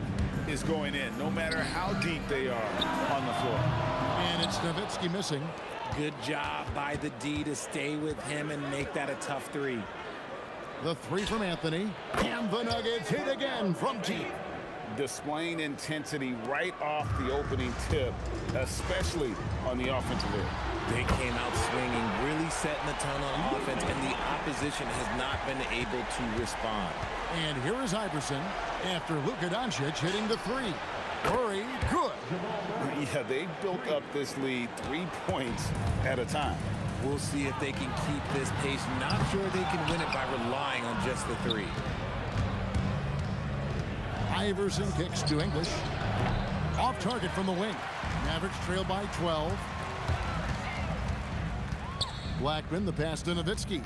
[SPEAKER 10] is going in, no matter how deep they are on the floor.
[SPEAKER 8] And it's Nowitzki missing.
[SPEAKER 4] Good job by the D to stay with him and make that a tough 3.
[SPEAKER 8] The 3 from Anthony. And the Nuggets hit again from deep.
[SPEAKER 10] Displaying intensity right off the opening tip, especially on the offensive end.
[SPEAKER 4] They came out swinging, really setting the tone on offense, and the opposition has not been able to respond.
[SPEAKER 8] And here is Iverson after Luka Doncic hitting the 3. Murray, good.
[SPEAKER 10] Yeah, they built up this lead 3 points at a time.
[SPEAKER 4] We'll see if they can keep this pace. Not sure they can win it by relying on just the 3.
[SPEAKER 8] Iverson kicks to English. Off target from the wing. Mavericks trail by 12. Blackman, the pass to Nowitzki.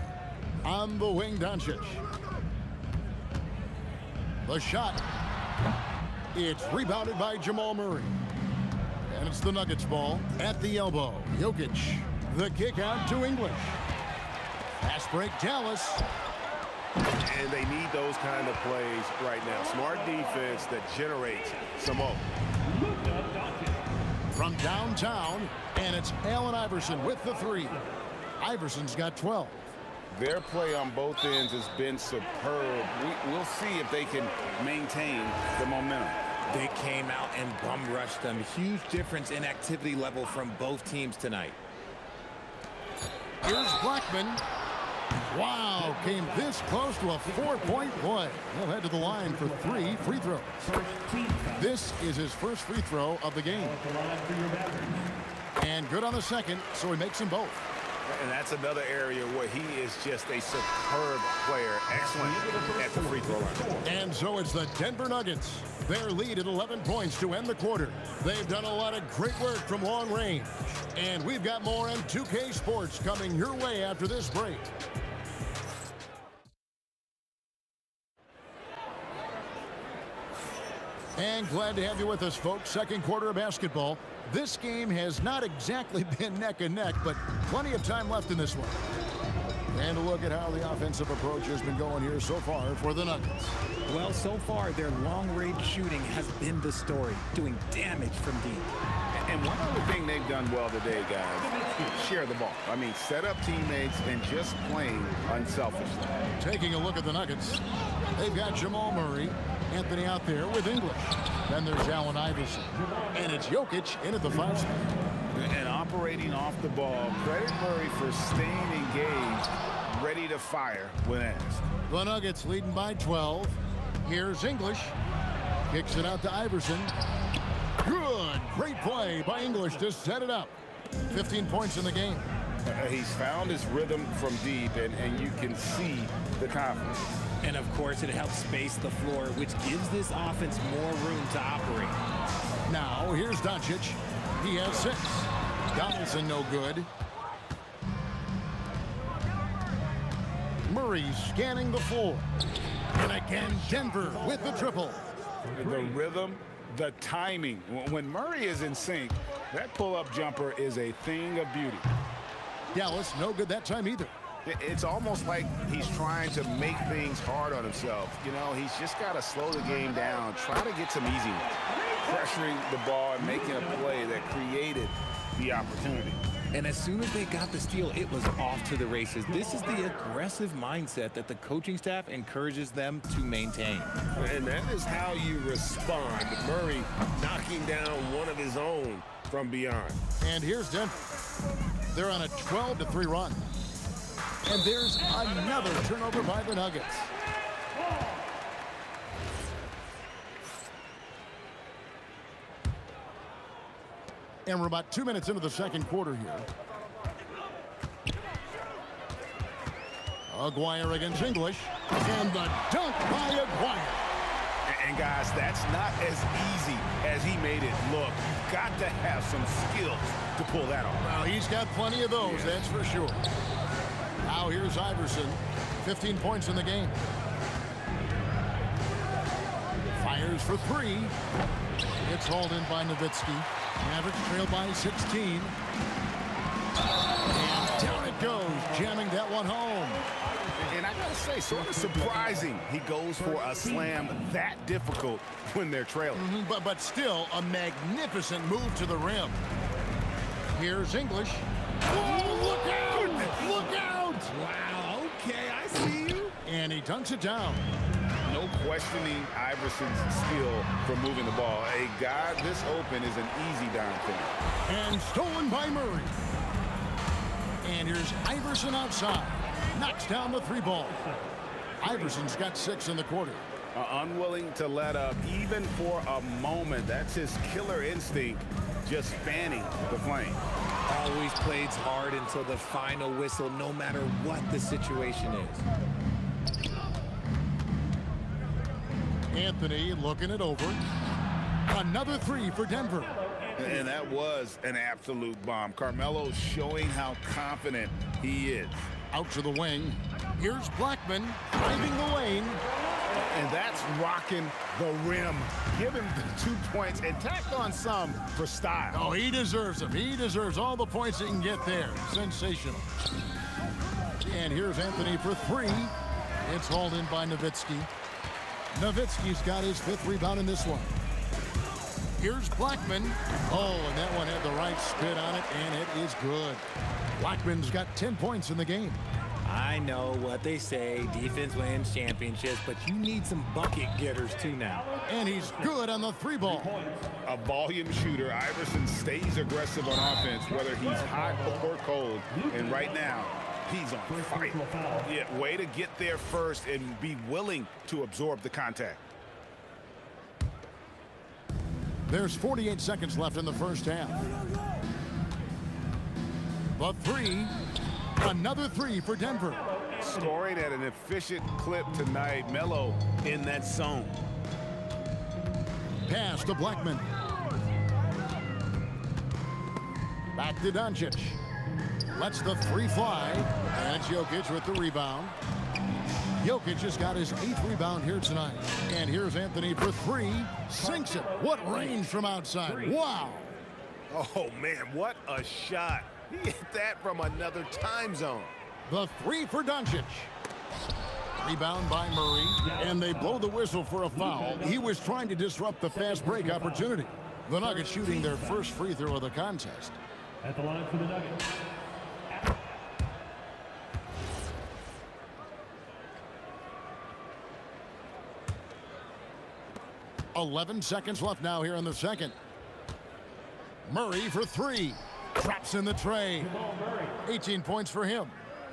[SPEAKER 8] On the wing, Doncic. The shot. It's rebounded by Jamal Murray. And it's the Nuggets ball at the elbow. Jokic, the kick out to English. Fast break, Dallas.
[SPEAKER 11] And they need those kind of plays right now. Smart defense that generates some more.
[SPEAKER 8] From downtown, and it's Allen Iverson with the 3. Iverson's got 12.
[SPEAKER 10] Their play on both ends has been superb. We'll see if they can maintain the momentum.
[SPEAKER 4] They came out and bum rushed them. Huge difference in activity level from both teams tonight.
[SPEAKER 8] Here's Blackman. Wow, came this close to a 4-point play. He'll head to the line for 3 free throws. This is his first free throw of the game. And good on the second, so he makes them both.
[SPEAKER 10] And that's another area where he is just a superb player. Excellent at the free throw line.
[SPEAKER 8] And so it's the Denver Nuggets. Their lead at 11 points to end the quarter. They've done a lot of great work from long range. And we've got more on 2K Sports coming your way after this break. And glad to have you with us, folks. Second quarter of basketball. This game has not exactly been neck and neck, but plenty of time left in this one. And a look at how the offensive approach has been going here so far for the Nuggets.
[SPEAKER 4] Well, so far, their long-range shooting has been the story, doing damage from deep.
[SPEAKER 10] And one other thing they've done well today, guys, share the ball. I mean, set up teammates and just playing unselfishly.
[SPEAKER 8] Taking a look at the Nuggets, they've got Jamal Murray, Anthony out there with English. Then there's Allen Iverson. And it's Jokic in at the 5 spot.
[SPEAKER 10] And operating off the ball, credit Murray for staying engaged, ready to fire when asked.
[SPEAKER 8] The Nuggets leading by 12. Here's English. Kicks it out to Iverson. Good. Great play by English to set it up. 15 points in the game.
[SPEAKER 10] He's found his rhythm from deep, and you can see the confidence.
[SPEAKER 4] And, of course, it helps space the floor, which gives this offense more room to operate.
[SPEAKER 8] Now, here's Doncic. He has 6. Donaldson no good. Murray scanning the floor. And again, Denver with the triple.
[SPEAKER 10] The rhythm, the timing. When Murray is in sync, that pull-up jumper is a thing of beauty.
[SPEAKER 8] Dallas no good that time either.
[SPEAKER 10] It's almost like he's trying to make things hard on himself. You know, he's just got to slow the game down, try to get some easy ones. Pressuring the ball and making a play that created the opportunity.
[SPEAKER 4] And as soon as they got the steal, it was off to the races. This is the aggressive mindset that the coaching staff encourages them to maintain.
[SPEAKER 11] And that is how you respond. Murray knocking down one of his own from beyond.
[SPEAKER 8] And here's Denver. They're on a 12-3 run. And there's another turnover by the Nuggets. And we're about 2 minutes into the second quarter here. Aguirre against English. And the dunk by Aguirre.
[SPEAKER 10] And guys, that's not as easy as he made it look. You've got to have some skills to pull that off.
[SPEAKER 8] Well, he's got plenty of those, that's for sure. Now here's Iverson. 15 points in the game. Fires for 3. It's hauled in by Nowitzki. Mavericks trail by 16. And down it goes, jamming that one home.
[SPEAKER 10] And I gotta say, sort of surprising he goes for a slam that difficult when they're trailing.
[SPEAKER 8] But still a magnificent move to the rim. Here's English. Oh, look out! Look out!
[SPEAKER 4] Wow, okay, I see you.
[SPEAKER 8] And he dunks it down.
[SPEAKER 10] No questioning Iverson's skill for moving the ball. A guy this open is an easy down thing.
[SPEAKER 8] And stolen by Murray. And here's Iverson outside. Knocks down the 3 ball. Iverson's got 6 in the quarter.
[SPEAKER 10] Unwilling to let up even for a moment. That's his killer instinct, just fanning the flame.
[SPEAKER 4] Always plays hard until the final whistle, no matter what the situation is.
[SPEAKER 8] Anthony looking it over. Another 3 for Denver.
[SPEAKER 10] And that was an absolute bomb. Carmelo showing how confident he is.
[SPEAKER 8] Out to the wing. Here's Blackman driving the lane.
[SPEAKER 10] And that's rocking the rim. Give him the 2 points and tacked on some for style.
[SPEAKER 8] Oh, he deserves them. He deserves all the points he can get there. Sensational. And here's Anthony for 3. It's hauled in by Nowitzki. Nowitzki's got his 5th rebound in this one. Here's Blackman. Oh, and that one had the right spin on it, and it is good. Blackman's got 10 points in the game.
[SPEAKER 4] I know what they say, defense wins championships, but you need some bucket getters too now.
[SPEAKER 8] And he's good on the 3-ball.
[SPEAKER 10] A volume shooter, Iverson stays aggressive on offense, whether he's hot or cold. And right now, he's on fire. Yeah, way to get there first and be willing to absorb the contact.
[SPEAKER 8] There's 48 seconds left in the first half. The 3, another 3 for Denver.
[SPEAKER 10] Scoring at an efficient clip tonight. Melo in that zone.
[SPEAKER 8] Pass to Blackman. Back to Doncic. Lets the 3 fly. And it's Jokic with the rebound. Jokic has got his 8th rebound here tonight. And here's Anthony for 3. Sinks it. What range from outside. Wow.
[SPEAKER 11] Oh, man, what a shot. He hit that from another time zone.
[SPEAKER 8] The 3 for Doncic. Rebound by Murray. And they blow the whistle for a foul. He was trying to disrupt the fast break opportunity. The Nuggets shooting their first free throw of the contest.
[SPEAKER 7] At the line for the Nuggets.
[SPEAKER 8] 11 seconds left now here in the second. Murray for 3. Drops in the tray. 18 points for him.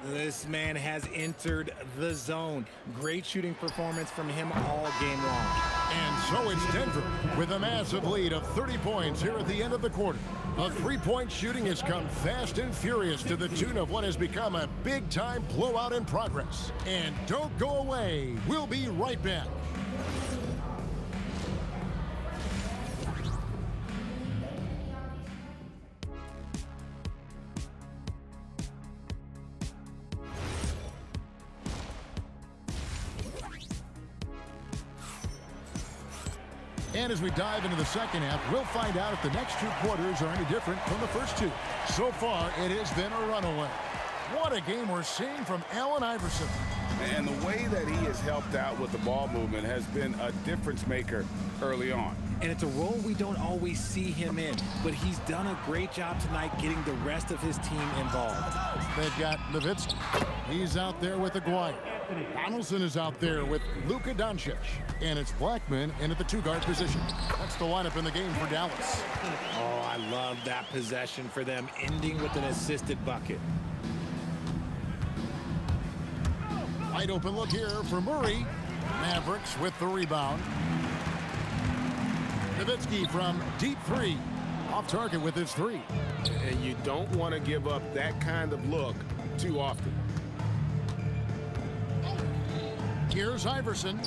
[SPEAKER 4] This man has entered the zone. Great shooting performance from him all game long.
[SPEAKER 8] And so it's Denver with a massive lead of 30 points here at the end of the quarter. The three-point shooting has come fast and furious to the tune of what has become a big-time blowout in progress. And don't go away. We'll be right back. And as we dive into the second half, we'll find out if the next 2 quarters are any different from the first 2. So far, it has been a runaway. What a game we're seeing from Allen Iverson.
[SPEAKER 10] And the way that he has helped out with the ball movement has been a difference maker early on.
[SPEAKER 4] And it's a role we don't always see him in, but he's done a great job tonight getting the rest of his team involved.
[SPEAKER 8] They've got Nowitzki. He's out there with Aguirre. Donaldson is out there with Luka Doncic. And it's Blackman in at the 2-guard position. That's the lineup in the game for Dallas.
[SPEAKER 4] Oh, I love that possession for them, ending with an assisted bucket.
[SPEAKER 8] Wide open look here for Murray. Mavericks with the rebound. Nowitzki from deep 3. Off target with his 3.
[SPEAKER 11] And you don't want to give up that kind of look too often.
[SPEAKER 8] Here's Iverson.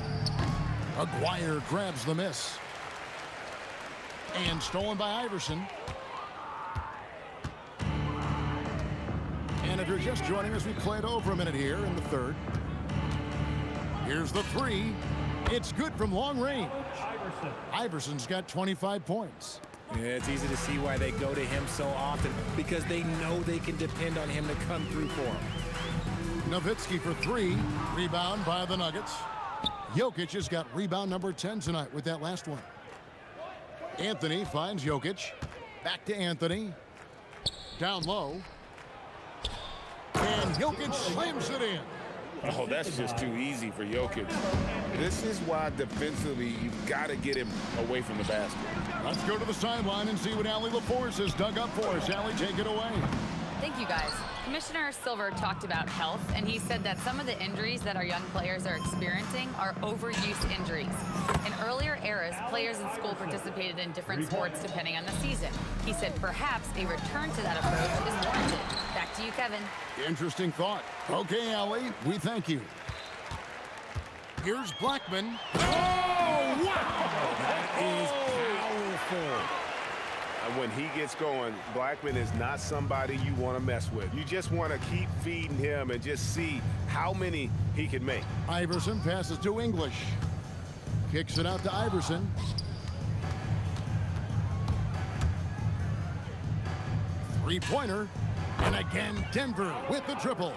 [SPEAKER 8] Aguirre grabs the miss. And stolen by Iverson. And if you're just joining us, we played over a minute here in the third. Here's the 3. It's good from long range. Iverson's got 25 points.
[SPEAKER 4] Yeah, it's easy to see why they go to him so often, because they know they can depend on him to come through for them.
[SPEAKER 8] Nowitzki for 3. Rebound by the Nuggets. Jokic has got rebound number 10 tonight with that last one. Anthony finds Jokic. Back to Anthony. Down low. And Jokic slams it in.
[SPEAKER 10] Oh, that's just too easy for Jokic. This is why defensively you've got to get him away from the basket.
[SPEAKER 8] Let's go to the sideline and see what Allie LaForce has dug up for us. Allie, take it away.
[SPEAKER 6] Thank you, guys. Commissioner Silver talked about health, and he said that some of the injuries that our young players are experiencing are overuse injuries. In earlier eras, players in school participated in different sports depending on the season. He said perhaps a return to that approach is warranted. Back to you, Kevin.
[SPEAKER 8] Interesting thought. Okay, Allie, we thank you. Here's Blackman. Oh, wow!
[SPEAKER 4] That is powerful.
[SPEAKER 11] And when he gets going, Blackman is not somebody you want to mess with. You just want to keep feeding him and just see how many he can make.
[SPEAKER 8] Iverson passes to English. Kicks it out to Iverson. Three-pointer. And again, Denver with the triple.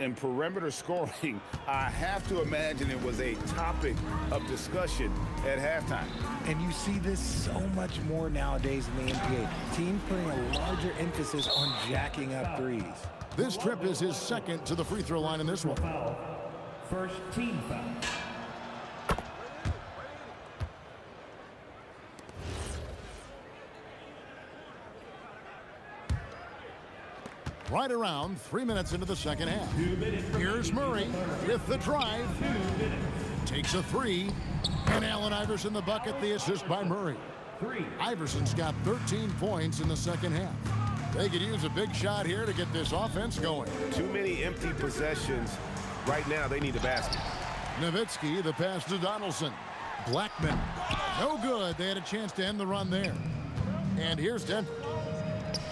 [SPEAKER 10] And perimeter scoring, I have to imagine it was a topic of discussion at halftime.
[SPEAKER 4] And you see this so much more nowadays in the NBA. Teams putting a larger emphasis on jacking up threes.
[SPEAKER 8] This trip is his second to the free throw line in this one.
[SPEAKER 7] First team foul.
[SPEAKER 8] Right around 3 minutes into the second half. Here's Murray with the drive. Takes a three. And Allen Iverson the bucket, the assist by Murray. Iverson's got 13 points in the second half. They could use a big shot here to get this offense going.
[SPEAKER 11] Too many empty possessions. Right now, they need a basket.
[SPEAKER 8] Nowitzki, the pass to Donaldson. Blackman, no good. They had a chance to end the run there. And here's Denver.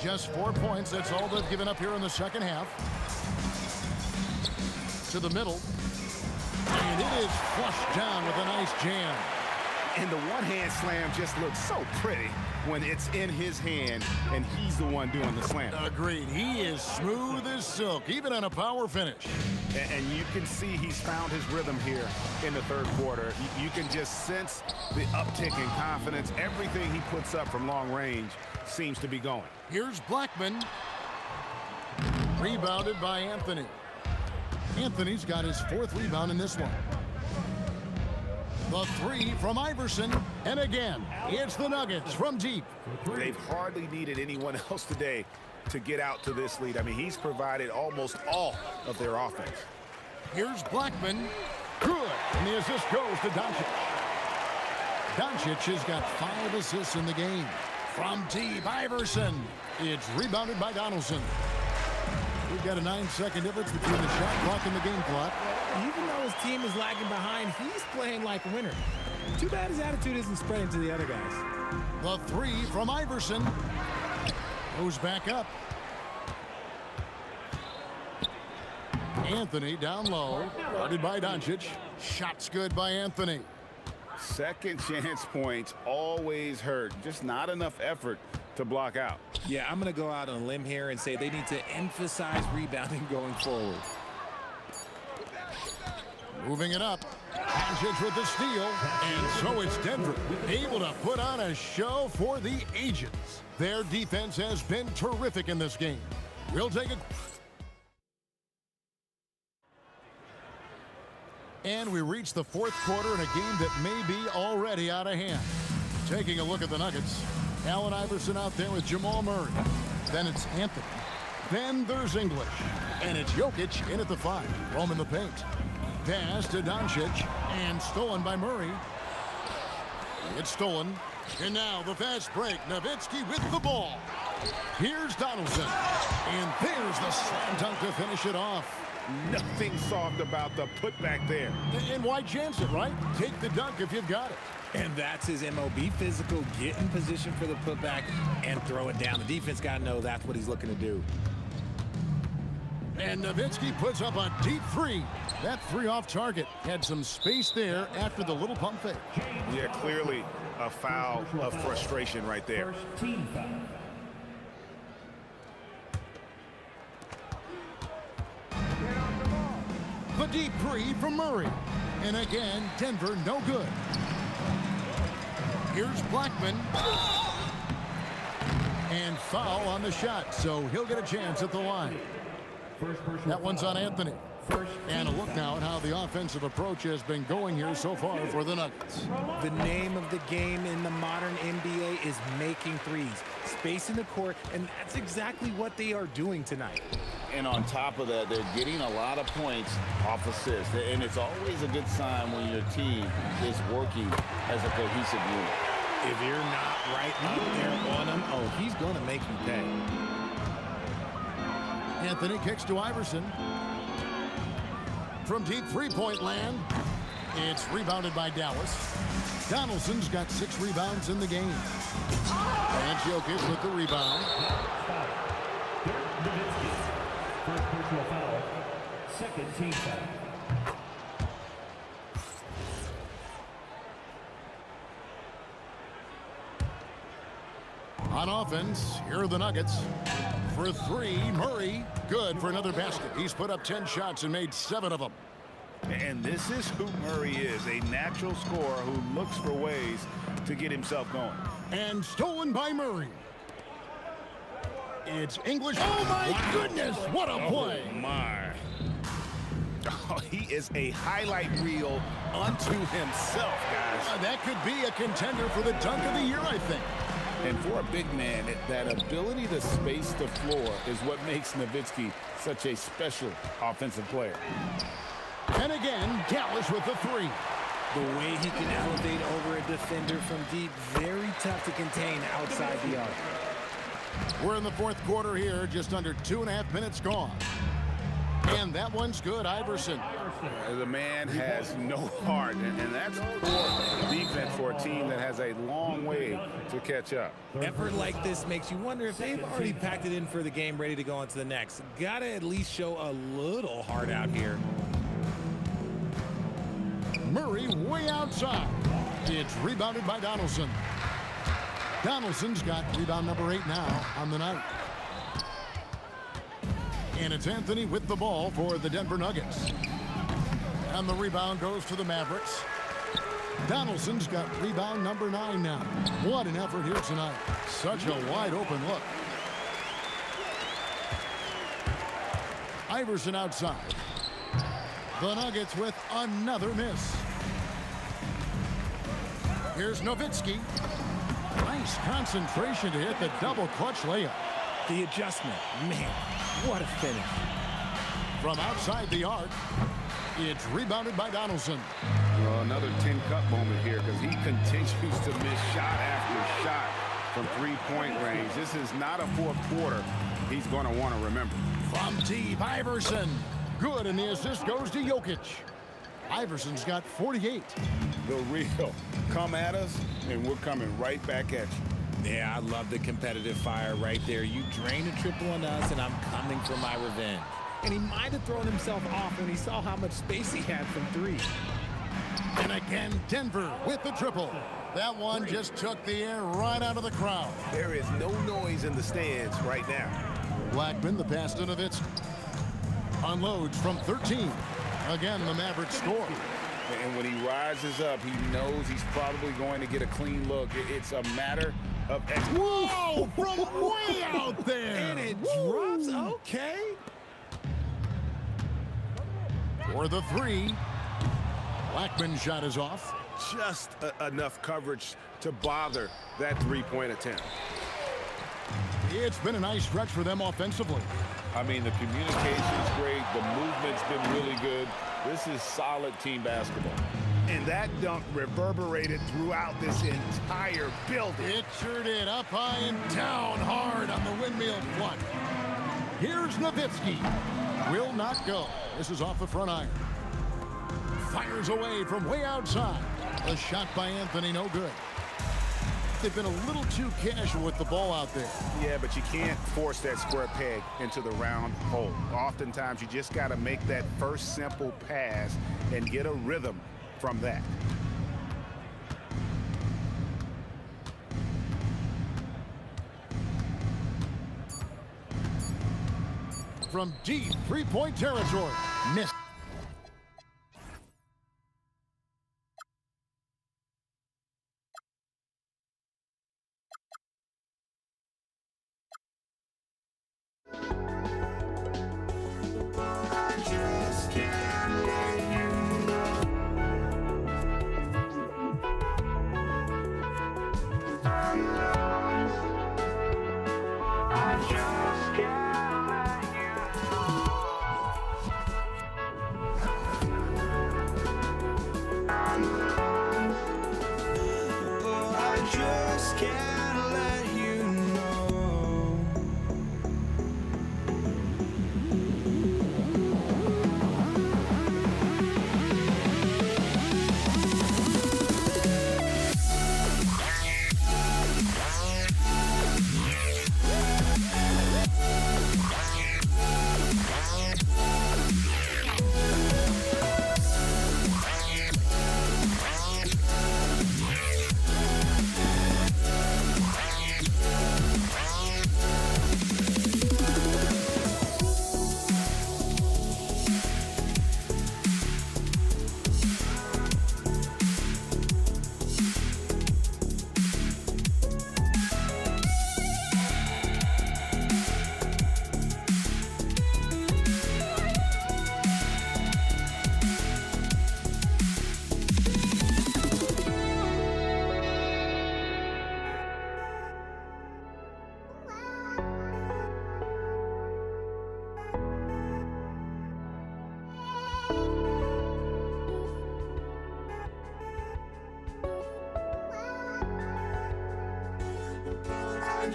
[SPEAKER 8] Just 4 points. That's all they've given up here in the second half. To the middle. And it is flushed down with a nice jam.
[SPEAKER 10] And the one-hand slam just looks so pretty when it's in his hand and he's the one doing the slam.
[SPEAKER 8] Agreed. He is smooth as silk, even on a power finish.
[SPEAKER 10] And you can see he's found his rhythm here in the third quarter. You can just sense the uptick in confidence. Everything he puts up from long range seems to be going.
[SPEAKER 8] Here's Blackman. Rebounded by Anthony. Anthony's got his fourth rebound in this one. The three from Iverson. And again, it's the Nuggets from deep.
[SPEAKER 10] They've hardly needed anyone else today to get out to this lead. I mean, he's provided almost all of their offense.
[SPEAKER 8] Here's Blackman. Good. And the assist goes to Doncic. Doncic has got 5 assists in the game. From deep, Iverson. It's rebounded by Donaldson. We've got a 9-second difference between the shot clock and the game clock.
[SPEAKER 4] Even though his team is lagging behind, he's playing like a winner. Too bad his attitude isn't spreading to the other guys.
[SPEAKER 8] The three from Iverson. Goes back up. Anthony down low. Guarded by Doncic. Shots good by Anthony.
[SPEAKER 10] Second chance points always hurt. Just not enough effort to block out.
[SPEAKER 4] Yeah, I'm going to go out on a limb here and say they need to emphasize rebounding going forward.
[SPEAKER 8] Moving it up. Doncic with the steal. And so it's Denver able to put on a show for the ages. Their defense has been terrific in this game. We'll take a... And we reach the fourth quarter in a game that may be already out of hand. Taking a look at the Nuggets. Allen Iverson out there with Jamal Murray. Then it's Anthony. Then there's English. And it's Jokic in at the 5. Rome in the paint. Pass to Doncic. And stolen by Murray. It's stolen. And now the fast break. Nowitzki with the ball. Here's Donaldson. And there's the slam dunk to finish it off.
[SPEAKER 10] Nothing soft about the putback there.
[SPEAKER 8] And why chance it, right? Take the dunk if you've got it.
[SPEAKER 4] And that's his MO. Be physical, get in position for the putback, and throw it down. The defense got to know that's what he's looking to do.
[SPEAKER 8] And Nowitzki puts up a deep three. That three off target. Had some space there after the little pump fake.
[SPEAKER 10] Yeah, clearly a foul of frustration right there.
[SPEAKER 7] First team foul.
[SPEAKER 8] The deep three from Murray. And again, Denver no good. Here's Blackman. And foul on the shot, so he'll get a chance at the line. That one's on Anthony. And a look now at how the offensive approach has been going here so far for the Nuggets.
[SPEAKER 4] The name of the game in the modern NBA is making threes. Spacing the court, and that's exactly what they are doing tonight.
[SPEAKER 10] And on top of that, they're getting a lot of points off assists. And it's always a good sign when your team is working as a cohesive unit.
[SPEAKER 4] If you're not right up there on him, oh, he's going to make you pay.
[SPEAKER 8] Anthony kicks to Iverson. From deep three-point land, it's rebounded by Dallas. Donaldson's got 6 rebounds in the game. And Jokic with the rebound.
[SPEAKER 7] First personal foul. Second team foul.
[SPEAKER 8] On offense, here are the Nuggets. For 3, Murray, good for another basket. He's put up 10 shots and made 7 of them.
[SPEAKER 10] And this is who Murray is, a natural scorer who looks for ways to get himself going.
[SPEAKER 8] And stolen by Murray. It's English. Oh, my goodness. What a play.
[SPEAKER 10] Oh, my. Oh, he is a highlight reel unto himself, guys.
[SPEAKER 8] That could be a contender for the dunk of the year, I think.
[SPEAKER 10] And for a big man, that ability to space the floor is what makes Nowitzki such a special offensive player.
[SPEAKER 8] And again, Gallis with the three.
[SPEAKER 4] The way he can elevate over a defender from deep, very tough to contain outside the arc.
[SPEAKER 8] We're in the fourth quarter here, just under 2.5 minutes gone. And that one's good, Iverson.
[SPEAKER 10] The man has no heart, and that's poor defense for a team that has a long way to catch up.
[SPEAKER 4] Effort like this makes you wonder if they've already packed it in for the game, ready to go on to the next. Gotta at least show a little heart out here.
[SPEAKER 8] Murray way outside. It's rebounded by Donaldson. Donaldson's got rebound number 8 now on the night. And it's Anthony with the ball for the Denver Nuggets. And the rebound goes to the Mavericks. Donaldson's got rebound number 9 now. What an effort here tonight. Such a wide open look. Iverson outside. The Nuggets with another miss. Here's Nowitzki. Nice concentration to hit the double clutch layup.
[SPEAKER 4] The adjustment, man, what a finish.
[SPEAKER 8] From outside the arc, it's rebounded by Donaldson.
[SPEAKER 10] Well, another 10-cup moment here because he continues to miss shot after shot from three-point range. This is not a fourth quarter he's going to want to remember.
[SPEAKER 8] From deep, Iverson. Good, and the assist goes to Jokic. Iverson's got 48.
[SPEAKER 10] The real. Come at us, and we're coming right back at you.
[SPEAKER 4] Yeah, I love the competitive fire right there. You drain a triple on us, and I'm coming for my revenge. And he might have thrown himself off when he saw how much space he had from three.
[SPEAKER 8] And again, Denver with the triple. That one just took the air right out of the crowd.
[SPEAKER 11] There is no noise in the stands right now.
[SPEAKER 8] Blackman, the pass to Nowitzki. Unloads from 13. Again, the Mavericks score.
[SPEAKER 10] And when he rises up, he knows he's probably going to get a clean look. It's a matter of...
[SPEAKER 8] Whoa! From way out there!
[SPEAKER 4] And it drops. Okay.
[SPEAKER 8] For the three. Blackman's shot is off.
[SPEAKER 11] Just enough coverage to bother that three-point attempt.
[SPEAKER 8] It's been a nice stretch for them offensively.
[SPEAKER 10] I mean, the communication's great. The movement's been really good. This is solid team basketball.
[SPEAKER 11] And that dunk reverberated throughout this entire building.
[SPEAKER 8] It sure did. Up high and down hard on the windmill front. Here's Nowitzki. Will not go. This is off the front iron. Fires away from way outside. A shot by Anthony, no good. They've been a little too casual with the ball out there.
[SPEAKER 11] Yeah, but you can't force that square peg into the round hole. Oftentimes, you just got to make that first simple pass and get a rhythm from that.
[SPEAKER 8] From deep three-point territory. Missed.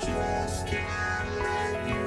[SPEAKER 2] just can't let you.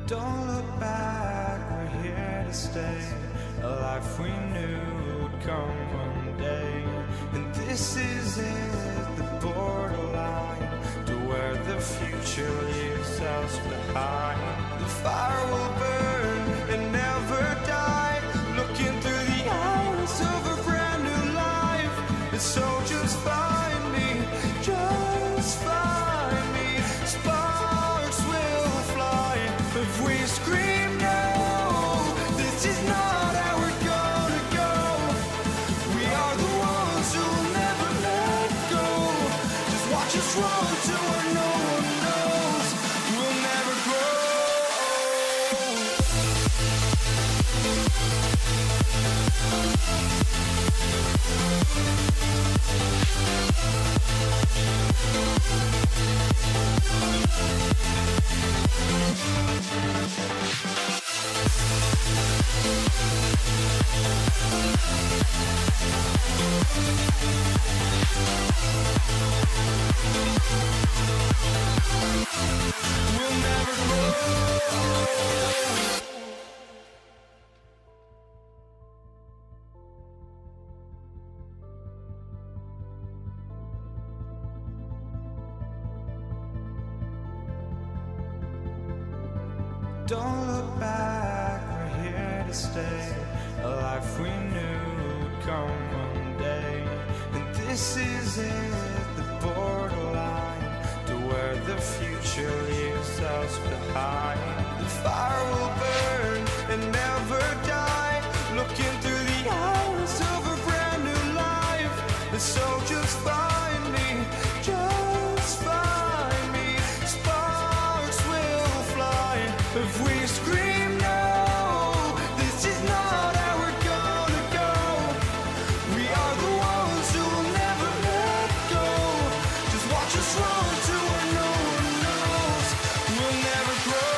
[SPEAKER 2] Don't look back, we're here to stay. A life we knew would come one day. And this is it, the borderline to where the future leaves us behind. The fire will burn and never die, looking through the eyes of a brand new life. And so just find me, just find me. Sparks will fly if we scream no. This is not how we're gonna go. We are the ones who will never let go. Just watch us run to where no one knows. We'll never grow. We'll never grow. Don't look back, we're here to stay. A life we knew would come one day. And this is it, the borderline to where the future leaves us behind. The fire will burn and never die, looking through the eyes of a brand new life. And so just find me, just find me. Sparks will fly if we scream no. This is not how we're gonna go. We are the ones who will never let go. Just watch us run to where no one knows. We'll never grow.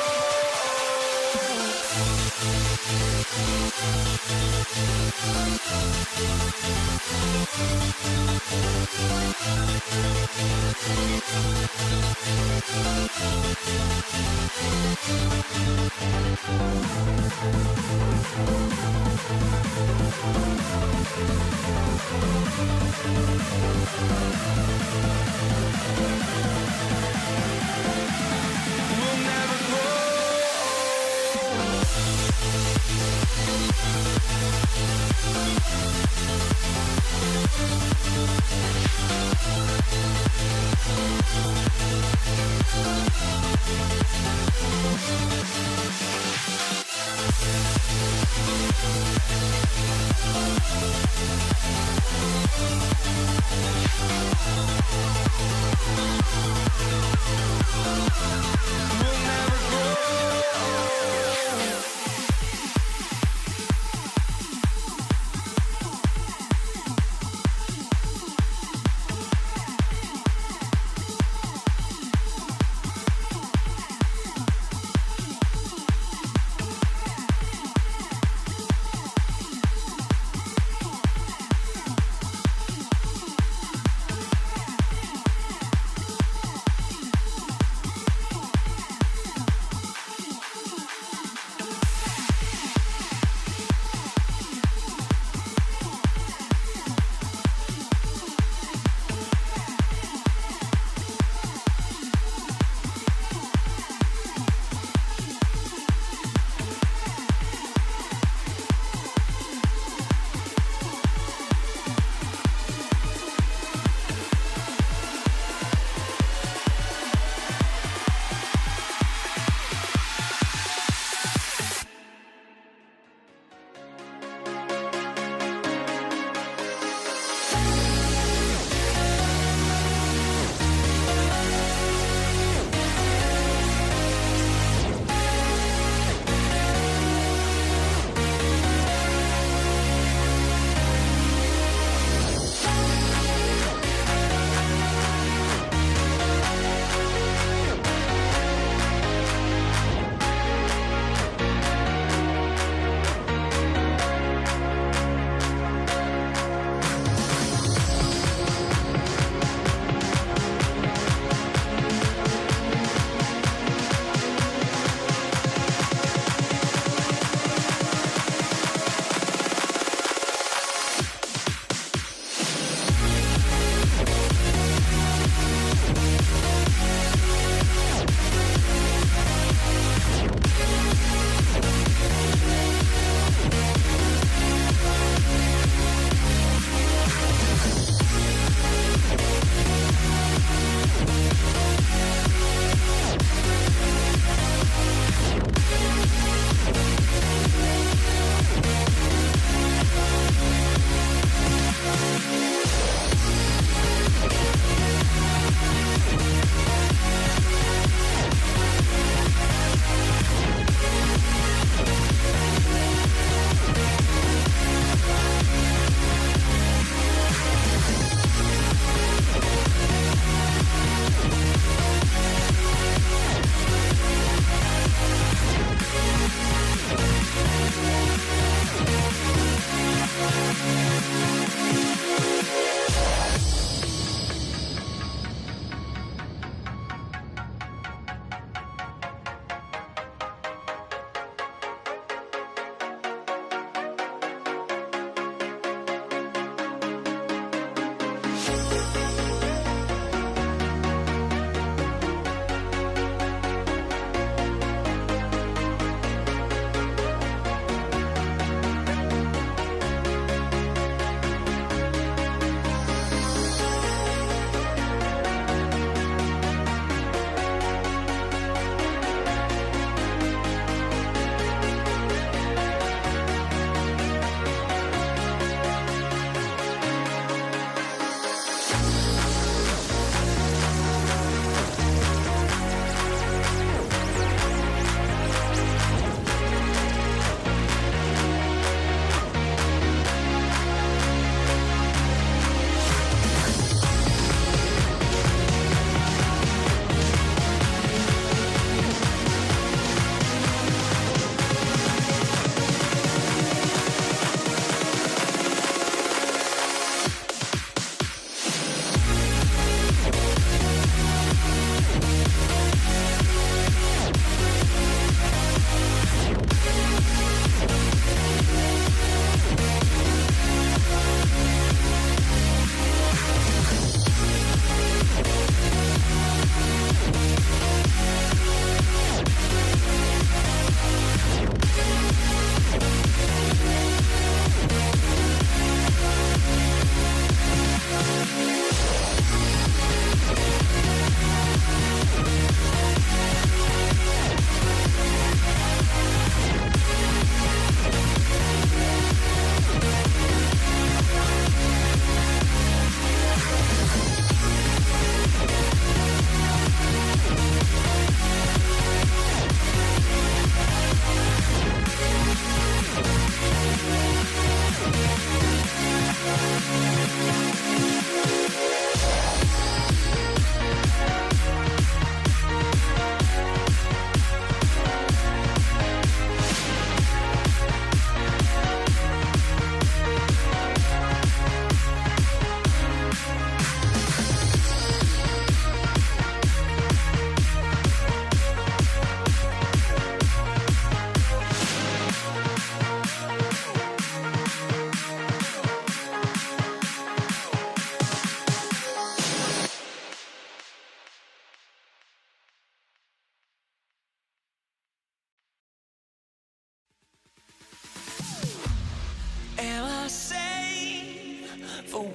[SPEAKER 2] We'll never grow. We'll never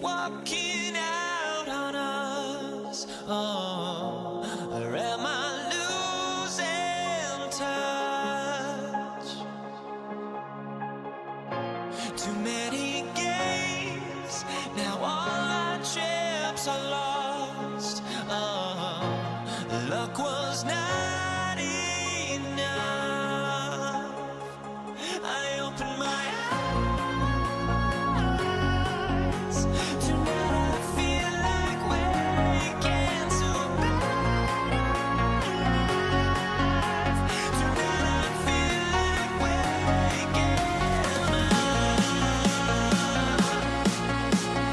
[SPEAKER 2] walking out on us. Oh, or am I losing touch? Too many games, now all our chips are lost. Oh, luck was not enough. I opened my eyes. Tonight I feel like waking to life. Tonight I feel like waking up.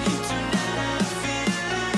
[SPEAKER 2] Tonight I feel like waking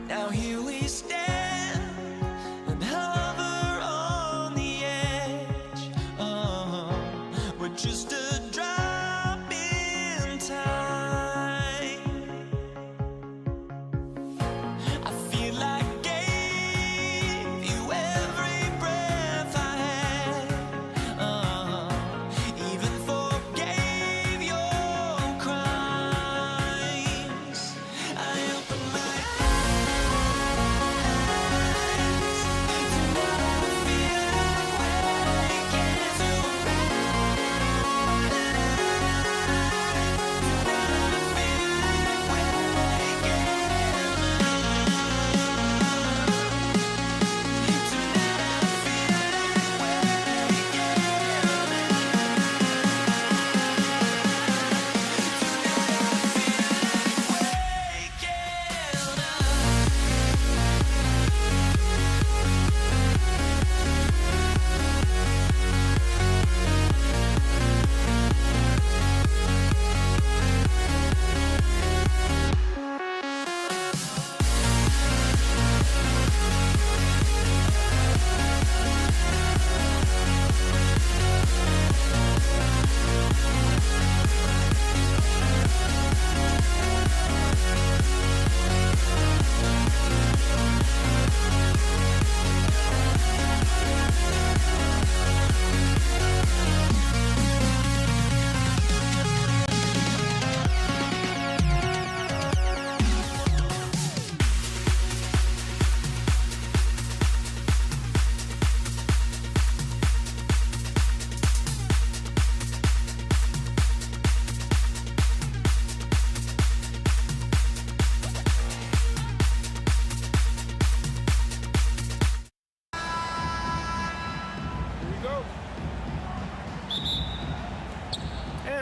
[SPEAKER 2] Now here we stand and hover on the edge. Oh, we're just a drop in time. I feel like I gave you every breath I had. Oh, even forgave your crimes. I opened my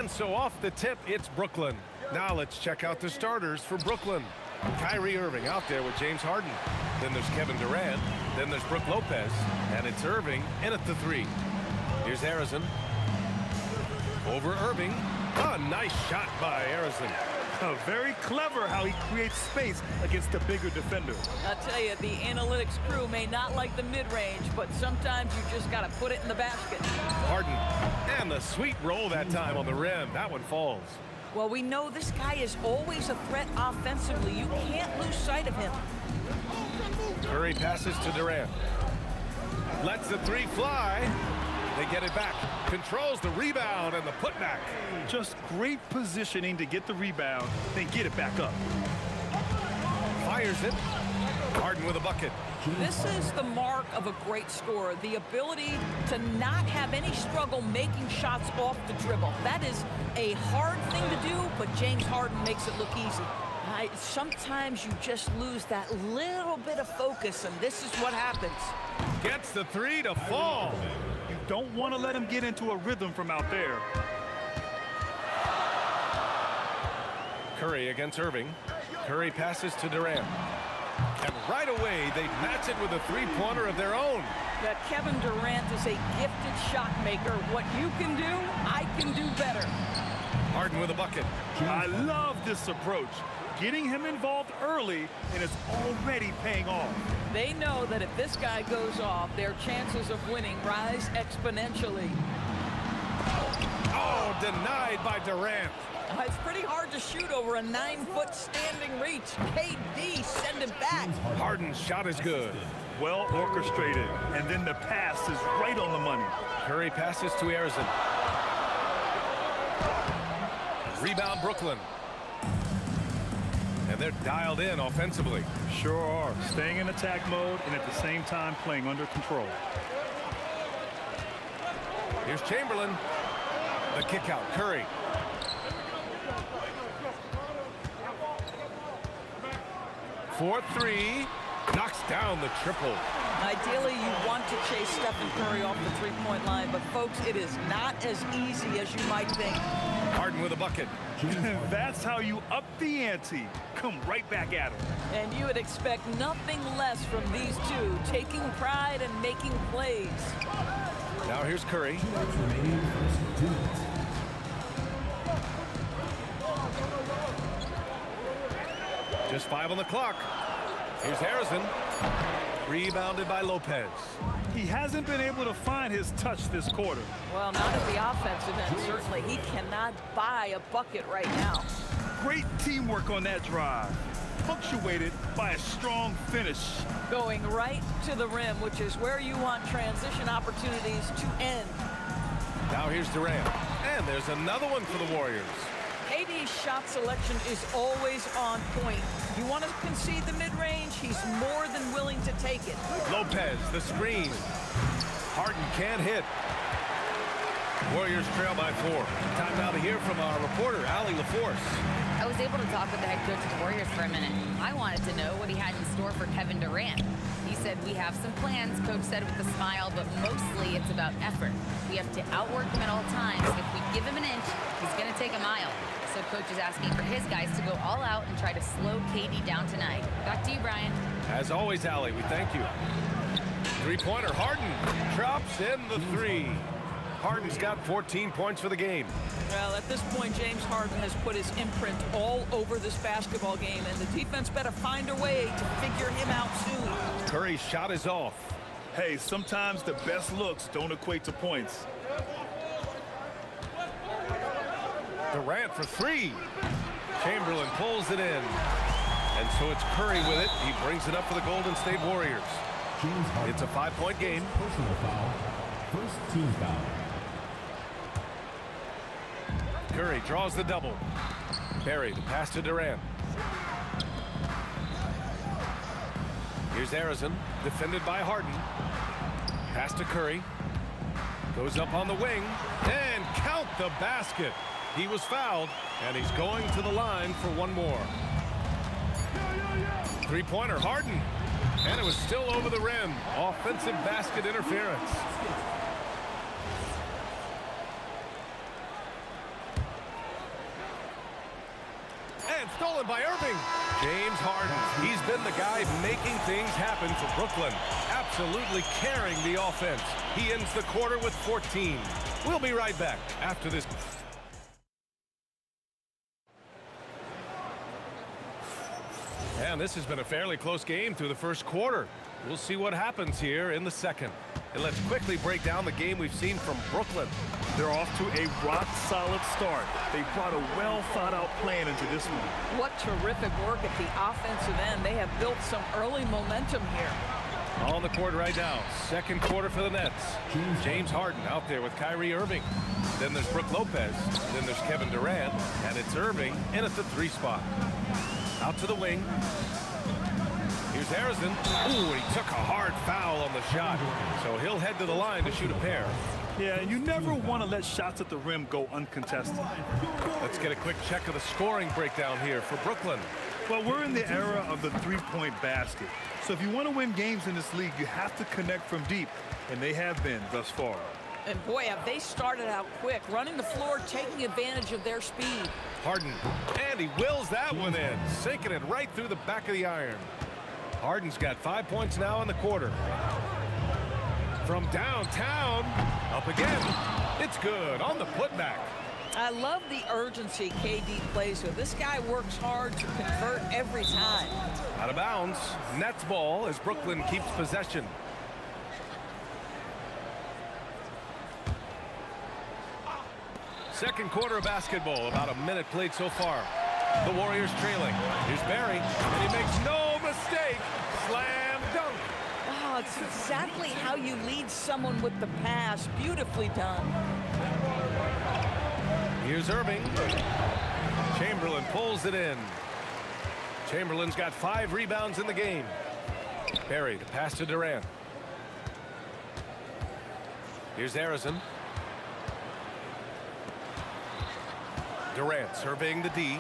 [SPEAKER 3] And so off the tip, it's Brooklyn. Now let's check out the starters for Brooklyn. Kyrie Irving out there with James Harden. Then there's Kevin Durant. Then there's Brook Lopez. And it's Irving in at the 3. Here's Harrison. Over Irving. A nice shot by Harrison.
[SPEAKER 5] Very clever how he creates space against the bigger defender.
[SPEAKER 9] I'll tell you, the analytics crew may not like the mid-range, but sometimes you just got to put it in the basket.
[SPEAKER 3] Harden. And the sweet roll that time on the rim. That one falls.
[SPEAKER 9] Well, we know this guy is always a threat offensively. You can't lose sight of him.
[SPEAKER 3] Curry passes to Durant. Lets the 3 fly. They get it back. Controls the rebound and the putback.
[SPEAKER 5] Just great positioning to get the rebound, then get it back up.
[SPEAKER 3] Fires it. Harden with a bucket.
[SPEAKER 9] This is the mark of a great scorer, the ability to not have any struggle making shots off the dribble. That is a hard thing to do, but James Harden makes it look easy. Sometimes you just lose that little bit of focus, and this is what happens.
[SPEAKER 3] Gets the 3 to fall.
[SPEAKER 5] You don't want to let him get into a rhythm from out there.
[SPEAKER 3] Curry against Irving. Curry passes to Durant. And right away, they match it with a three-pointer of their own.
[SPEAKER 9] That Kevin Durant is a gifted shot maker. What you can do, I can do better.
[SPEAKER 3] Harden with a bucket.
[SPEAKER 5] I love this approach. Getting him involved early, and it's already paying off.
[SPEAKER 9] They know that if this guy goes off, their chances of winning rise exponentially.
[SPEAKER 3] Oh, denied by Durant.
[SPEAKER 9] It's pretty hard to shoot over a 9-foot standing reach. KD, send it back.
[SPEAKER 3] Harden's shot is good.
[SPEAKER 5] Well orchestrated, and then the pass is right on the money.
[SPEAKER 3] Curry passes to Arizon. Rebound Brooklyn. And they're dialed in offensively.
[SPEAKER 5] Sure are. Staying in attack mode and at the same time playing under control.
[SPEAKER 3] Here's Chamberlain. The kick out. Curry. For three. Knocks down the triple.
[SPEAKER 9] Ideally, you want to chase Stephen Curry off the three-point line, but folks, it is not as easy as you might think.
[SPEAKER 3] Harden with a bucket.
[SPEAKER 5] That's how you up the ante. Come right back at him.
[SPEAKER 9] And you would expect nothing less from these two, taking pride and making plays.
[SPEAKER 3] Now here's Curry. Just 5 on the clock. Here's Harrison. Rebounded by Lopez.
[SPEAKER 5] He hasn't been able to find his touch this quarter.
[SPEAKER 9] Well, not at the offensive end, certainly. He cannot buy a bucket right now.
[SPEAKER 5] Great teamwork on that drive, punctuated by a strong finish.
[SPEAKER 9] Going right to the rim, which is where you want transition opportunities to end.
[SPEAKER 3] Now here's Durant. And there's another one for the Warriors.
[SPEAKER 9] KD's shot selection is always on point. You want to concede the mid-range, he's more than willing to take it.
[SPEAKER 3] Lopez, the screen. Harden can't hit. Warriors trail by 4. Time now to hear from our reporter, Allie LaForce.
[SPEAKER 6] I was able to talk with the head coach of the Warriors for a minute. I wanted to know what he had in store for Kevin Durant. He said, we have some plans, Coach said with a smile, but mostly it's about effort. We have to outwork him at all times. If we give him an inch, he's going to take a mile. So Coach is asking for his guys to go all out and try to slow KD down tonight. Back to you, Brian.
[SPEAKER 3] As always, Allie, we thank you. Three-pointer, Harden drops in the 3. Harden's got 14 points for the game.
[SPEAKER 9] Well, at this point, James Harden has put his imprint all over this basketball game, and the defense better find a way to figure him out soon.
[SPEAKER 3] Curry's shot is off.
[SPEAKER 5] Hey, sometimes the best looks don't equate to points.
[SPEAKER 3] Durant for 3. Chamberlain pulls it in. And so it's Curry with it. He brings it up for the Golden State Warriors. It's a 5-point game.
[SPEAKER 7] Personal foul. First team foul.
[SPEAKER 3] Curry draws the double. Barry, the pass to Durant. Here's Arizon, defended by Harden. Pass to Curry. Goes up on the wing. And count the basket. He was fouled, and he's going to the line for one more. Three-pointer, Harden. And it was still over the rim. Offensive basket interference. And stolen by Irving. James Harden. He's been the guy making things happen for Brooklyn. Absolutely carrying the offense. He ends the quarter with 14. We'll be right back after this. And this has been a fairly close game through the first quarter. We'll see what happens here in the second. And let's quickly break down the game we've seen from Brooklyn.
[SPEAKER 5] They're off to a rock-solid start. They brought a well-thought-out plan into this one.
[SPEAKER 9] What terrific work at the offensive end. They have built some early momentum here.
[SPEAKER 3] On the court right now. Second quarter for the Nets. James Harden out there with Kyrie Irving. Then there's Brook Lopez. Then there's Kevin Durant. And it's Irving in at the 3 spot. Out to the wing. Here's Harrison. Ooh, and he took a hard foul on the shot. So he'll head to the line to shoot a pair.
[SPEAKER 5] Yeah, you never want to let shots at the rim go uncontested.
[SPEAKER 3] Let's get a quick check of the scoring breakdown here for Brooklyn.
[SPEAKER 5] Well, we're in the era of the three-point basket. So if you want to win games in this league, you have to connect from deep. And they have been thus far.
[SPEAKER 9] And boy, have they started out quick, running the floor, taking advantage of their speed.
[SPEAKER 3] Harden, and he wills that one in, sinking it right through the back of the iron. Harden's got 5 points now in the quarter. From downtown, up again. It's good on the putback.
[SPEAKER 9] I love the urgency KD plays with. This guy works hard to convert every time.
[SPEAKER 3] Out of bounds. Nets ball as Brooklyn keeps possession. Second quarter of basketball. About a minute played so far. The Warriors trailing. Here's Barry, and he makes no mistake. Slam dunk.
[SPEAKER 9] Oh, it's exactly how you lead someone with the pass. Beautifully done.
[SPEAKER 3] Here's Irving. Chamberlain pulls it in. Chamberlain's got 5 rebounds in the game. Barry to pass to Durant. Here's Harrison. Durant surveying the D.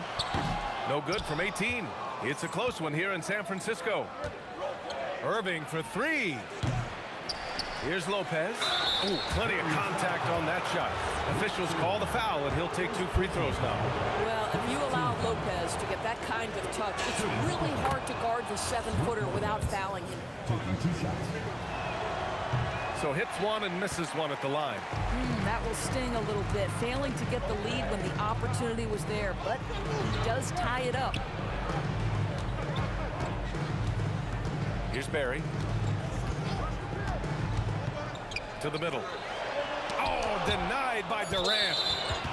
[SPEAKER 3] No good from 18. It's a close one here in San Francisco. Irving for 3. Here's Lopez. Ooh, plenty of contact on that shot. Officials call the foul, and he'll take 2 free throws now.
[SPEAKER 9] Well, if you allow Lopez to get that kind of touch, it's really hard to guard the 7-footer without fouling him.
[SPEAKER 3] So hits 1 and misses 1 at the line.
[SPEAKER 9] That will sting a little bit. Failing to get the lead when the opportunity was there, but he does tie it up.
[SPEAKER 3] Here's Barry. To the middle. Oh, denied by Durant.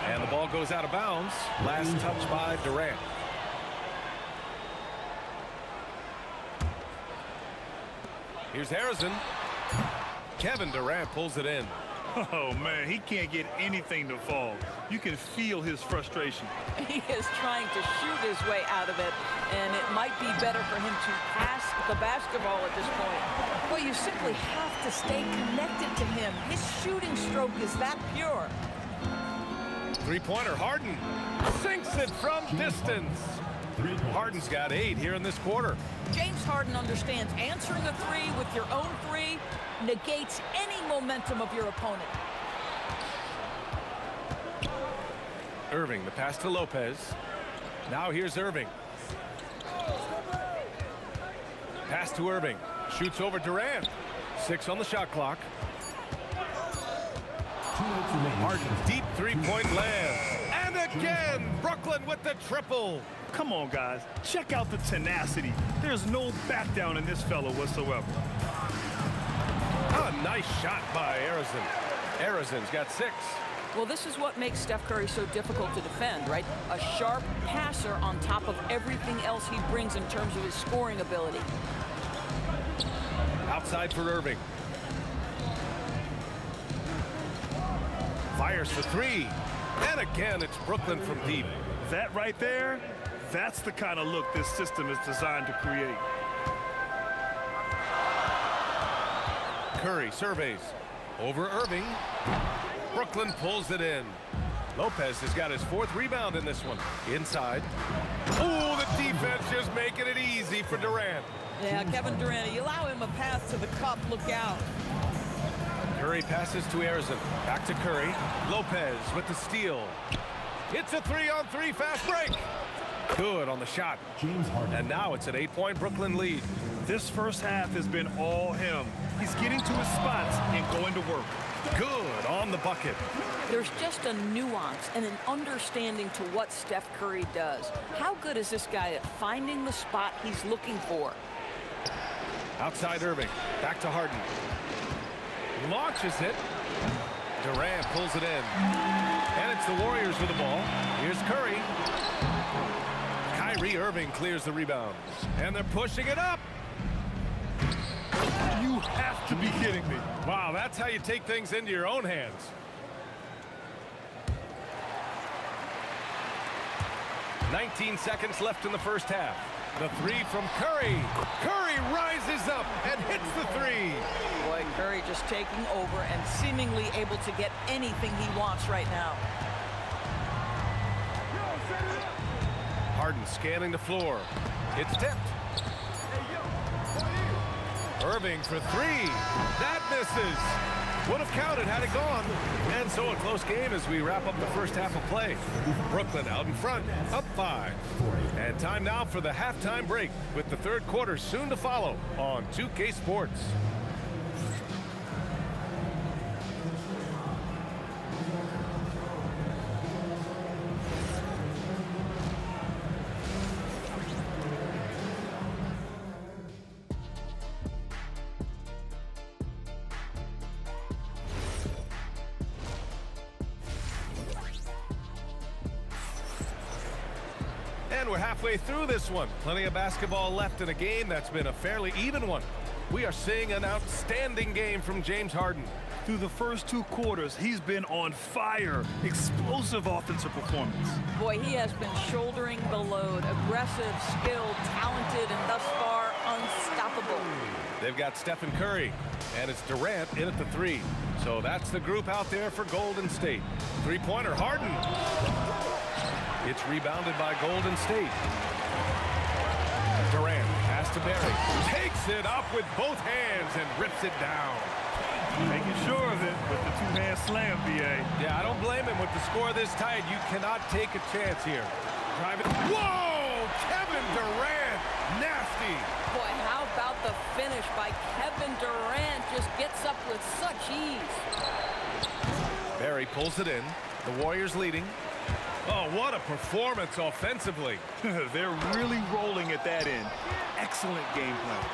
[SPEAKER 3] And the ball goes out of bounds. Last touch by Durant. Here's Harrison. Kevin Durant pulls it in.
[SPEAKER 5] Oh, man, he can't get anything to fall. You can feel his frustration.
[SPEAKER 9] He is trying to shoot his way out of it, and it might be better for him to pass the basketball at this point. Well, you simply have to stay connected to him. His shooting stroke is that pure.
[SPEAKER 3] Three-pointer, Harden sinks it from distance. Harden's got 8 here in this quarter.
[SPEAKER 9] James Harden understands answering a 3 with your own 3 negates any momentum of your opponent.
[SPEAKER 3] Irving, the pass to Lopez. Now here's Irving. Pass to Irving. Shoots over Durant. 6 on the shot clock. Harden, deep 3-point land. And again, Brooklyn with the triple.
[SPEAKER 5] Come on, guys. Check out the tenacity. There's no back down in this fella whatsoever.
[SPEAKER 3] A nice shot by Harrison. Harrison's got 6.
[SPEAKER 9] Well, this is what makes Steph Curry so difficult to defend, right? A sharp passer on top of everything else he brings in terms of his scoring ability.
[SPEAKER 3] Outside for Irving. Fires for 3. And again, it's Brooklyn from deep.
[SPEAKER 5] That right there, that's the kind of look this system is designed to create.
[SPEAKER 3] Curry surveys. Over Irving. Brooklyn pulls it in. Lopez has got his 4th rebound in this one. Inside. Oh, the defense just making it easy for Durant.
[SPEAKER 9] Yeah, Kevin Durant, you allow him a path to the cup, look out.
[SPEAKER 3] Curry passes to Harrison. Back to Curry. Lopez with the steal. It's a 3-on-3 fast break. Good on the shot. And now it's an 8-point Brooklyn lead.
[SPEAKER 5] This first half has been all him. He's getting to his spots and going to work.
[SPEAKER 3] Good on the bucket.
[SPEAKER 9] There's just a nuance and an understanding to what Steph Curry does. How good is this guy at finding the spot he's looking for?
[SPEAKER 3] Outside Irving. Back to Harden. Launches it. Durant pulls it in. And it's the Warriors with the ball. Here's Curry. Kyrie Irving clears the rebound. And they're pushing it up.
[SPEAKER 5] You have to be kidding me.
[SPEAKER 3] Wow, that's how you take things into your own hands. "19 seconds left in the first half. The 3 from Curry. Curry rises up and hits the 3.
[SPEAKER 9] Boy, Curry just taking over and seemingly able to get anything he wants right now.
[SPEAKER 3] Harden scanning the floor. It's tipped. Irving for 3. That misses. Would have counted had it gone. And so a close game as we wrap up the first half of play. Brooklyn out in front, up 5. And time now for the halftime break with the third quarter soon to follow on 2K Sports. And we're halfway through this one. Plenty of basketball left in a game that's been a fairly even one. We are seeing an outstanding game from James Harden.
[SPEAKER 5] Through the first 2 quarters, he's been on fire. Explosive offensive performance.
[SPEAKER 9] Boy, he has been shouldering the load. Aggressive, skilled, talented, and thus far unstoppable.
[SPEAKER 3] They've got Stephen Curry, and it's Durant in at the 3. So that's the group out there for Golden State. Three-pointer, Harden. It's rebounded by Golden State. Durant, pass to Barry. Takes it up with both hands and rips it down.
[SPEAKER 5] Making sure of it with the two-hand slam, B.A.
[SPEAKER 3] Yeah, I don't blame him with the score this tight. You cannot take a chance here. Drive it. Whoa! Kevin Durant. Nasty.
[SPEAKER 9] Boy, how about the finish by Kevin Durant? Just gets up with such ease.
[SPEAKER 3] Barry pulls it in. The Warriors leading. Oh, what a performance offensively.
[SPEAKER 5] They're really rolling at that end. Excellent game plan.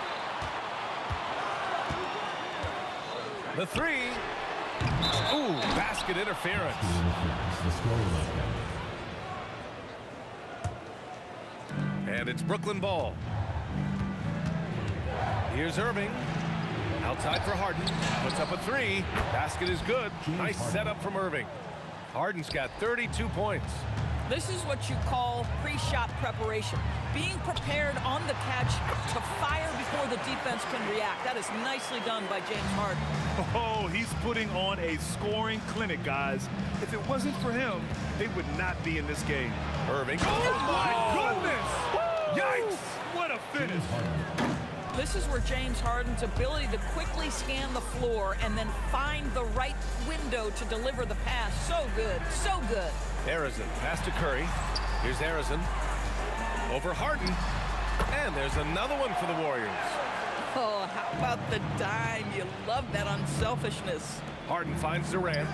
[SPEAKER 3] The 3. Ooh, basket interference. And it's Brooklyn ball. Here's Irving. Outside for Harden. Puts up a 3. Basket is good. Nice setup from Irving. Harden's got 32 points.
[SPEAKER 9] This is what you call pre-shot preparation. Being prepared on the catch to fire before the defense can react. That is nicely done by James Harden.
[SPEAKER 5] Oh, he's putting on a scoring clinic, guys. If it wasn't for him, they would not be in this game.
[SPEAKER 3] Irving. Oh, my goodness! Yikes!
[SPEAKER 5] What a finish.
[SPEAKER 9] This is where James Harden's ability to quickly scan the floor and then find the right window to deliver the pass. So good, so good.
[SPEAKER 3] Harrison, pass to Curry. Here's Harrison. Over Harden. And there's another one for the Warriors.
[SPEAKER 9] Oh, how about the dime? You love that unselfishness.
[SPEAKER 3] Harden finds Durant.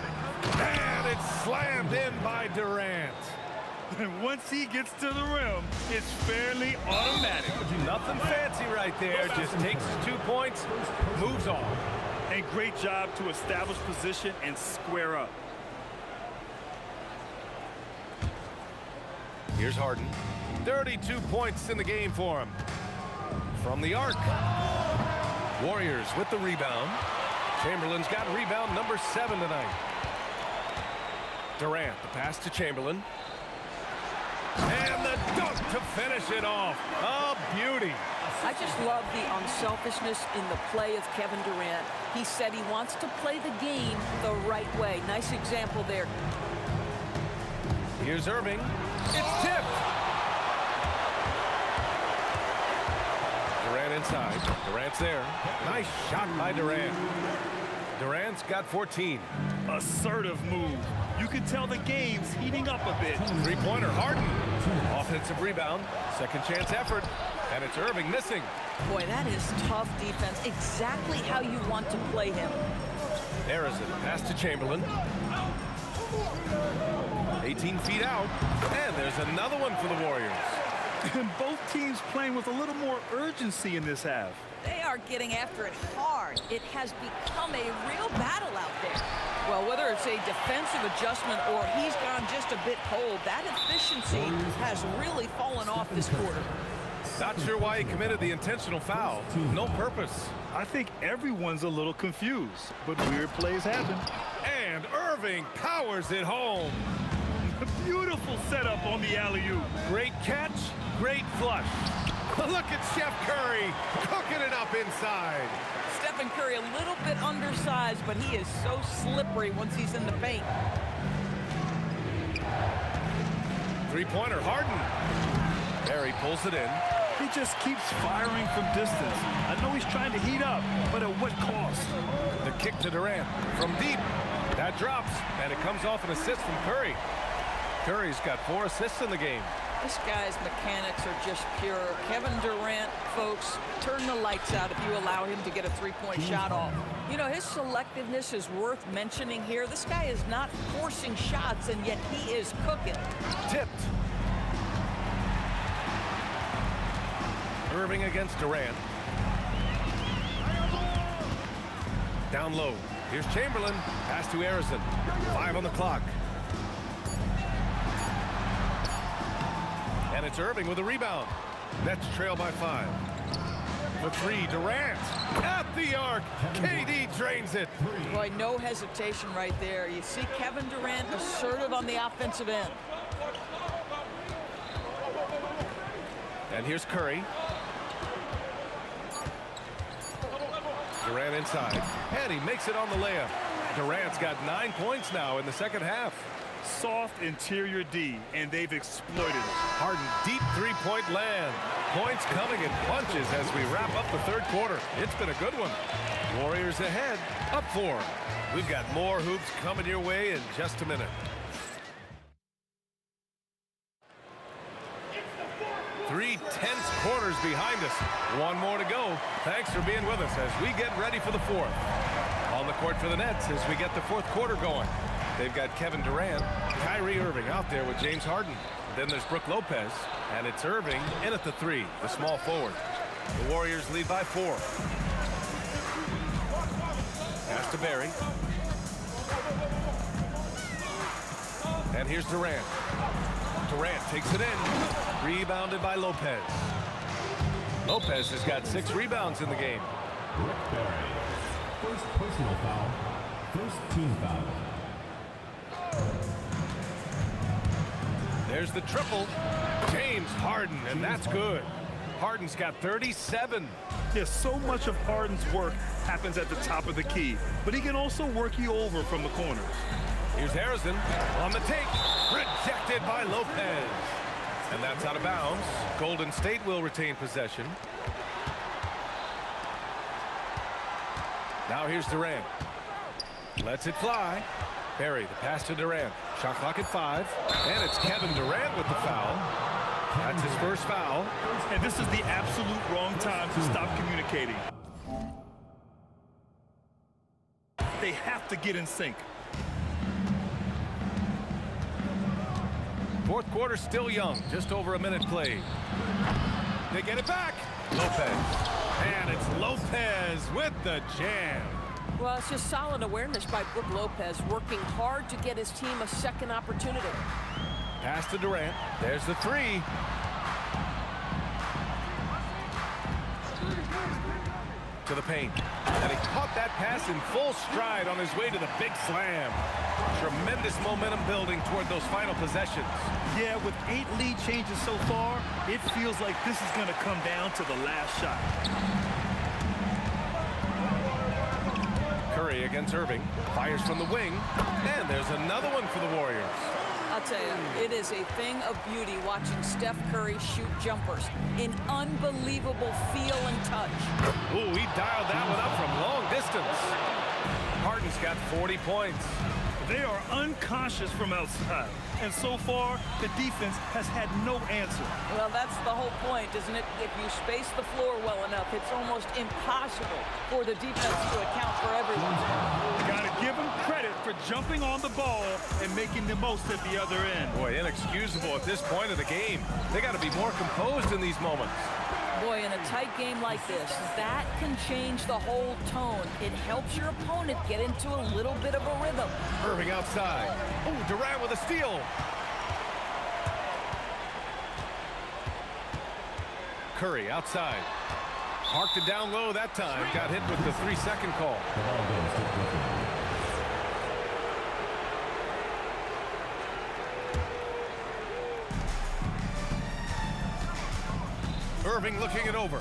[SPEAKER 3] And it's slammed in by Durant.
[SPEAKER 5] And once he gets to the rim, it's fairly automatic.
[SPEAKER 3] Nothing fancy right there. Just takes his 2 points, moves on.
[SPEAKER 5] And great job to establish position and square up.
[SPEAKER 3] Here's Harden. 32 points in the game for him. From the arc. Warriors with the rebound. Chamberlain's got rebound number 7 tonight. Durant, the pass to Chamberlain. And the dunk to finish it off. A beauty.
[SPEAKER 9] I just love the unselfishness in the play of Kevin Durant. He said he wants to play the game the right way. Nice example there.
[SPEAKER 3] Here's Irving. It's tipped. Durant inside. Durant's there. Nice shot by Durant. Durant's got 14.
[SPEAKER 5] Assertive move. You can tell the game's heating up a bit.
[SPEAKER 3] Three-pointer, Harden. Offensive rebound. Second chance effort. And it's Irving missing.
[SPEAKER 9] Boy, that is tough defense. Exactly how you want to play him.
[SPEAKER 3] Harrison, pass to Chamberlain. 18 feet out. And there's another one for the Warriors.
[SPEAKER 5] And both teams playing with a little more urgency in this half.
[SPEAKER 9] They are getting after it hard. It has become a real battle out there. Well, whether it's a defensive adjustment or he's gone just a bit cold, that efficiency has really fallen off this quarter.
[SPEAKER 3] Not sure why he committed the intentional foul. No purpose.
[SPEAKER 5] I think everyone's a little confused, but weird plays happen.
[SPEAKER 3] And Irving powers it home.
[SPEAKER 5] Beautiful setup on the alley-oop.
[SPEAKER 3] Great catch, great flush. Look at Chef Curry cooking it up inside.
[SPEAKER 9] Stephen Curry a little bit undersized, but he is so slippery once he's in the paint.
[SPEAKER 3] Three-pointer, Harden. Barry pulls it in.
[SPEAKER 5] He just keeps firing from distance. I know he's trying to heat up, but at what cost?
[SPEAKER 3] The kick to Durant from deep. That drops, and it comes off an assist from Curry. Curry's got 4 assists in the game.
[SPEAKER 9] This guy's mechanics are just pure. Kevin Durant, folks, turn the lights out if you allow him to get a three-point shot off. You know, his selectiveness is worth mentioning here. This guy is not forcing shots, and yet he is cooking.
[SPEAKER 3] Tipped. Irving against Durant. Down low. Here's Chamberlain. Pass to Harrison. 5 on the clock. And it's Irving with a rebound. Nets trail by 5. For 3, Durant at the arc. KD drains it.
[SPEAKER 9] Boy, no hesitation right there. You see Kevin Durant assertive on the offensive end.
[SPEAKER 3] And here's Curry. Durant inside, and he makes it on the layup. Durant's got 9 points now in the second half.
[SPEAKER 5] Soft interior D, and they've exploited it.
[SPEAKER 3] Harden deep three-point land. Points coming in bunches as we wrap up the third quarter. It's been a good one. Warriors ahead, up 4. We've got more hoops coming your way in just a minute. 3 tense quarters behind us. 1 more to go. Thanks for being with us as we get ready for the 4th. On the court for the Nets as we get the 4th quarter going. They've got Kevin Durant, Kyrie Irving out there with James Harden. Then there's Brook Lopez, and it's Irving in at the 3, the small forward. The Warriors lead by 4. Pass to Barry. And here's Durant. Durant takes it in. Rebounded by Lopez. Lopez has got 6 rebounds in the game.
[SPEAKER 7] First personal foul. First team foul.
[SPEAKER 3] There's the triple. James Harden, and that's good. Harden's got 37.
[SPEAKER 5] Yes, so much of Harden's work happens at the top of the key, but he can also work you over from the corners.
[SPEAKER 3] Here's Harrison on the take. Rejected by Lopez. And that's out of bounds. Golden State will retain possession. Now here's Durant. Lets it fly. Barry, the pass to Durant. Shot clock at 5. And it's Kevin Durant with the foul. That's his first foul.
[SPEAKER 5] And this is the absolute wrong time to stop communicating. They have to get in sync.
[SPEAKER 3] 4th quarter still young. Just over a minute played. They get it back. Lopez. And it's Lopez with the jam.
[SPEAKER 12] Well, it's just solid awareness by Brook Lopez, working hard to get his team a second opportunity.
[SPEAKER 3] Pass to Durant. There's the 3. To the paint. And he caught that pass in full stride on his way to the big slam. Tremendous momentum building toward those final possessions.
[SPEAKER 5] Yeah, with 8 lead changes so far, it feels like this is going to come down to the last shot.
[SPEAKER 3] Curry against Irving. Fires from the wing. And there's another one for the Warriors.
[SPEAKER 9] I'll tell you, it is a thing of beauty watching Steph Curry shoot jumpers. An unbelievable feel and touch.
[SPEAKER 3] Ooh, he dialed that one up from long distance. Harden's got 40 points.
[SPEAKER 5] They are unconscious from outside. And so far, the defense has had no answer.
[SPEAKER 9] Well, that's the whole point, isn't it? If you space the floor well enough, it's almost impossible for the defense to account for everyone.
[SPEAKER 5] Got to give them credit for jumping on the ball and making the most at the other end.
[SPEAKER 3] Boy, inexcusable at this point of the game. They got to be more composed in these moments.
[SPEAKER 9] Boy, in a tight game like this, that can change the whole tone. It helps your opponent get into a little bit of a rhythm.
[SPEAKER 3] Irving outside. Oh, Durant with a steal. Curry outside. Parked it down low that time. Got hit with the 3-second call. Irving looking it over.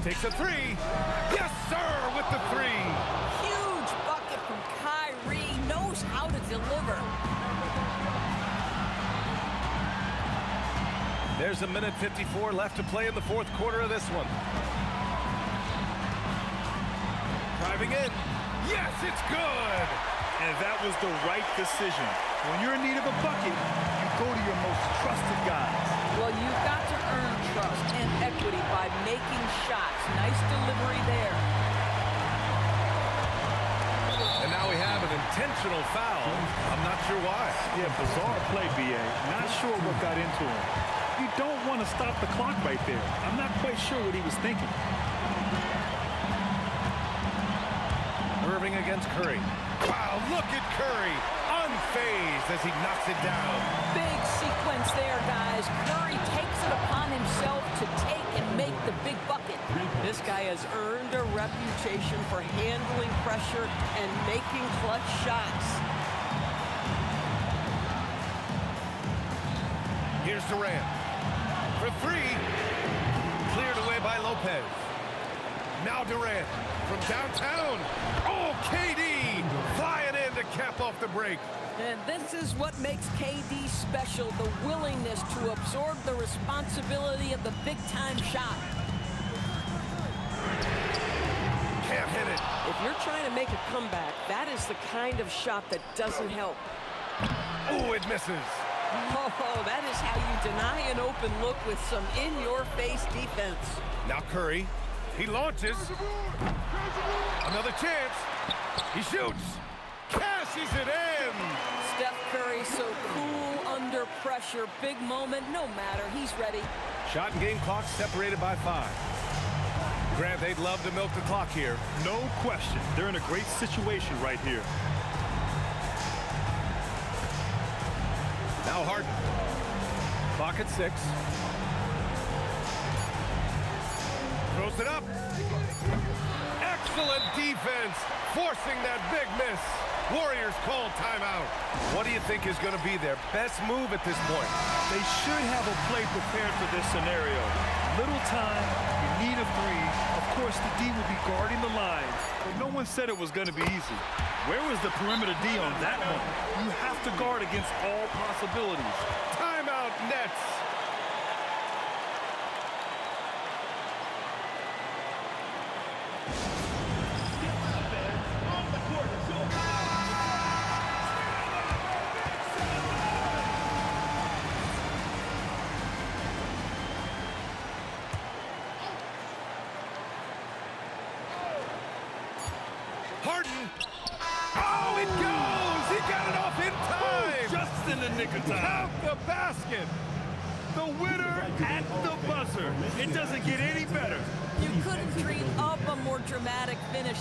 [SPEAKER 3] Takes a 3. Yes, sir, with the 3.
[SPEAKER 9] Huge bucket from Kyrie. Knows how to deliver.
[SPEAKER 3] There's a minute 54 left to play in the fourth quarter of this one. Driving in. Yes, it's good.
[SPEAKER 5] And that was the right decision. When you're in need of a bucket, you go to your most trusted guys.
[SPEAKER 9] Well, you've got to earn trust and equity by making shots. Nice delivery there.
[SPEAKER 3] And now we have an intentional foul. I'm not sure why.
[SPEAKER 5] Yeah, bizarre play, B.A. Not sure what got into him. You don't want to stop the clock right there. I'm not quite sure what he was thinking.
[SPEAKER 3] Irving against Curry. Wow, look at Curry. Unfazed as he knocks it down.
[SPEAKER 9] Big sequence there, guys. Curry takes it upon himself to take and make the big bucket. This guy has earned a reputation for handling pressure and making clutch shots.
[SPEAKER 3] Here's Durant. For three. Cleared away by Lopez. Now Durant from downtown. Oh, KD flying in to cap off the break.
[SPEAKER 9] And this is what makes KD special, the willingness to absorb the responsibility of the big-time shot.
[SPEAKER 3] Can't hit it.
[SPEAKER 12] If you're trying to make a comeback, that is the kind of shot that doesn't help.
[SPEAKER 3] Oh, it misses.
[SPEAKER 12] Oh, that is how you deny an open look with some in-your-face defense.
[SPEAKER 3] Now Curry. He launches. Another chance. He shoots. Cashes it in.
[SPEAKER 9] Steph Curry so cool under pressure. Big moment, no matter. He's ready.
[SPEAKER 3] Shot and game clock separated by 5. Grant, they'd love to milk the clock here.
[SPEAKER 5] No question. They're in a great situation right here.
[SPEAKER 3] Now Harden. Clock at 6. Throws it up. Excellent defense, forcing that big miss. Warriors call timeout. What do you think is going to be their best move at this point?
[SPEAKER 5] They should have a play prepared for this scenario. Little time, you need a three. Of course, the D will be guarding the line, but no one said it was going to be easy. Where was the perimeter D on that one? You have to guard against all possibilities.
[SPEAKER 3] Timeout Nets. Harden. Oh, it goes! He got it off in time!
[SPEAKER 5] Just in the nick of time.
[SPEAKER 3] Count the basket!
[SPEAKER 5] The winner at the buzzer. It doesn't get any better.
[SPEAKER 9] You couldn't dream up a more dramatic finish.